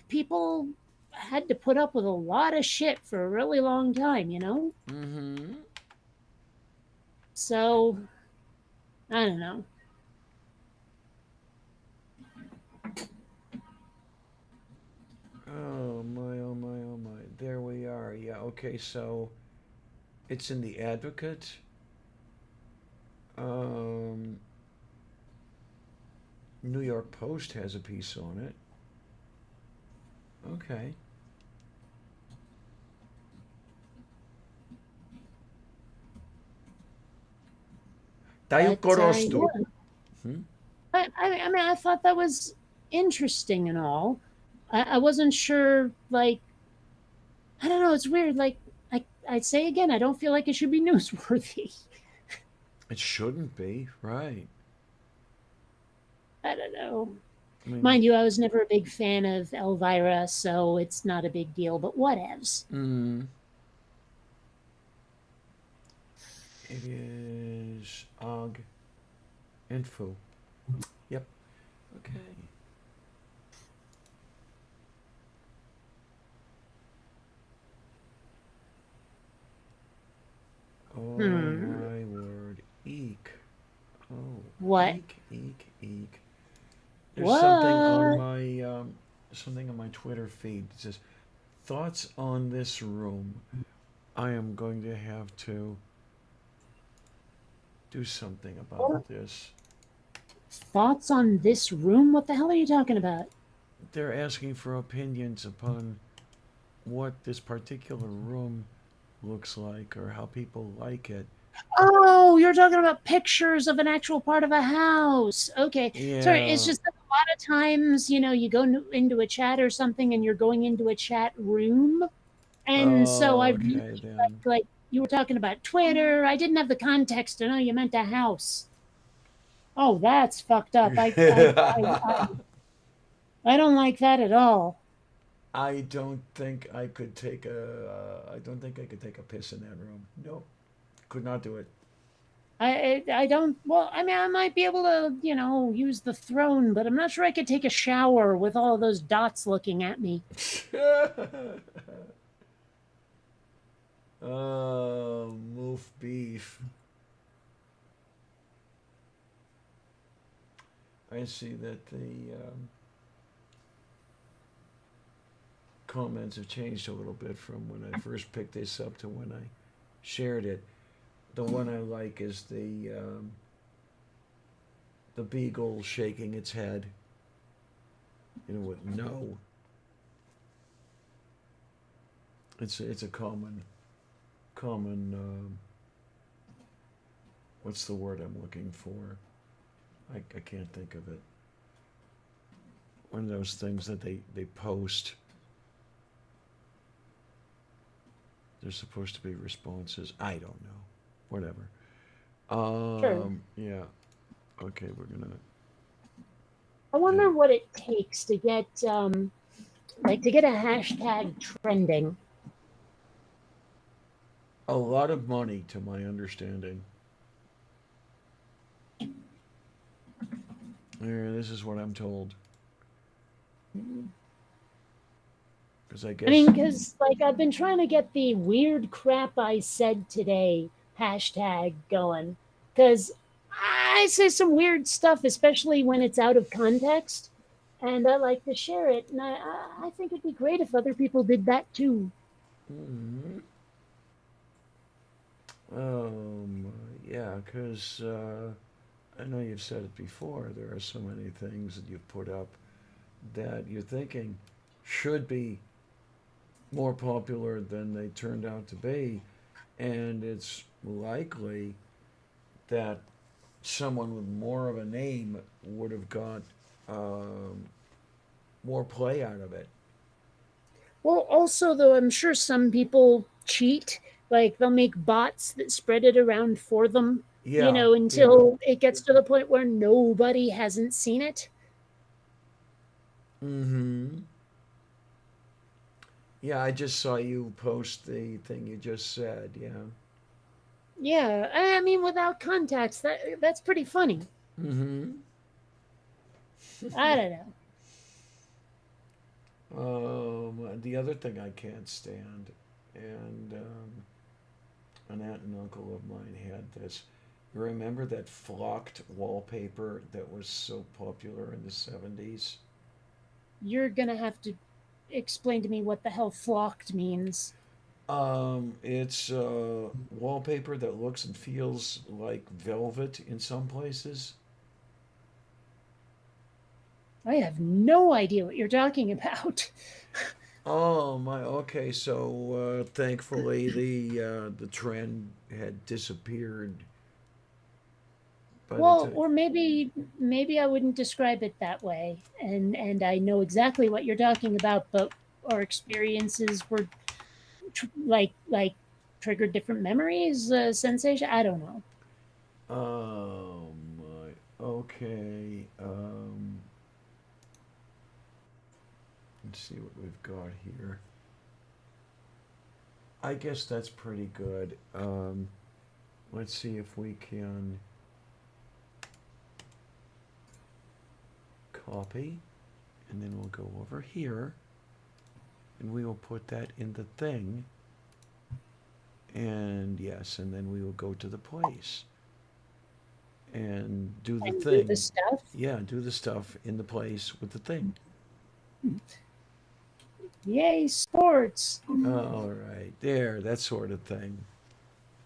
people had to put up with a lot of shit for a really long time. Mm-hmm. So I don't know. Oh my, oh my, oh my. There we are. Yeah, okay, so it's in the Advocate. Um, New York Post has a piece on it. Okay. Tayo But korostu. yeah, Hmm? I mean, I thought that was interesting and all. I wasn't sure, like, I don't know. It's weird. Like, I'd say again, I don't feel like it should be newsworthy. It shouldn't be, right? I don't know. I mean, Mind you, I was never a big fan of Elvira, so it's not a big deal. But whatevs. mm, it is Og and Fu. Yep. Okay. Oh Hmm. my word. What? Eek, eek, eek. There's What? something on my Twitter feed. It says, "Thoughts on this room? I am going to have to do something about this." Thoughts on this room? What the hell are you talking about? They're asking for opinions upon what this particular room looks like or how people like it. Oh, you're talking about pictures of an actual part of a house. Okay. Sorry, it's Yeah. just that a lot of times, you go into a chat or something and you're going into a chat room. And so I Oh, really, okay then. like you were talking about Twitter. I didn't have the context to know you meant a house. Oh, that's fucked up. I don't like that at all. I don't think I could take a. I don't think I could take a piss in that room. No, could not do it. I don't. Well, I mean, I might be able to, use the throne, but I'm not sure I could take a shower with all those dots looking at me. Oh, moof beef. I see that the comments have changed a little bit from when I first picked this up to when I shared it. The one I like is the beagle shaking its head, with no. It's a common. What's the word I'm looking for? I can't think of it. One of those things that they post. There's supposed to be responses. I don't know. Whatever. Sure. Yeah. Okay, we're gonna. I wonder what it takes to get, to get a hashtag trending. A lot of money, to my understanding. Yeah, this is what I'm told. Because I guess. I mean, because I've been trying to get the weird crap I said today hashtag going, because I say some weird stuff, especially when it's out of context, and I like to share it. And I think it'd be great if other people did that too. Mhm. Yeah, because I know you've said it before. There are so many things that you've put up that you're thinking should be more popular than they turned out to be, and it's likely that someone with more of a name would have got more play out of it. Well, also, though, I'm sure some people cheat. Like, they'll make bots that spread it around for them, Yeah, until it gets to the point where nobody hasn't seen it. Mm-hmm. Yeah, I just saw you post the thing you just said. Yeah. Yeah, I mean, without context, that's pretty funny. Mm-hmm. I don't know. The other thing I can't stand, and an aunt and uncle of mine had this. You remember that flocked wallpaper that was so popular in the 70s? You're gonna have to explain to me what the hell flocked means. It's wallpaper that looks and feels like velvet in some places. I have no idea what you're talking about. Oh my, okay. So thankfully the trend had disappeared by the Well, time. or maybe I wouldn't describe it that way, and I know exactly what you're talking about, but our experiences were like triggered different memories, sensation. I don't know. Oh my. Okay. Let's see what we've got here. I guess that's pretty good. Let's see if we can copy, and then we'll go over here, and we will put that in the thing. And yes, and then we will go to the place. and do the And do the thing. stuff. Yeah, do the stuff in the place with the thing. Yay, sports. All right, there, that sort of thing.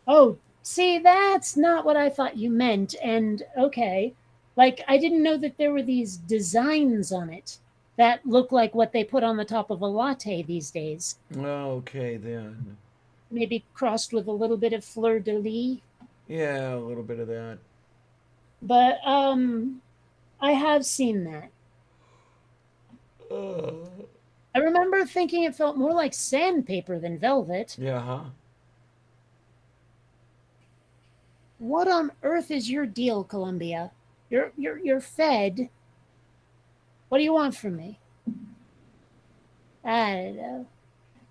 Oh, see, that's not what I thought you meant. And okay, like I didn't know that there were these designs on it that look like what they put on the top of a latte these days. Okay, then. Maybe crossed with a little bit of fleur de lis. Yeah, a little bit of that. But I have seen that. Uh, I remember thinking it felt more like sandpaper than velvet. yeah, huh? What on earth is your deal, Columbia? You're fed. What do you want from me? I don't know.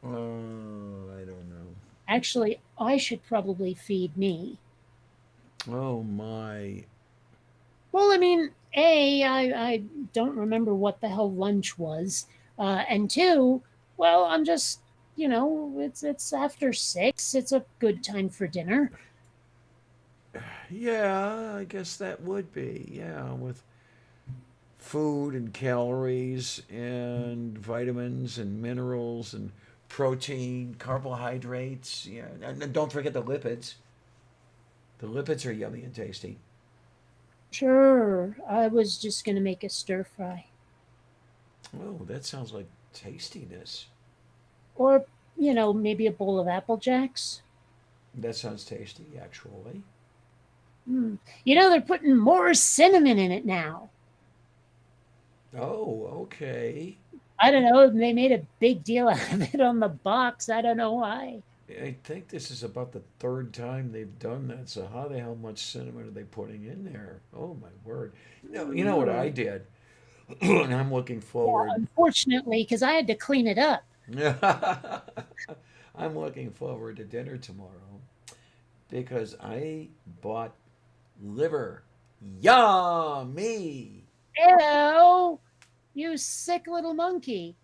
I don't know. Actually, I should probably feed me. Oh my. Well, I mean, I don't remember what the hell lunch was, and two, well, I'm just it's after 6. It's a good time for dinner. Yeah, I guess that would be. Yeah, with food and calories and vitamins and minerals and protein, carbohydrates. Yeah, and don't forget the lipids. The lipids are yummy and tasty. Sure, I was just gonna make a stir fry, Oh, that sounds like tastiness. or maybe a bowl of apple jacks. That sounds tasty, actually. Hmm. They're putting more cinnamon in it now. Oh, okay. I don't know. They made a big deal out of it on the box. I don't know why. I think this is about the third time they've done that. So how the hell much cinnamon are they putting in there? Oh my word! You know what I did, and I'm looking Yeah, forward. unfortunately, because I had to clean it up. I'm looking forward to dinner tomorrow because I bought liver. Yummy! Ew, you sick little monkey.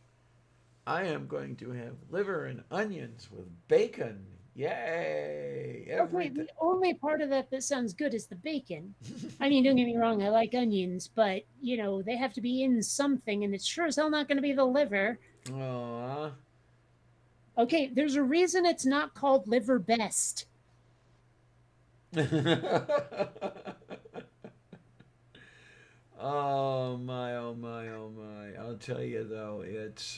I am going to have liver and onions with bacon. Yay! Okay, Everything. the only part of that that sounds good is the bacon. I mean, don't get me wrong, I like onions, but they have to be in something, and it's sure as hell not going to be the liver. Aw. Okay, there's a reason it's not called liver best. Oh my, oh my, oh my. I'll tell you though, it's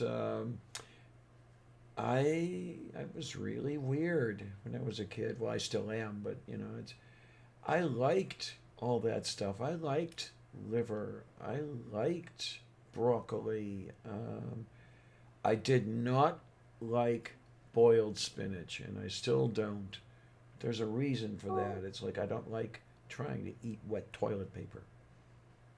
I was really weird when I was a kid. Well, I still am, but it's I liked all that stuff. I liked liver. I liked broccoli. I did not like boiled spinach, and I still don't. There's a reason for that. It's like I don't like trying to eat wet toilet paper.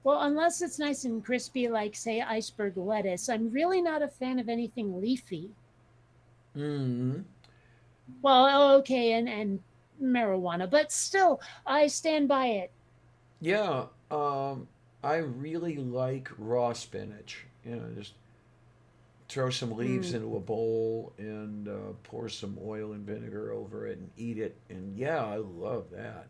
Well, unless it's nice and crispy, like, say, iceberg lettuce, I'm really not a fan of anything leafy. Mm-hmm. Well, okay, and marijuana, but still, I stand by it. Yeah, I really like raw spinach. Just throw some leaves Mm. into a bowl and pour some oil and vinegar over it and eat it. And yeah, I love that.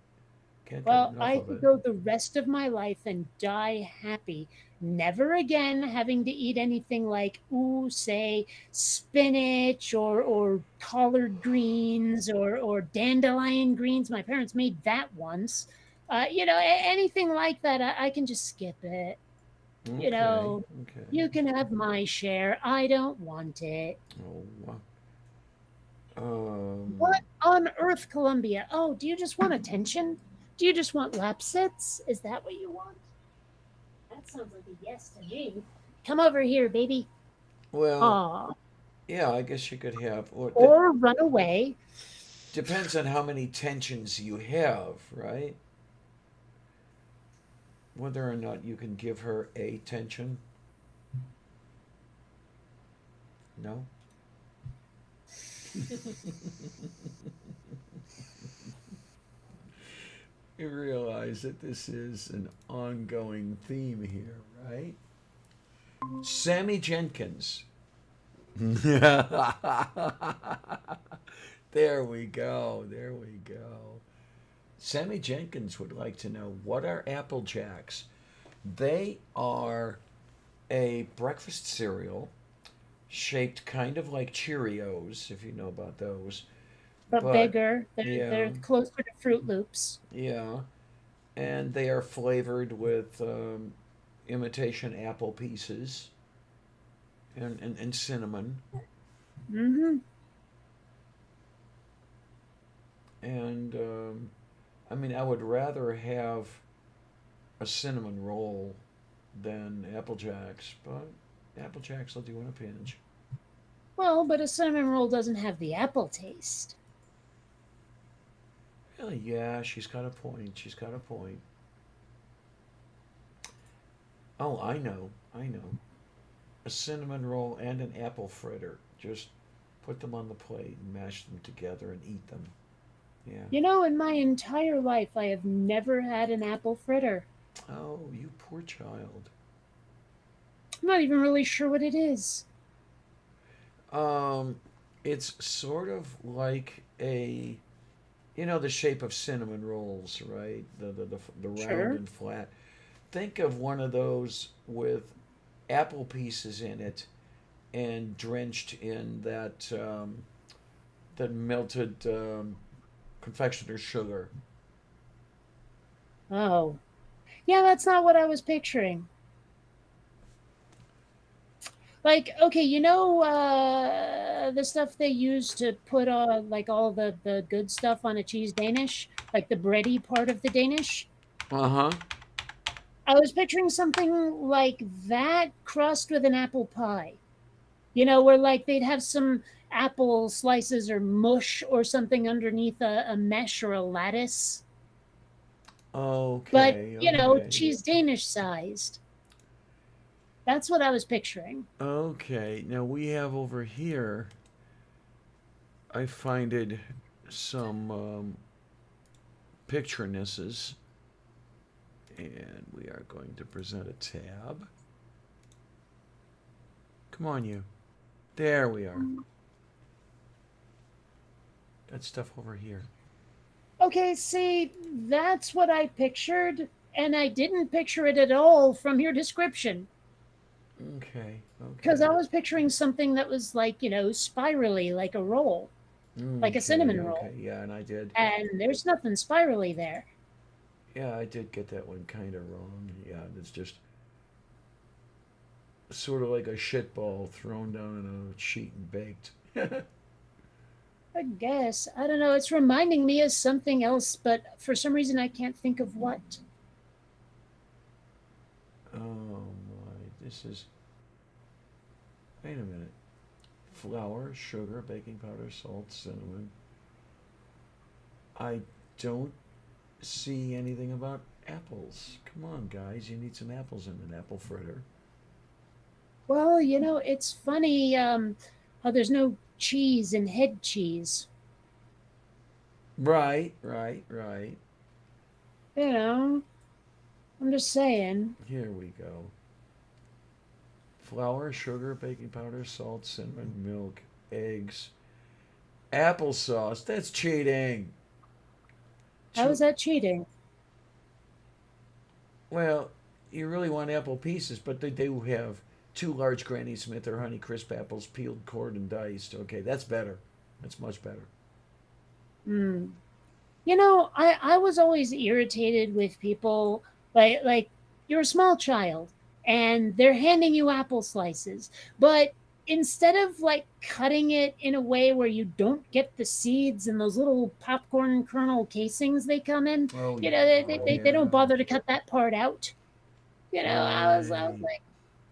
Can't get Well, enough I of could it. go the rest of my life and die happy, never again having to eat anything like, ooh, say, spinach or collard greens or dandelion greens. My parents made that once. Anything like that, I can just skip it. You Okay, know, okay. you can have my share. I don't want it. Oh, um, What on earth, Columbia? Oh, do you just want attention? Do you just want lap sits? Is that what you want? That sounds like a yes to me. Come over here, baby. well, Aw. yeah, I guess you could have, or it Or run away. depends on how many tensions you have, right? Whether or not you can give her a tension. No? You realize that this is an ongoing theme here, right? Sammy Jenkins. There we go. There we go. Sammy Jenkins would like to know, what are Apple Jacks? They are a breakfast cereal shaped kind of like Cheerios, if you know about those. But But bigger. yeah, They're closer to Fruit Loops. yeah, and they are flavored with imitation apple pieces and cinnamon. Mm-hmm. And I mean, I would rather have a cinnamon roll than Apple Jacks, but Apple Jacks will do in a pinch. Well, but a cinnamon roll doesn't have the apple taste. Really, yeah, she's got a point. She's got a point. Oh, I know. A cinnamon roll and an apple fritter. Just put them on the plate and mash them together and eat them. Yeah. You know, in my entire life, I have never had an apple fritter. Oh, you poor child. I'm not even really sure what it is. Um, it's sort of like the shape of cinnamon rolls, right? The round Sure. and flat. Think of one of those with apple pieces in it and drenched in that melted confectioner's sugar. Oh. Yeah, that's not what I was picturing. Like, okay, the stuff they use to put like all the good stuff on a cheese Danish, like the bready part of the Danish. Uh huh. I was picturing something like that crossed with an apple pie. Where like they'd have some apple slices or mush or something underneath a mesh or a lattice, but Okay, okay. cheese Danish sized. That's what I was picturing. Okay, now we have over here, I find it some picturenesses, and we are going to present a tab. Come on, you. There we are. Got stuff over here. Okay, see, that's what I pictured, and I didn't picture it at all from your description. Okay, Because I okay. was picturing something that was like, spirally, like a roll, like a Okay, cinnamon roll. okay. Yeah, and I did. And there's nothing spirally there. Yeah, I did get that one kind of wrong. Yeah, it's just sort of like a shit ball thrown down in a sheet and baked. I guess. I don't know. It's reminding me of something else, but for some reason I can't think of what. Oh my, this is. Wait a minute. Flour, sugar, baking powder, salt, cinnamon. I don't see anything about apples. Come on, guys, you need some apples in an apple fritter. Well, it's funny how there's no cheese in head cheese. Right, right, right. You know, I'm just saying. Here we go. Flour, sugar, baking powder, salt, cinnamon, milk, eggs, applesauce. That's cheating. How is Two, that cheating? well, you really want apple pieces, but they do have two large Granny Smith or Honey Crisp apples, peeled, cored, and diced. Okay, that's better. That's much better. Hmm. I was always irritated with people like you're a small child and they're handing you apple slices, but instead of like cutting it in a way where you don't get the seeds and those little popcorn kernel casings they come in, Oh, they don't yeah. bother to cut that part out. I was Right. like,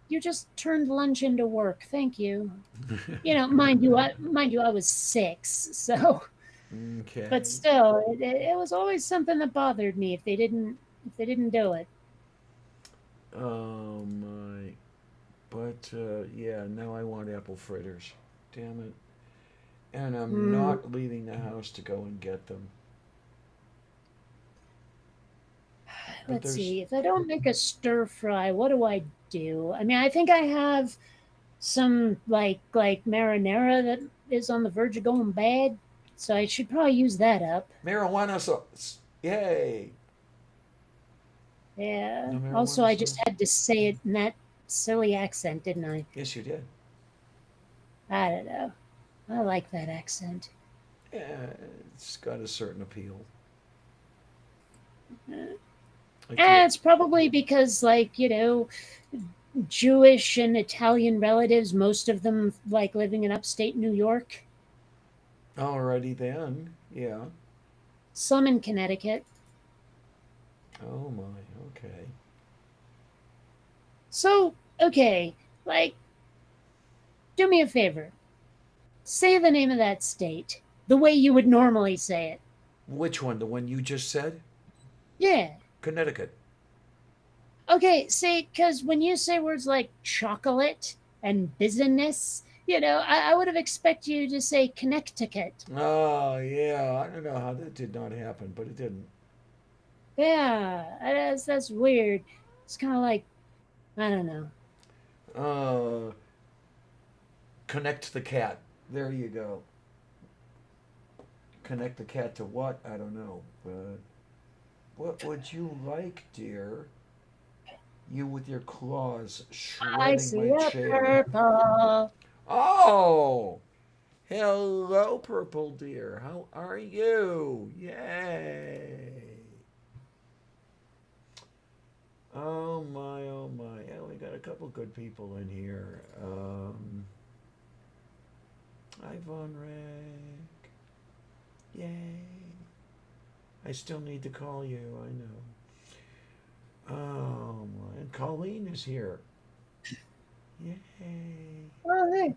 you just turned lunch into work. Thank you. Mind you, I was 6, so but Okay. still, it was always something that bothered me if they didn't do it. Oh my. But yeah, now I want apple fritters. Damn it. And I'm Hmm. not leaving the house to go and get them. But Let's there's see. If I don't make a stir fry, what do I do? I mean, I think I have some like marinara that is on the verge of going bad, so I should probably use that up. marijuana sauce. Yay. Yeah. No Also, marijuana I just still? had to say it in that silly accent, didn't I? Yes, you did. I don't know. I like that accent. Yeah, it's got a certain appeal. And Like you. it's probably because, like, Jewish and Italian relatives, most of them like living in upstate New York, Alrighty then. Yeah. some in Connecticut. Oh my. Okay. So, okay, like, do me a favor. Say the name of that state the way you would normally say it. Which one? The one you just said? Yeah. Connecticut. Okay, see, because when you say words like chocolate and business, I would have expected you to say Connecticut. Oh yeah. I don't know how that did not happen, but it didn't. Yeah, that's weird. It's kind of like, I don't know. Uh, connect the cat. There you go. Connect the cat to what? I don't know. But what would you like, dear? You with your claws I shredding see my a chair. purple. Oh! Hello, purple deer. How are you? Yay! Oh my, oh my. Yeah, we got a couple good people in here. Hi, Von Rick. Yay. I still need to call you, I know. Oh my. And Colleen is here. Yay. Oh, hey.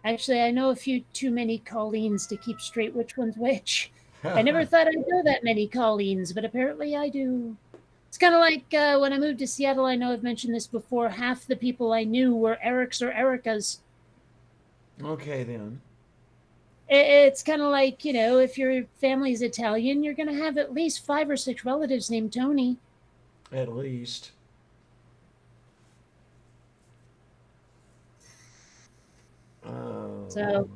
Actually, I know a few too many Colleens to keep straight which one's which. I never thought I'd know that many Colleens, but apparently I do. It's kind of like when I moved to Seattle, I know I've mentioned this before, half the people I knew were Erics or Ericas. Okay then. It's kind of like, if your family's Italian, you're going to have at least 5 or 6 relatives named Tony. At least. Oh. So,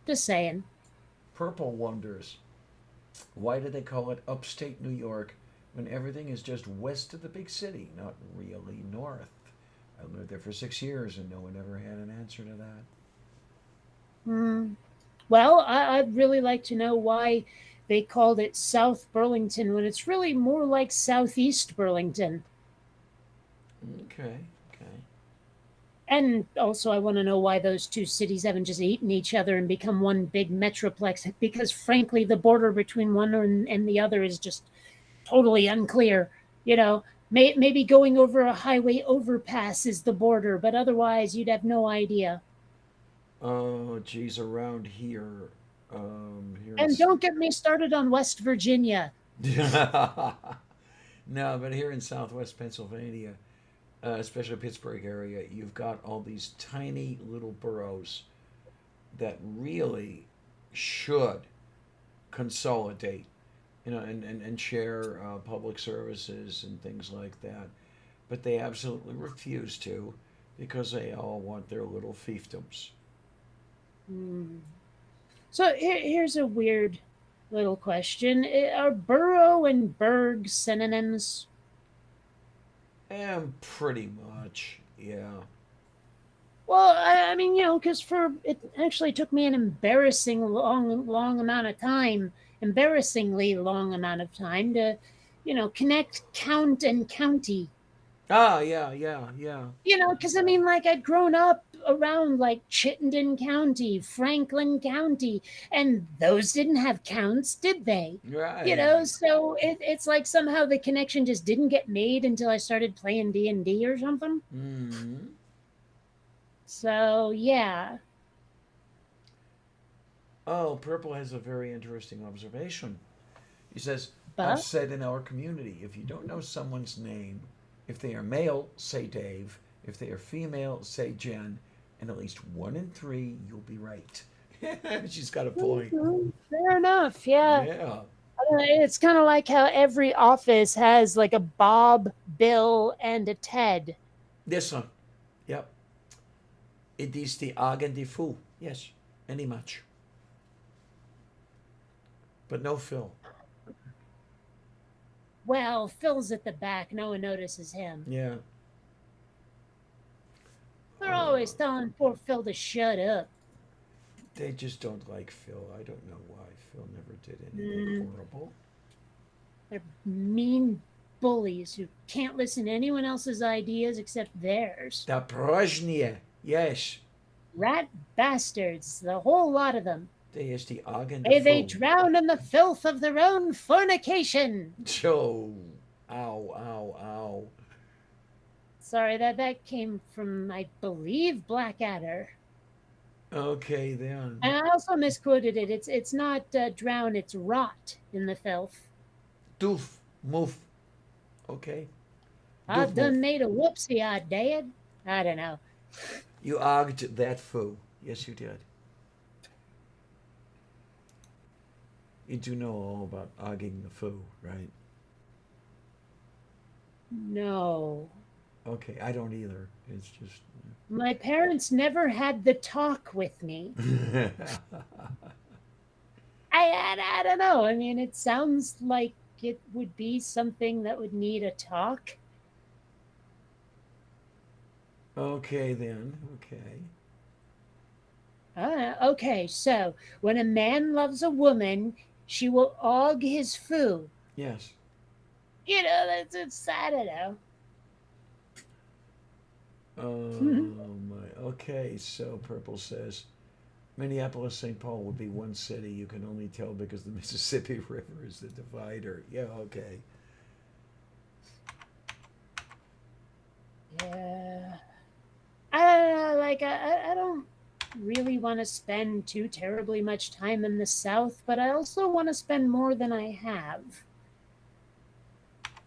just saying. Purple wonders. Why do they call it upstate New York when everything is just west of the big city, not really north? I lived there for 6 years and no one ever had an answer to that. Hmm. Well, I'd really like to know why they called it South Burlington when it's really more like Southeast Burlington. Okay, okay. And also, I want to know why those two cities haven't just eaten each other and become one big metroplex, because frankly, the border between one and the other is just totally unclear. Maybe going over a highway overpass is the border, but otherwise, you'd have no idea. Oh, geez, around here, here in And don't get me started on West Virginia. no, but here in Southwest Pennsylvania, especially Pittsburgh area, you've got all these tiny little boroughs that really should consolidate, and share public services and things like that. But they absolutely refuse to because they all want their little fiefdoms. Hmm. So here's a weird little question. Are borough and burg synonyms? And pretty much, yeah. Well, I mean, because it actually took me an embarrassingly long amount of time to, connect count and county. Ah, yeah, yeah, yeah. Because I mean, like, I'd grown up around like Chittenden County, Franklin County, and those didn't have counts, did they? Right. So it's like somehow the connection just didn't get made until I started playing D&D or something. Hmm. So yeah. Oh, Purple has a very interesting observation. He says, I've But said in our community, if you don't know someone's name, if they are male, say Dave. If they are female, say Jen. And at least 1 in 3, you'll be right. She's got a point. fair enough, yeah. Yeah. It's kind of like how every office has like a Bob, Bill, and a Ted. This one. Yep. It is the Argen de Fou. Yes. Any much. but no Phil. Well, Phil's at the back. No one notices him. Yeah. They're always telling poor Phil to shut up. They just don't like Phil. I don't know why. Phil never did anything horrible. They're mean bullies who can't listen to anyone else's ideas except theirs. The Prozhnie, yes. Rat bastards, the whole lot of them. They is the Ogden. May they drown in the filth of their own fornication. So, ow, ow, ow. Sorry, that came from, I believe, Blackadder. Okay, then. And I also misquoted it. It's not drown, it's rot in the filth. Doof, moof. Okay. I've Doof done moof. made a whoopsie, I did. I don't know. You ogged that foo. Yes, you did. You do know all about ogging the foo, right? No. Okay, I don't either. It's just. My parents never had the talk with me. I don't know. I mean, it sounds like it would be something that would need a talk. Okay, then. Okay. Okay, so when a man loves a woman, she will og his foo. Yes. You know, it's I don't know. Oh my. Okay, so Purple says Minneapolis, St. Paul would be one city. You can only tell because the Mississippi River is the divider. Yeah, okay. Yeah. I don't know, like, I don't really want to spend too terribly much time in the South, but I also want to spend more than I have.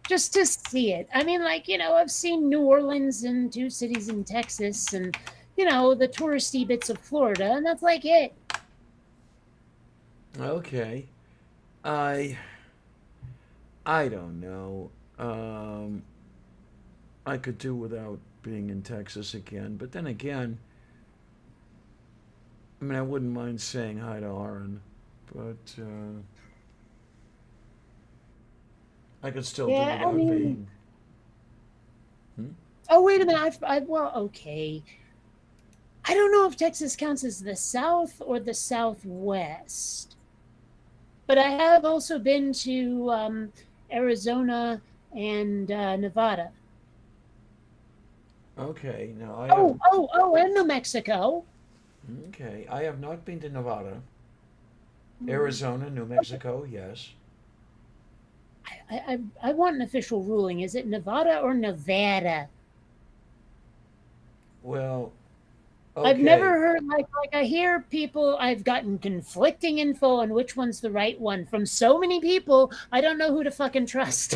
Just to see it. I mean, like, you know, I've seen New Orleans and 2 cities in Texas and, you know, the touristy bits of Florida, and that's like it. Okay. I don't know. I could do without being in Texas again, but then again, I mean, I wouldn't mind saying hi to Aaron, but I could still do Yeah, I without mean- being. Oh, wait a minute. Well, okay. I don't know if Texas counts as the South or the Southwest. But I have also been to Arizona and Nevada. Okay, now I And New Mexico. okay, I have not been to Nevada. Arizona, New Mexico, yes. I want an official ruling. Is it Nevada or Nevada? Well, I've okay. never heard like I hear people. I've gotten conflicting info on which one's the right one from so many people. I don't know who to fucking trust.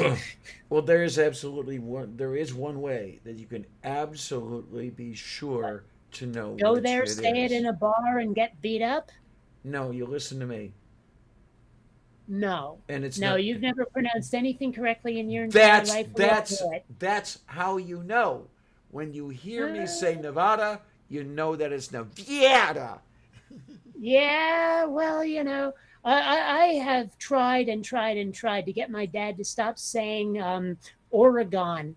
Well, there is absolutely one. There is one way that you can absolutely be sure to know. Go which there, say it is. in a bar, and get beat up. No, you listen to me, No, and it's no, not. you've never pronounced anything correctly in your entire life. That's how you know. When you hear me say Nevada, you know that it's Nevada. Yeah, well, you know, I have tried and tried and tried to get my dad to stop saying Oregon.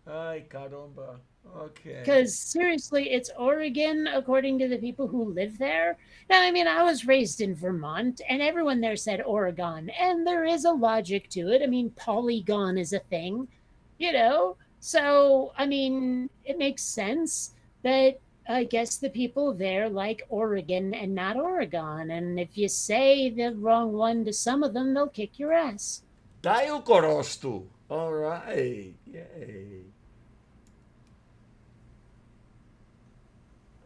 Ay, caramba. Okay. Because seriously, it's Oregon, according to the people who live there. Now, I mean, I was raised in Vermont, and everyone there said Oregon, and there is a logic to it. I mean, polygon is a thing, you know? So, I mean, it makes sense that I guess the people there like Oregon and not Oregon. And if you say the wrong one to some of them, they'll kick your ass. Tayo korostu. All right. Yay.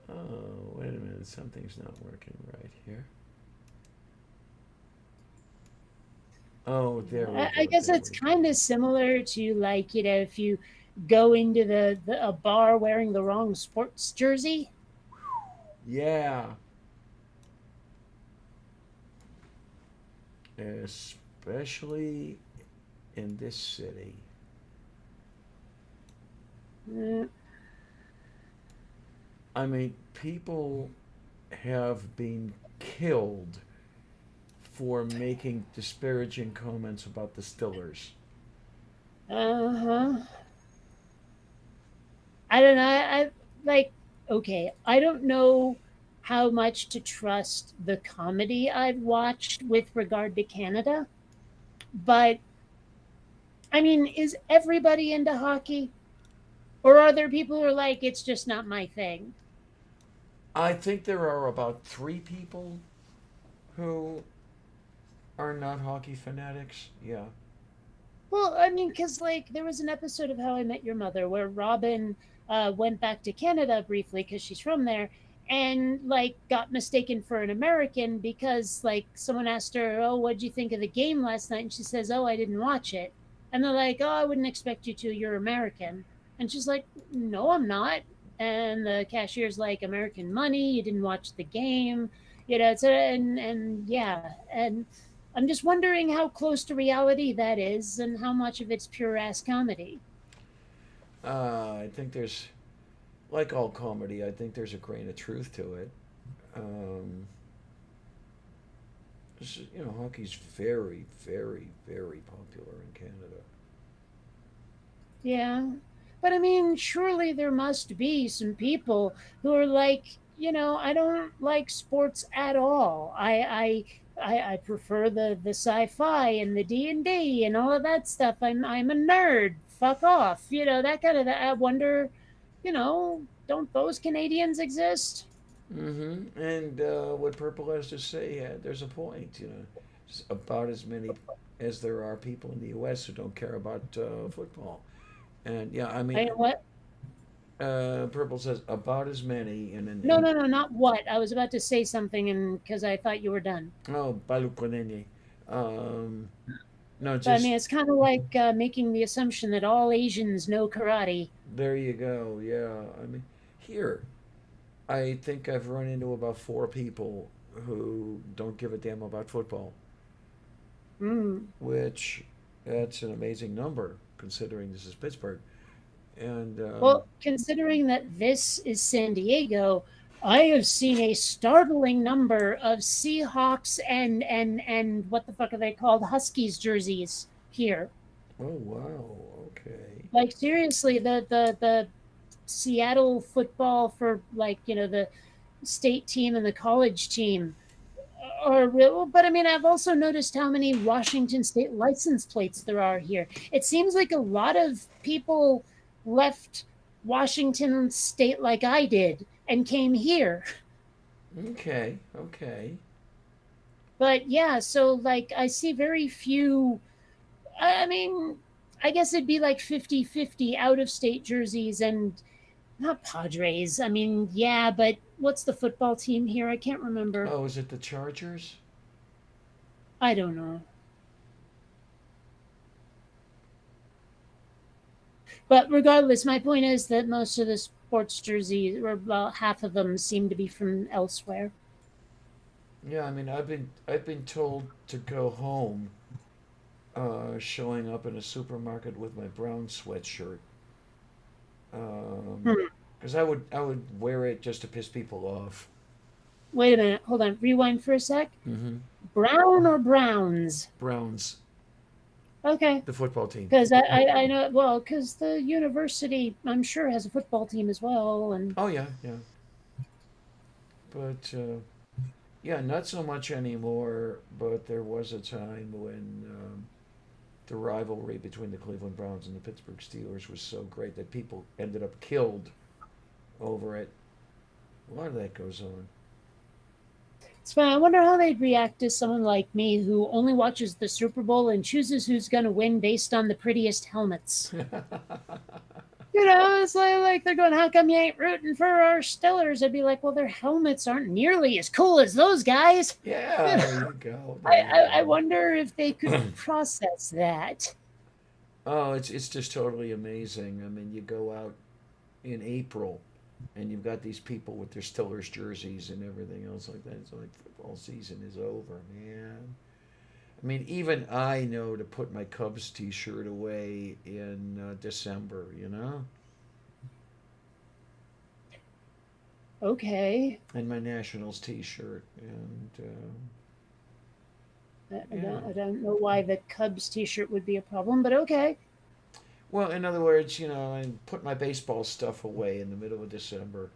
Oh, wait a minute. Something's not working right here. Oh, there we go. I guess there it's we go. kind of similar to, like, you know, if you go into a bar wearing the wrong sports jersey. Yeah. Especially in this city. I mean, people have been killed for making disparaging comments about the Stillers. Uh-huh. I don't know. I like, okay, I don't know how much to trust the comedy I've watched with regard to Canada, but I mean, is everybody into hockey? Or are there people who are like, it's just not my thing? I think there are about 3 people who are not hockey fanatics. Yeah. Well, I mean, because like there was an episode of How I Met Your Mother where Robin went back to Canada briefly because she's from there, and like got mistaken for an American because like someone asked her, "Oh, what'd you think of the game last night?" And she says, "Oh, I didn't watch it." And they're like, "Oh, I wouldn't expect you to. You're American." And she's like, "No, I'm not." And the cashier's like, "American money. You didn't watch the game." You know, and yeah, and I'm just wondering how close to reality that is and how much of it's pure ass comedy. I think there's, like all comedy, I think there's a grain of truth to it. Um, hockey's very, very, very popular in Canada. Yeah. But I mean, surely there must be some people who are like, I don't like sports at all. I prefer the sci-fi and the D&D and all of that stuff. I'm a nerd. Fuck off. That kind of I wonder, don't those Canadians exist? And what Purple has to say, there's a point. It's about as many as there are people in the U.S. who don't care about football. And yeah, I mean, What? Purple says about as many, No, no, no, not what. I was about to say something, and because I thought you were done. oh, Balukonene. Um, no, But I mean, just it's kind of like making the assumption that all Asians know karate. there you go. Yeah, I mean, here, I think I've run into about 4 people who don't give a damn about football, Mm. which that's an amazing number considering this is Pittsburgh. And Well, considering that this is San Diego, I have seen a startling number of Seahawks and what the fuck are they called? Huskies jerseys here. oh wow, okay. Like seriously, the Seattle football for like the state team and the college team are real. But I mean, I've also noticed how many Washington State license plates there are here. It seems like a lot of people left Washington State like I did and came here. Okay, okay. But yeah, so like I see very few. I mean, I guess it'd be like 50-50 out of state jerseys and not Padres. I mean, yeah, but what's the football team here? I can't remember. Oh, is it the Chargers? I don't know. But regardless, my point is that most of the sports jerseys, or about half of them, seem to be from elsewhere. Yeah, I mean, I've been told to go home, showing up in a supermarket with my brown sweatshirt, Hmm. because I would wear it just to piss people off. Wait a minute. Hold on. Rewind for a sec. Mm-hmm. Brown or Browns? Browns, Okay. the football team. Because I know, well, because the university, I'm sure, has a football team as well. And Oh yeah, yeah. But yeah, not so much anymore. But there was a time when the rivalry between the Cleveland Browns and the Pittsburgh Steelers was so great that people ended up killed over it. A lot of that goes on. it's fine. I wonder how they'd react to someone like me who only watches the Super Bowl and chooses who's going to win based on the prettiest helmets. It's like they're going, how come you ain't rooting for our Stillers? I'd be like, well, their helmets aren't nearly as cool as those guys. Yeah, there you go. I, There you I, I go. wonder if they could process that. Oh, it's just totally amazing. I mean, you go out in April, and you've got these people with their Stillers jerseys and everything else like that. It's like football season is over, man. I mean, even I know to put my Cubs T-shirt away in December. Okay. And my Nationals T-shirt, and Yeah. I don't know why the Cubs T-shirt would be a problem, but okay. Well, in other words, I put my baseball stuff away in the middle of December.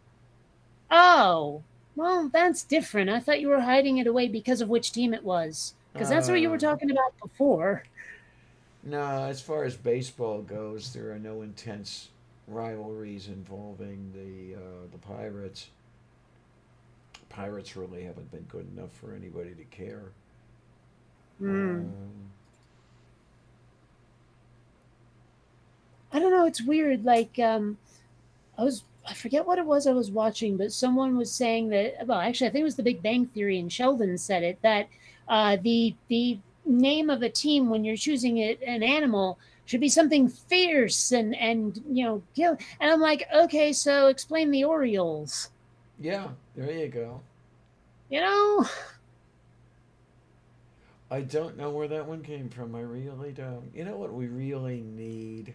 Oh, well, that's different. I thought you were hiding it away because of which team it was, because that's what you were Uh, talking about before. no, as far as baseball goes, there are no intense rivalries involving the Pirates. Pirates really haven't been good enough for anybody to care. Hmm. Um, I don't know. It's weird. Like, I forget what it was I was watching, but someone was saying that. Well, actually, I think it was The Big Bang Theory, and Sheldon said it that the name of a team when you're choosing an animal should be something fierce and kill. And I'm like, okay, so explain the Orioles. yeah, there you go. You know, I don't know where that one came from. I really don't. You know what we really need?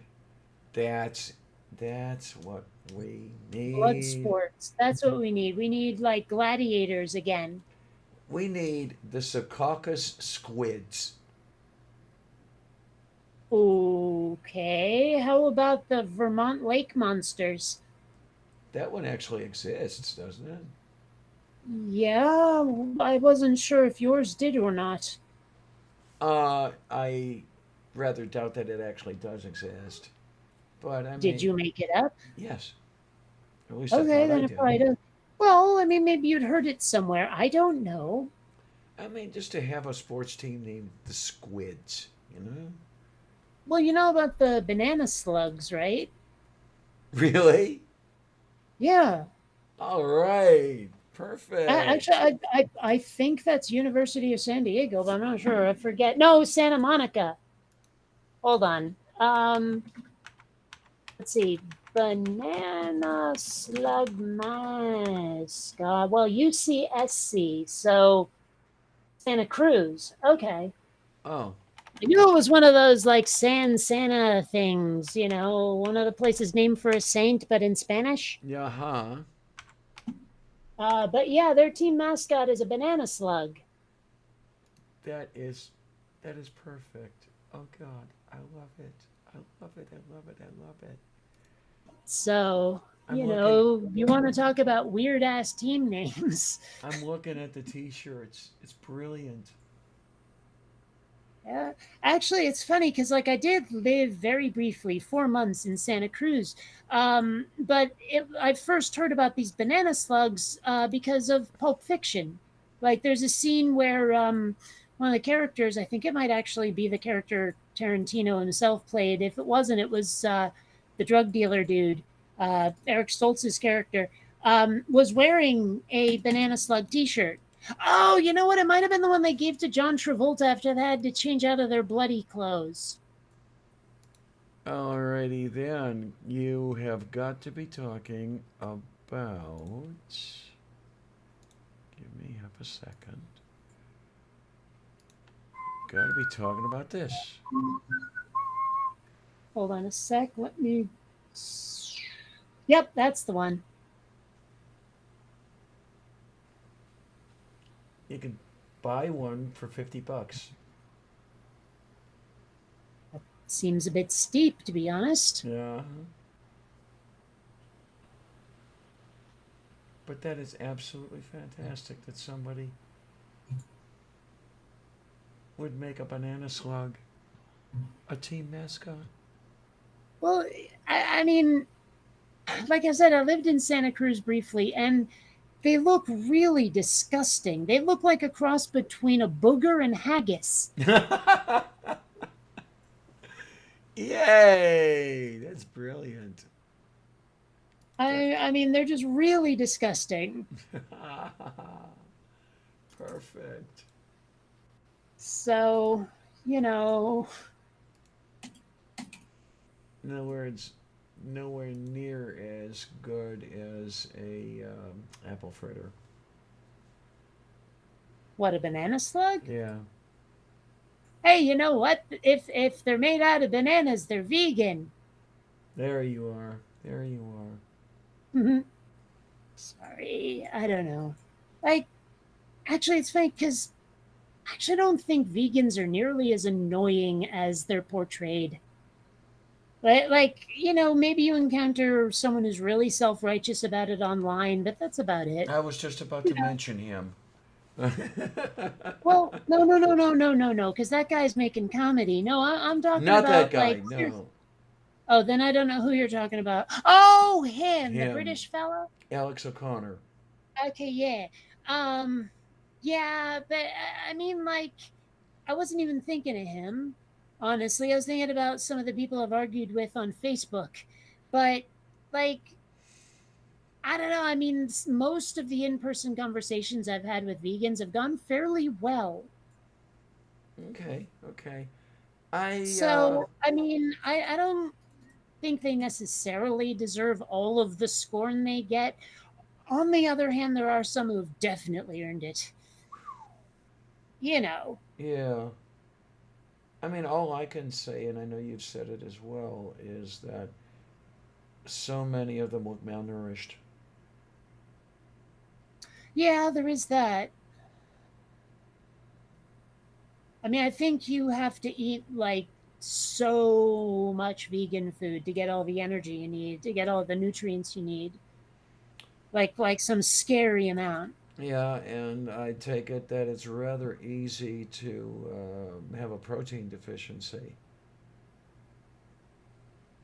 That's that's what we blood need. sports. That's what we need. We need like gladiators again. We need the Secaucus squids. Okay, how about the Vermont lake monsters? That one actually exists, doesn't it? Yeah, I wasn't sure if yours did or not. I rather doubt that it actually does exist. But I Did mean, you make it up? yes. At least I Okay, thought I then it did. probably does. Well, I mean, maybe you'd heard it somewhere. I don't know. I mean, just to have a sports team named the Squids, you know? Well, you know about the banana slugs, right? Really? Yeah. All right. Actually, Perfect. I think that's University of San Diego, but I'm not sure. I forget. No, Santa Monica. Hold on. Let's see. Banana slug mask. Well, UCSC. So Santa Cruz. Okay. Oh, I knew it was one of those like San Santa things, one of the places named for a saint, but in Spanish. yeah, huh? But yeah, their team mascot is a banana slug. That is that is perfect. Oh God, I love it. I love it. I love it. I love it. So, I'm looking you want to talk about weird ass team names. I'm looking at the t-shirts. It's brilliant. Yeah. Actually, it's funny because, like, I did live very briefly 4 months in Santa Cruz. But I first heard about these banana slugs because of Pulp Fiction. Like, there's a scene where one of the characters, I think it might actually be the character Tarantino himself played. If it wasn't, it was the drug dealer dude, Eric Stoltz's character, was wearing a banana slug t shirt. Oh, you know what? It might have been the one they gave to John Travolta after they had to change out of their bloody clothes. Alrighty then. You have got to be talking about. Give me half a second. Got to be talking about this. Hold on a sec. Let me. Yep, that's the one. You can buy one for $50. Seems a bit steep, to be honest. Yeah. But that is absolutely fantastic that somebody would make a banana slug a team mascot. Well, I mean, like I said, I lived in Santa Cruz briefly, and they look really disgusting. They look like a cross between a booger and haggis. Yay! That's brilliant. I mean, they're just really disgusting. Perfect. So, you know, In other words, nowhere near as good as a apple fritter. what, a banana slug? Yeah. Hey, you know what? If they're made out of bananas, they're vegan. There you are. There you are. Sorry, I don't know. Like, actually, it's funny because actually don't think vegans are nearly as annoying as they're portrayed. Like, maybe you encounter someone who's really self-righteous about it online, but that's about it. I was just about You to know. mention him. Well, no, no, no, no, no, no, no, because that guy's making comedy. No, I'm talking Not that about like. guy, no. Oh, then I don't know who you're talking about. Oh, him, the Him. British fellow. Alex O'Connor. Okay, yeah. Um, yeah, but I mean, like, I wasn't even thinking of him. Honestly, I was thinking about some of the people I've argued with on Facebook. But, like, I don't know. I mean, most of the in person conversations I've had with vegans have gone fairly well. Okay, okay. I, So, I mean, I don't think they necessarily deserve all of the scorn they get. On the other hand, there are some who have definitely earned it. You know. yeah. I mean, all I can say, and I know you've said it as well, is that so many of them look malnourished. Yeah, there is that. I mean, I think you have to eat like so much vegan food to get all the energy you need, to get all the nutrients you need. Like some scary amount. Yeah, and I take it that it's rather easy to have a protein deficiency.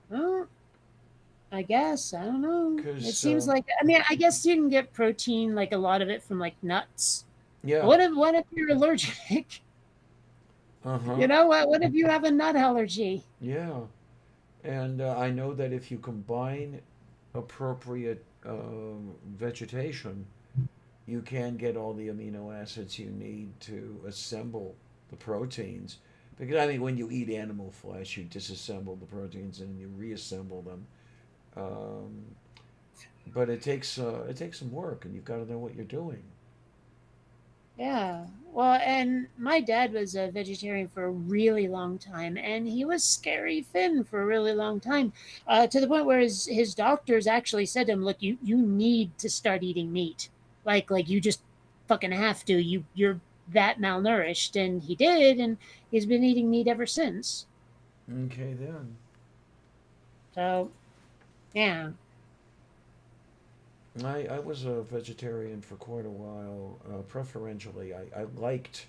Well, I guess. I don't know. It Because, seems like I mean, I guess you can get protein like a lot of it from like nuts. yeah, What if you're allergic? uh huh, What if you have a nut allergy? yeah. And I know that if you combine appropriate vegetation, you can get all the amino acids you need to assemble the proteins. Because I mean, when you eat animal flesh, you disassemble the proteins and you reassemble them. Um, but it takes some work, and you've got to know what you're doing. Yeah. Well, and my dad was a vegetarian for a really long time, and he was scary thin for a really long time, to the point where his doctors actually said to him, "Look, you need to start eating meat. Like you just fucking have to. You're that malnourished." And he did, and he's been eating meat ever since. Okay, then. So yeah. I was a vegetarian for quite a while. Preferentially, I liked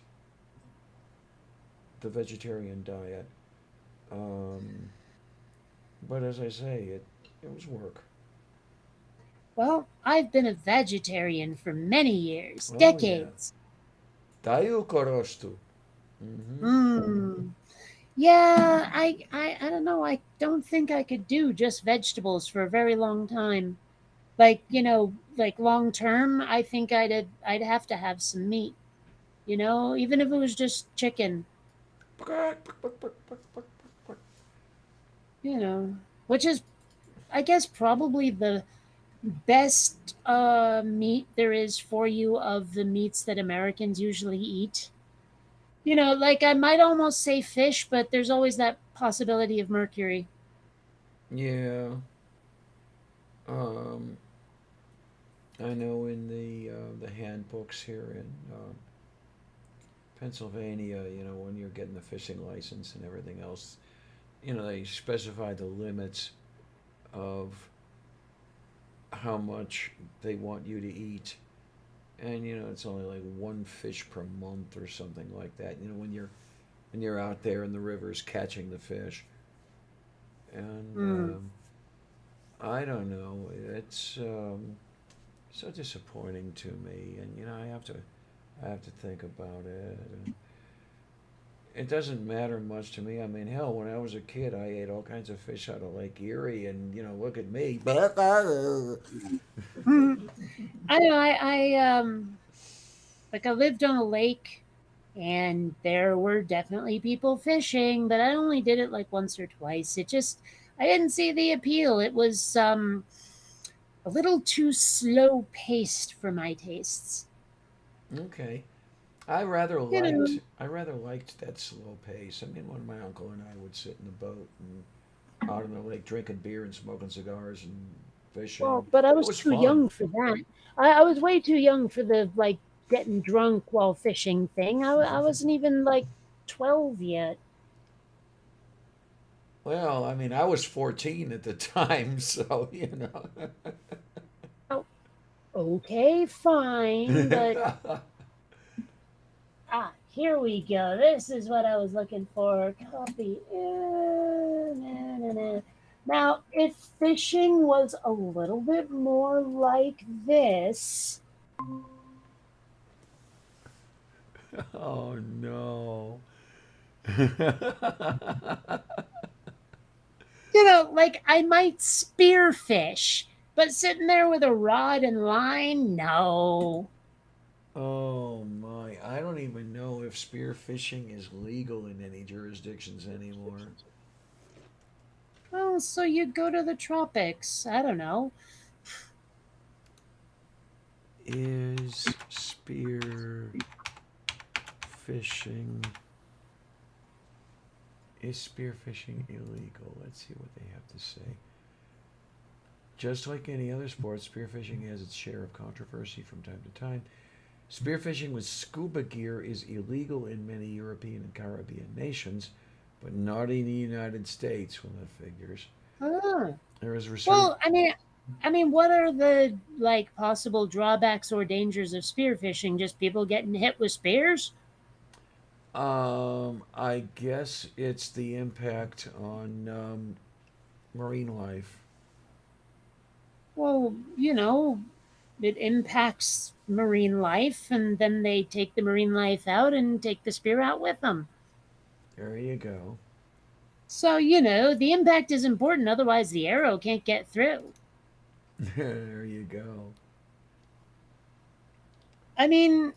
the vegetarian diet. Um, but as I say, it was work. Well, I've been a vegetarian for many years, Oh, yeah. decades. Tayo korostu. Mm-hmm. Hmm. Yeah, I don't know. I don't think I could do just vegetables for a very long time. Like, like long term, I think I'd have to have some meat, even if it was just chicken, which is I guess probably the best meat there is for you of the meats that Americans usually eat. Like I might almost say fish, but there's always that possibility of mercury. Yeah. Um, I know in the handbooks here in Pennsylvania, when you're getting the fishing license and everything else, they specify the limits of how much they want you to eat. And it's only like one fish per month or something like that. When you're out there in the rivers catching the fish. And Hmm. I don't know. It's so disappointing to me, and I have to think about it. It doesn't matter much to me. I mean, hell, when I was a kid, I ate all kinds of fish out of Lake Erie, and look at me. I know. Like I lived on a lake, and there were definitely people fishing, but I only did it like once or twice. I didn't see the appeal. It was a little too slow paced for my tastes. Okay. I rather You know. liked I rather liked that slow pace. I mean, when my uncle and I would sit in the boat and out on the lake drinking beer and smoking cigars and Well, fishing, but I it was was too fun. young for that. I was way too young for the like getting drunk while fishing thing. I wasn't even like 12 yet. Well, I mean, I was 14 at the time, so, you know. Oh, okay, fine, but here we go. This is what I was looking for. Copy. Now, if fishing was a little bit more like this, Oh, no. like I might spearfish, but sitting there with a rod and line, no. Oh my, I don't even know if spearfishing is legal in any jurisdictions anymore. Well, so you go to the tropics. I don't know. Is spear fishing is spearfishing illegal? Let's see what they have to say. Just like any other sport, spearfishing has its share of controversy from time to time. Spearfishing with scuba gear is illegal in many European and Caribbean nations, but not in the United States. Well, that figures. Ah. There is research. Well, I mean, what are the like possible drawbacks or dangers of spearfishing? Just people getting hit with spears? I guess it's the impact on marine life. Well, it impacts marine life, and then they take the marine life out and take the spear out with them. There you go. So, the impact is important, otherwise, the arrow can't get through. There you go. I mean,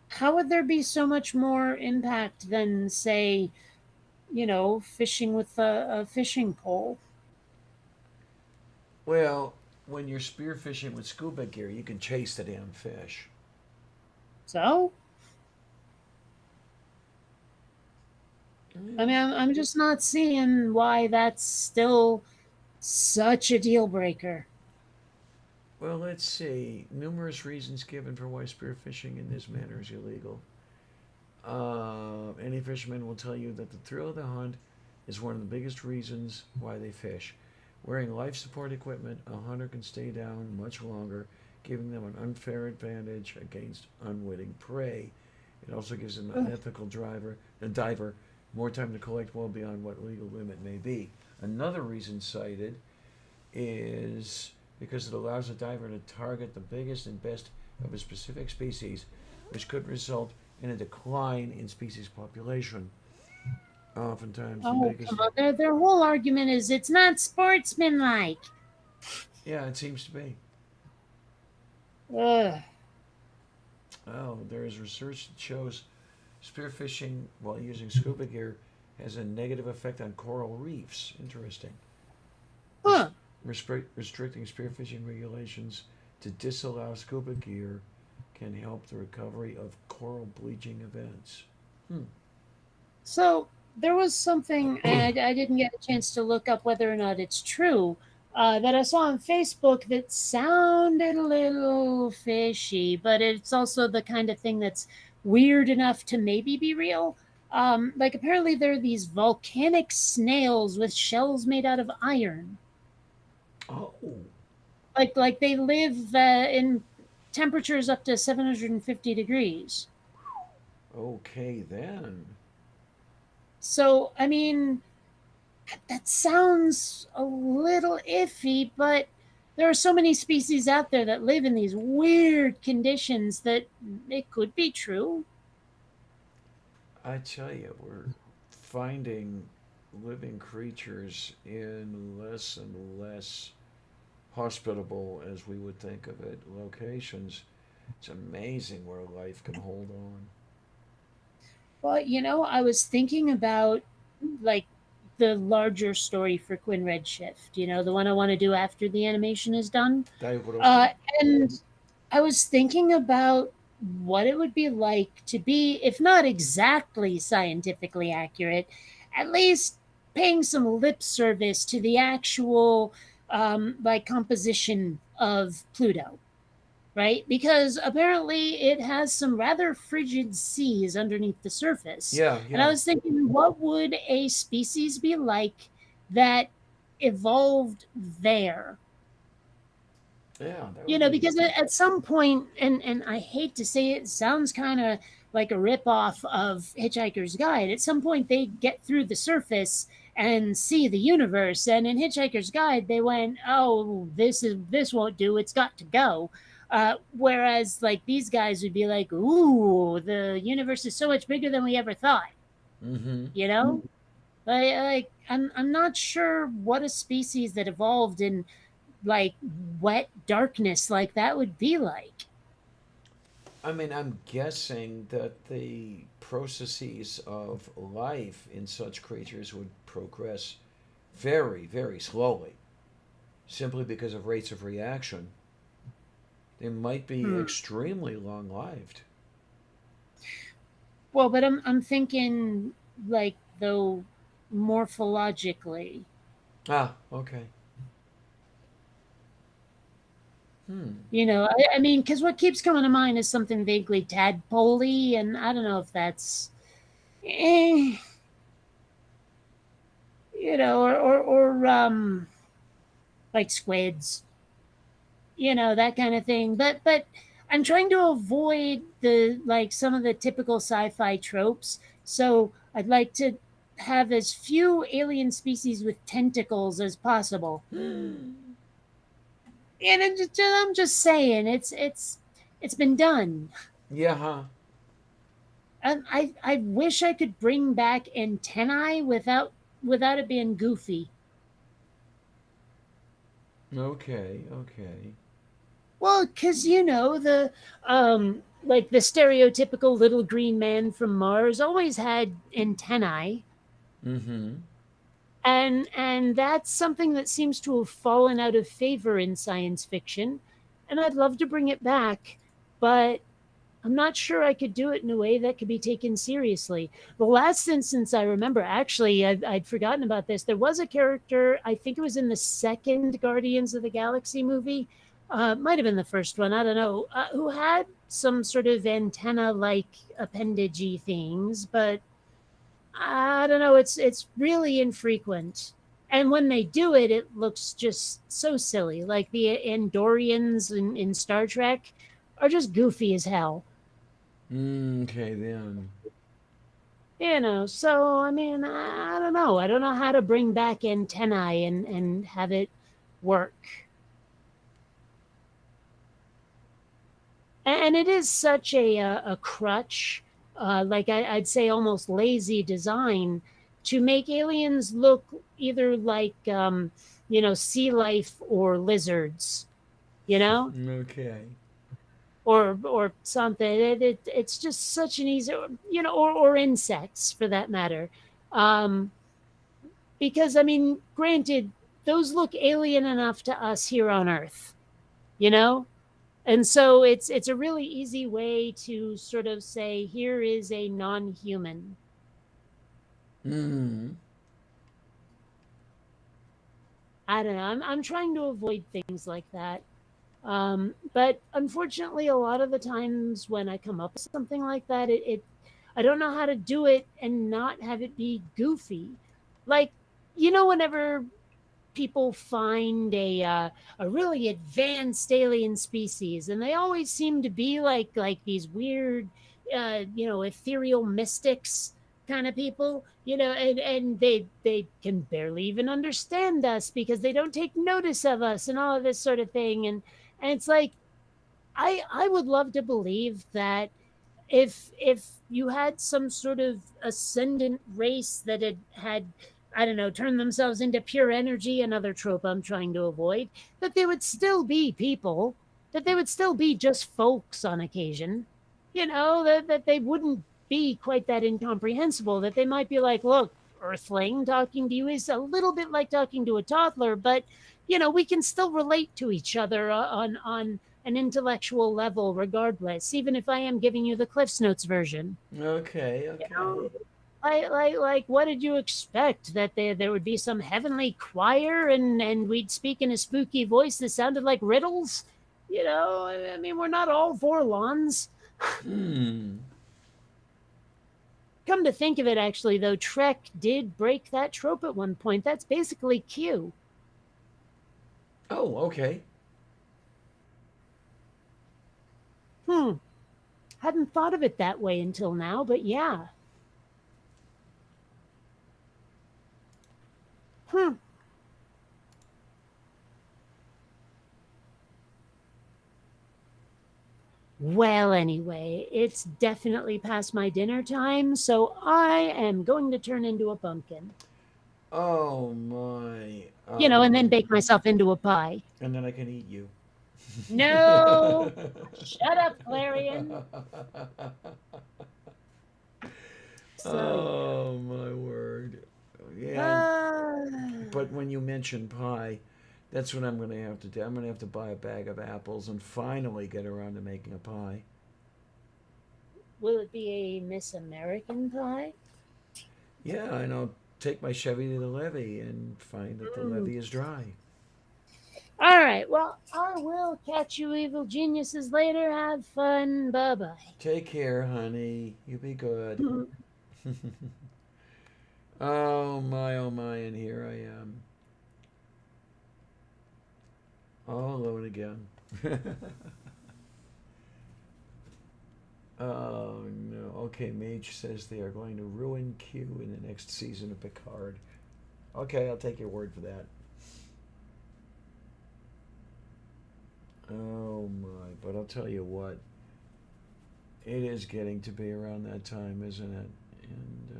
how would there be so much more impact than, say, fishing with a fishing pole? Well, when you're spearfishing with scuba gear, you can chase the damn fish. So, I mean, I'm just not seeing why that's still such a deal breaker. Well, let's see. Numerous reasons given for why spearfishing in this manner is illegal. Any fisherman will tell you that the thrill of the hunt is one of the biggest reasons why they fish. Wearing life support equipment, a hunter can stay down much longer, giving them an unfair advantage against unwitting prey. It also gives them an ethical diver more time to collect well beyond what legal limit may be. Another reason cited is because it allows a diver to target the biggest and best of a specific species, which could result in a decline in species population. Oftentimes, the Oh, biggest. come on. Their whole argument is it's not sportsmanlike. Yeah, it seems to be. Ugh. Oh, there is research that shows spearfishing while using scuba gear has a negative effect on coral reefs. Interesting. Huh. Restricting spearfishing regulations to disallow scuba gear can help the recovery of coral bleaching events. So there was something, and I didn't get a chance to look up whether or not it's true, that I saw on Facebook that sounded a little fishy, but it's also the kind of thing that's weird enough to maybe be real. Like apparently there are these volcanic snails with shells made out of iron. Oh, Like they live in temperatures up to 750 degrees. okay then. So, I mean, that sounds a little iffy, but there are so many species out there that live in these weird conditions that it could be true. I tell you, we're finding living creatures in less and less hospitable, as we would think of it, locations. It's amazing where life can hold on. Well, I was thinking about like the larger story for Quinn Redshift, the one I want to do after the animation is done. Diabolista? And I was thinking about what it would be like to be, if not exactly scientifically accurate, at least paying some lip service to the actual like composition of Pluto. right? Because apparently it has some rather frigid seas underneath the surface. Yeah, And I yeah, was thinking, what would a species be like that evolved there? yeah. That You would know, be. because at some point, and I hate to say it, sounds kind of like a ripoff of Hitchhiker's Guide. At some point, they get through the surface and see the universe. And in Hitchhiker's Guide, they went, "Oh, this won't do. It's got to go." Whereas, like these guys would be like, "Ooh, the universe is so much bigger than we ever thought." Mm-hmm. You know, I'm not sure what a species that evolved in like wet darkness like that would be like. I mean, I'm guessing that the processes of life in such creatures would progress very, very slowly, simply because of rates of reaction. They might be Hmm. extremely long lived. Well, but I'm thinking like though morphologically. Ah, okay. Hmm. You know, I mean, because what keeps coming to mind is something vaguely tadpole-y, and I don't know if that's, eh, you know, or like squids, you know, that kind of thing. But I'm trying to avoid the like some of the typical sci-fi tropes. So I'd like to have as few alien species with tentacles as possible. And I'm just saying, it's been done. Yeah, huh? I wish I could bring back antennae without it being goofy. Okay, okay. Well, because you know the like the stereotypical little green man from Mars always had antennae, Mm-hmm. and that's something that seems to have fallen out of favor in science fiction, and I'd love to bring it back, but I'm not sure I could do it in a way that could be taken seriously. The last instance I remember, actually, I'd forgotten about this. There was a character, I think it was in the second Guardians of the Galaxy movie, might have been the first one, I don't know, who had some sort of antenna like appendagey things, but I don't know, it's really infrequent. And when they do it, it looks just so silly. Like the Andorians in Star Trek are just goofy as hell. Okay, then. You know, so I mean, I don't know. I don't know how to bring back antennae and have it work. And it is such a crutch, like I'd say almost lazy design to make aliens look either like, you know, sea life or lizards, you know, Okay. or something. It's just such an easy, you know, or insects for that matter. Um, because I mean, granted, those look alien enough to us here on Earth, you know, and so it's a really easy way to sort of say here is a non-human. Mm. I don't know. I'm trying to avoid things like that. But unfortunately, a lot of the times when I come up with something like that, it I don't know how to do it and not have it be goofy. Like, you know, whenever people find a really advanced alien species, and they always seem to be like these weird, you know, ethereal mystics kind of people, you know, and they can barely even understand us because they don't take notice of us and all of this sort of thing, and it's like I would love to believe that if you had some sort of ascendant race that had I don't know, turned themselves into pure energy, another trope I'm trying to avoid, that they would still be people, that they would still be just folks on occasion, you know, that they wouldn't be quite that incomprehensible, that they might be like, look, Earthling, talking to you is a little bit like talking to a toddler, but you know, we can still relate to each other on an intellectual level regardless, even if I am giving you the Cliff's Notes version. Okay, You okay. know, like what did you expect? That there would be some heavenly choir and we'd speak in a spooky voice that sounded like riddles? You know, I mean, we're not all Vorlons. Hmm. Come to think of it, actually, though, Trek did break that trope at one point. That's basically Q. Oh, okay. Hmm. Hadn't thought of it that way until now, but yeah. Hmm. Well, anyway, it's definitely past my dinner time, so I am going to turn into a pumpkin. Oh my. You know, and then bake myself into a pie. And then I can eat you. No! Shut up, Clarion. So, Oh my word. Yeah, yeah. but when you mention pie, that's what I'm going to have to do. I'm going to have to buy a bag of apples and finally get around to making a pie. Will it be a Miss American pie? Yeah, and I'll take my Chevy to the levee and find that the Mm. levee is dry. All right. Well, I will catch you, evil geniuses, later. Have fun. Bye bye. Take care, honey. You be good. Oh my, and here I am. All alone again. Oh no. Okay, Mage says they are going to ruin Q in the next season of Picard. Okay, I'll take your word for that. Oh my, but I'll tell you what. It is getting to be around that time, isn't it? And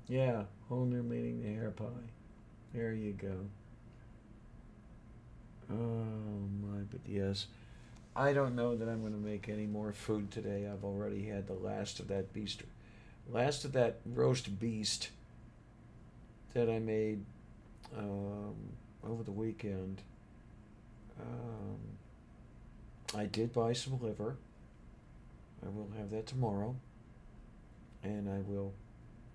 yeah, whole new meaning to hair pie. There you go. Oh my, but yes. I don't know that I'm going to make any more food today. I've already had the last of that roast beast that I made um, over the weekend. Um, I did buy some liver. I will have that tomorrow, and I will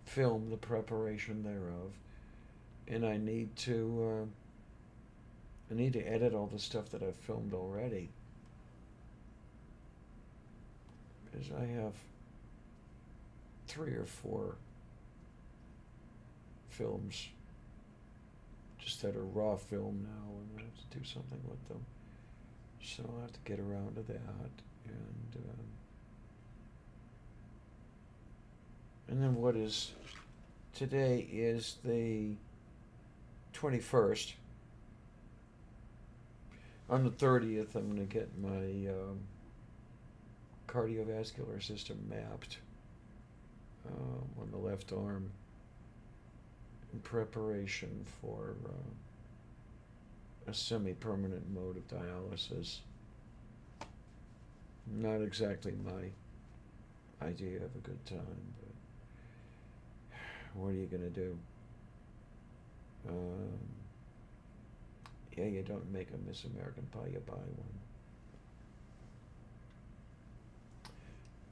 film the preparation thereof. And I need to edit all the stuff that I've filmed already, because I have 3 or 4 films just that are raw film now, and I have to do something with them. So I'll have to get around to that, and then what is today is the 21st. On the 30th, I'm going to get my cardiovascular system mapped on the left arm in preparation for a semi-permanent mode of dialysis. Not exactly my idea of a good time, but what are you going to do? Yeah, you don't make a Miss American pie, you buy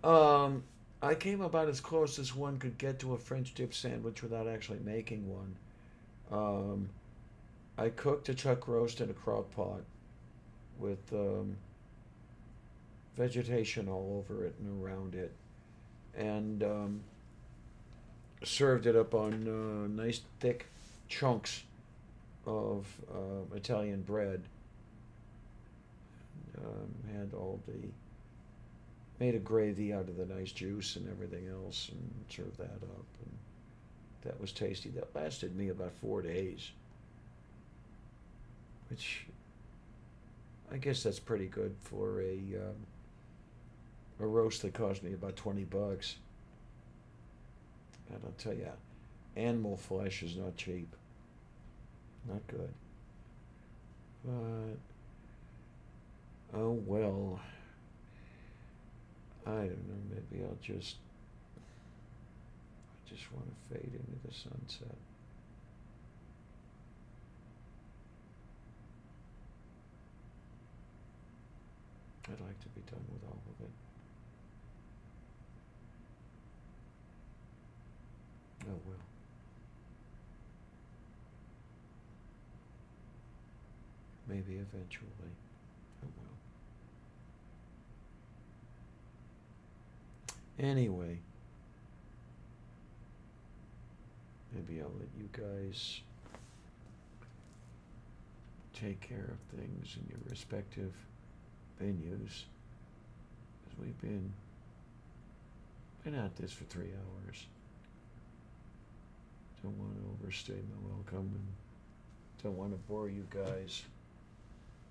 one. I came about as close as one could get to a French dip sandwich without actually making one. I cooked a chuck roast in a crock pot with vegetation all over it and around it, and served it up on nice thick chunks of Italian bread. Had all the made a gravy out of the nice juice and everything else, and served that up, and that was tasty. That lasted me about 4 days, which I guess that's pretty good for a roast that cost me about $20. And I'll tell you, animal flesh is not cheap. Not good. But oh well. I don't know. Maybe I just want to fade into the sunset. I'd like to be done with all of it. Oh well. Maybe Maybe eventually. I will. Anyway, maybe I'll let you guys take care of things in your respective venues. Because we've been at this for 3 hours. Don't want to overstay my welcome and don't want to bore you guys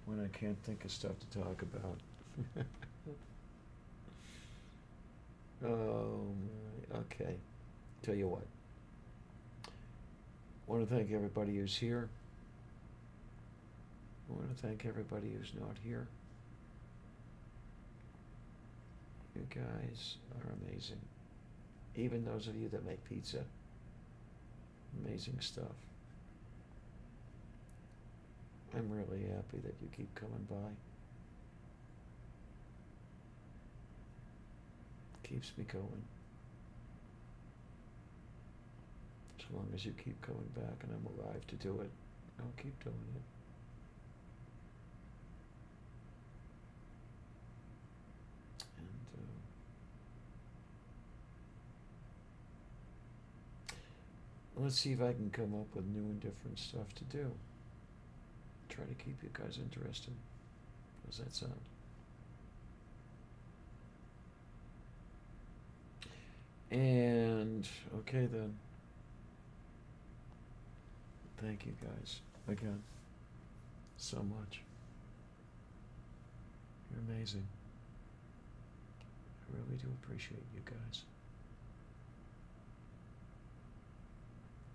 when I can't think of stuff to talk about. Oh, okay. Tell you what. I want to thank everybody who's here. I want to thank everybody who's not here. You guys are amazing. Even those of you that make pizza. Amazing stuff. I'm really happy that you keep coming by. Keeps me going. As long as you keep coming back and I'm alive to do it, I'll keep doing it. And let's see if I can come up with new and different stuff to do. Try to keep you guys interested. How's that sound? And okay then. Thank you guys again so much. You're amazing. I really do appreciate you guys.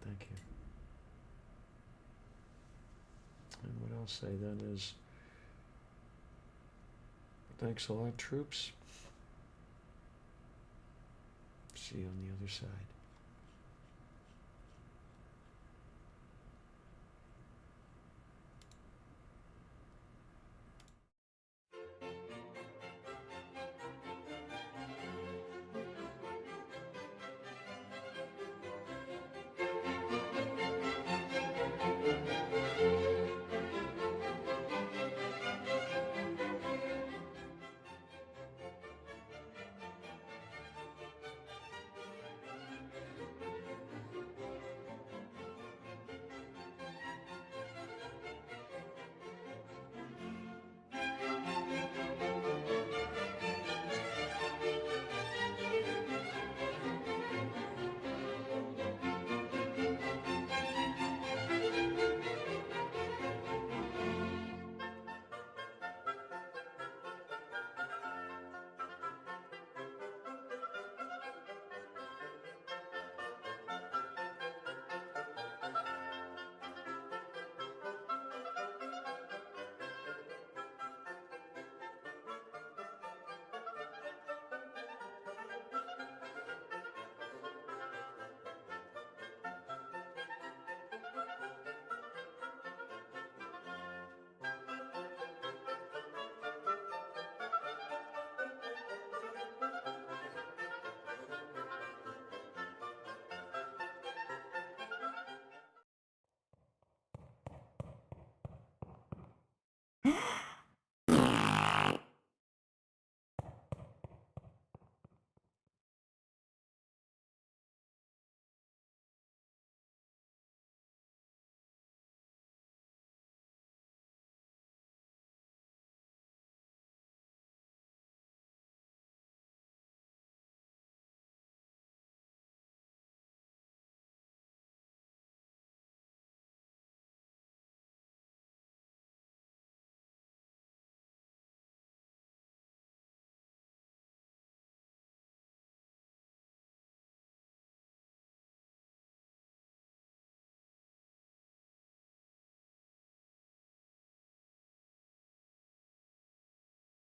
Thank you. And what I'll say then is, thanks a lot, troops. See you on the other side.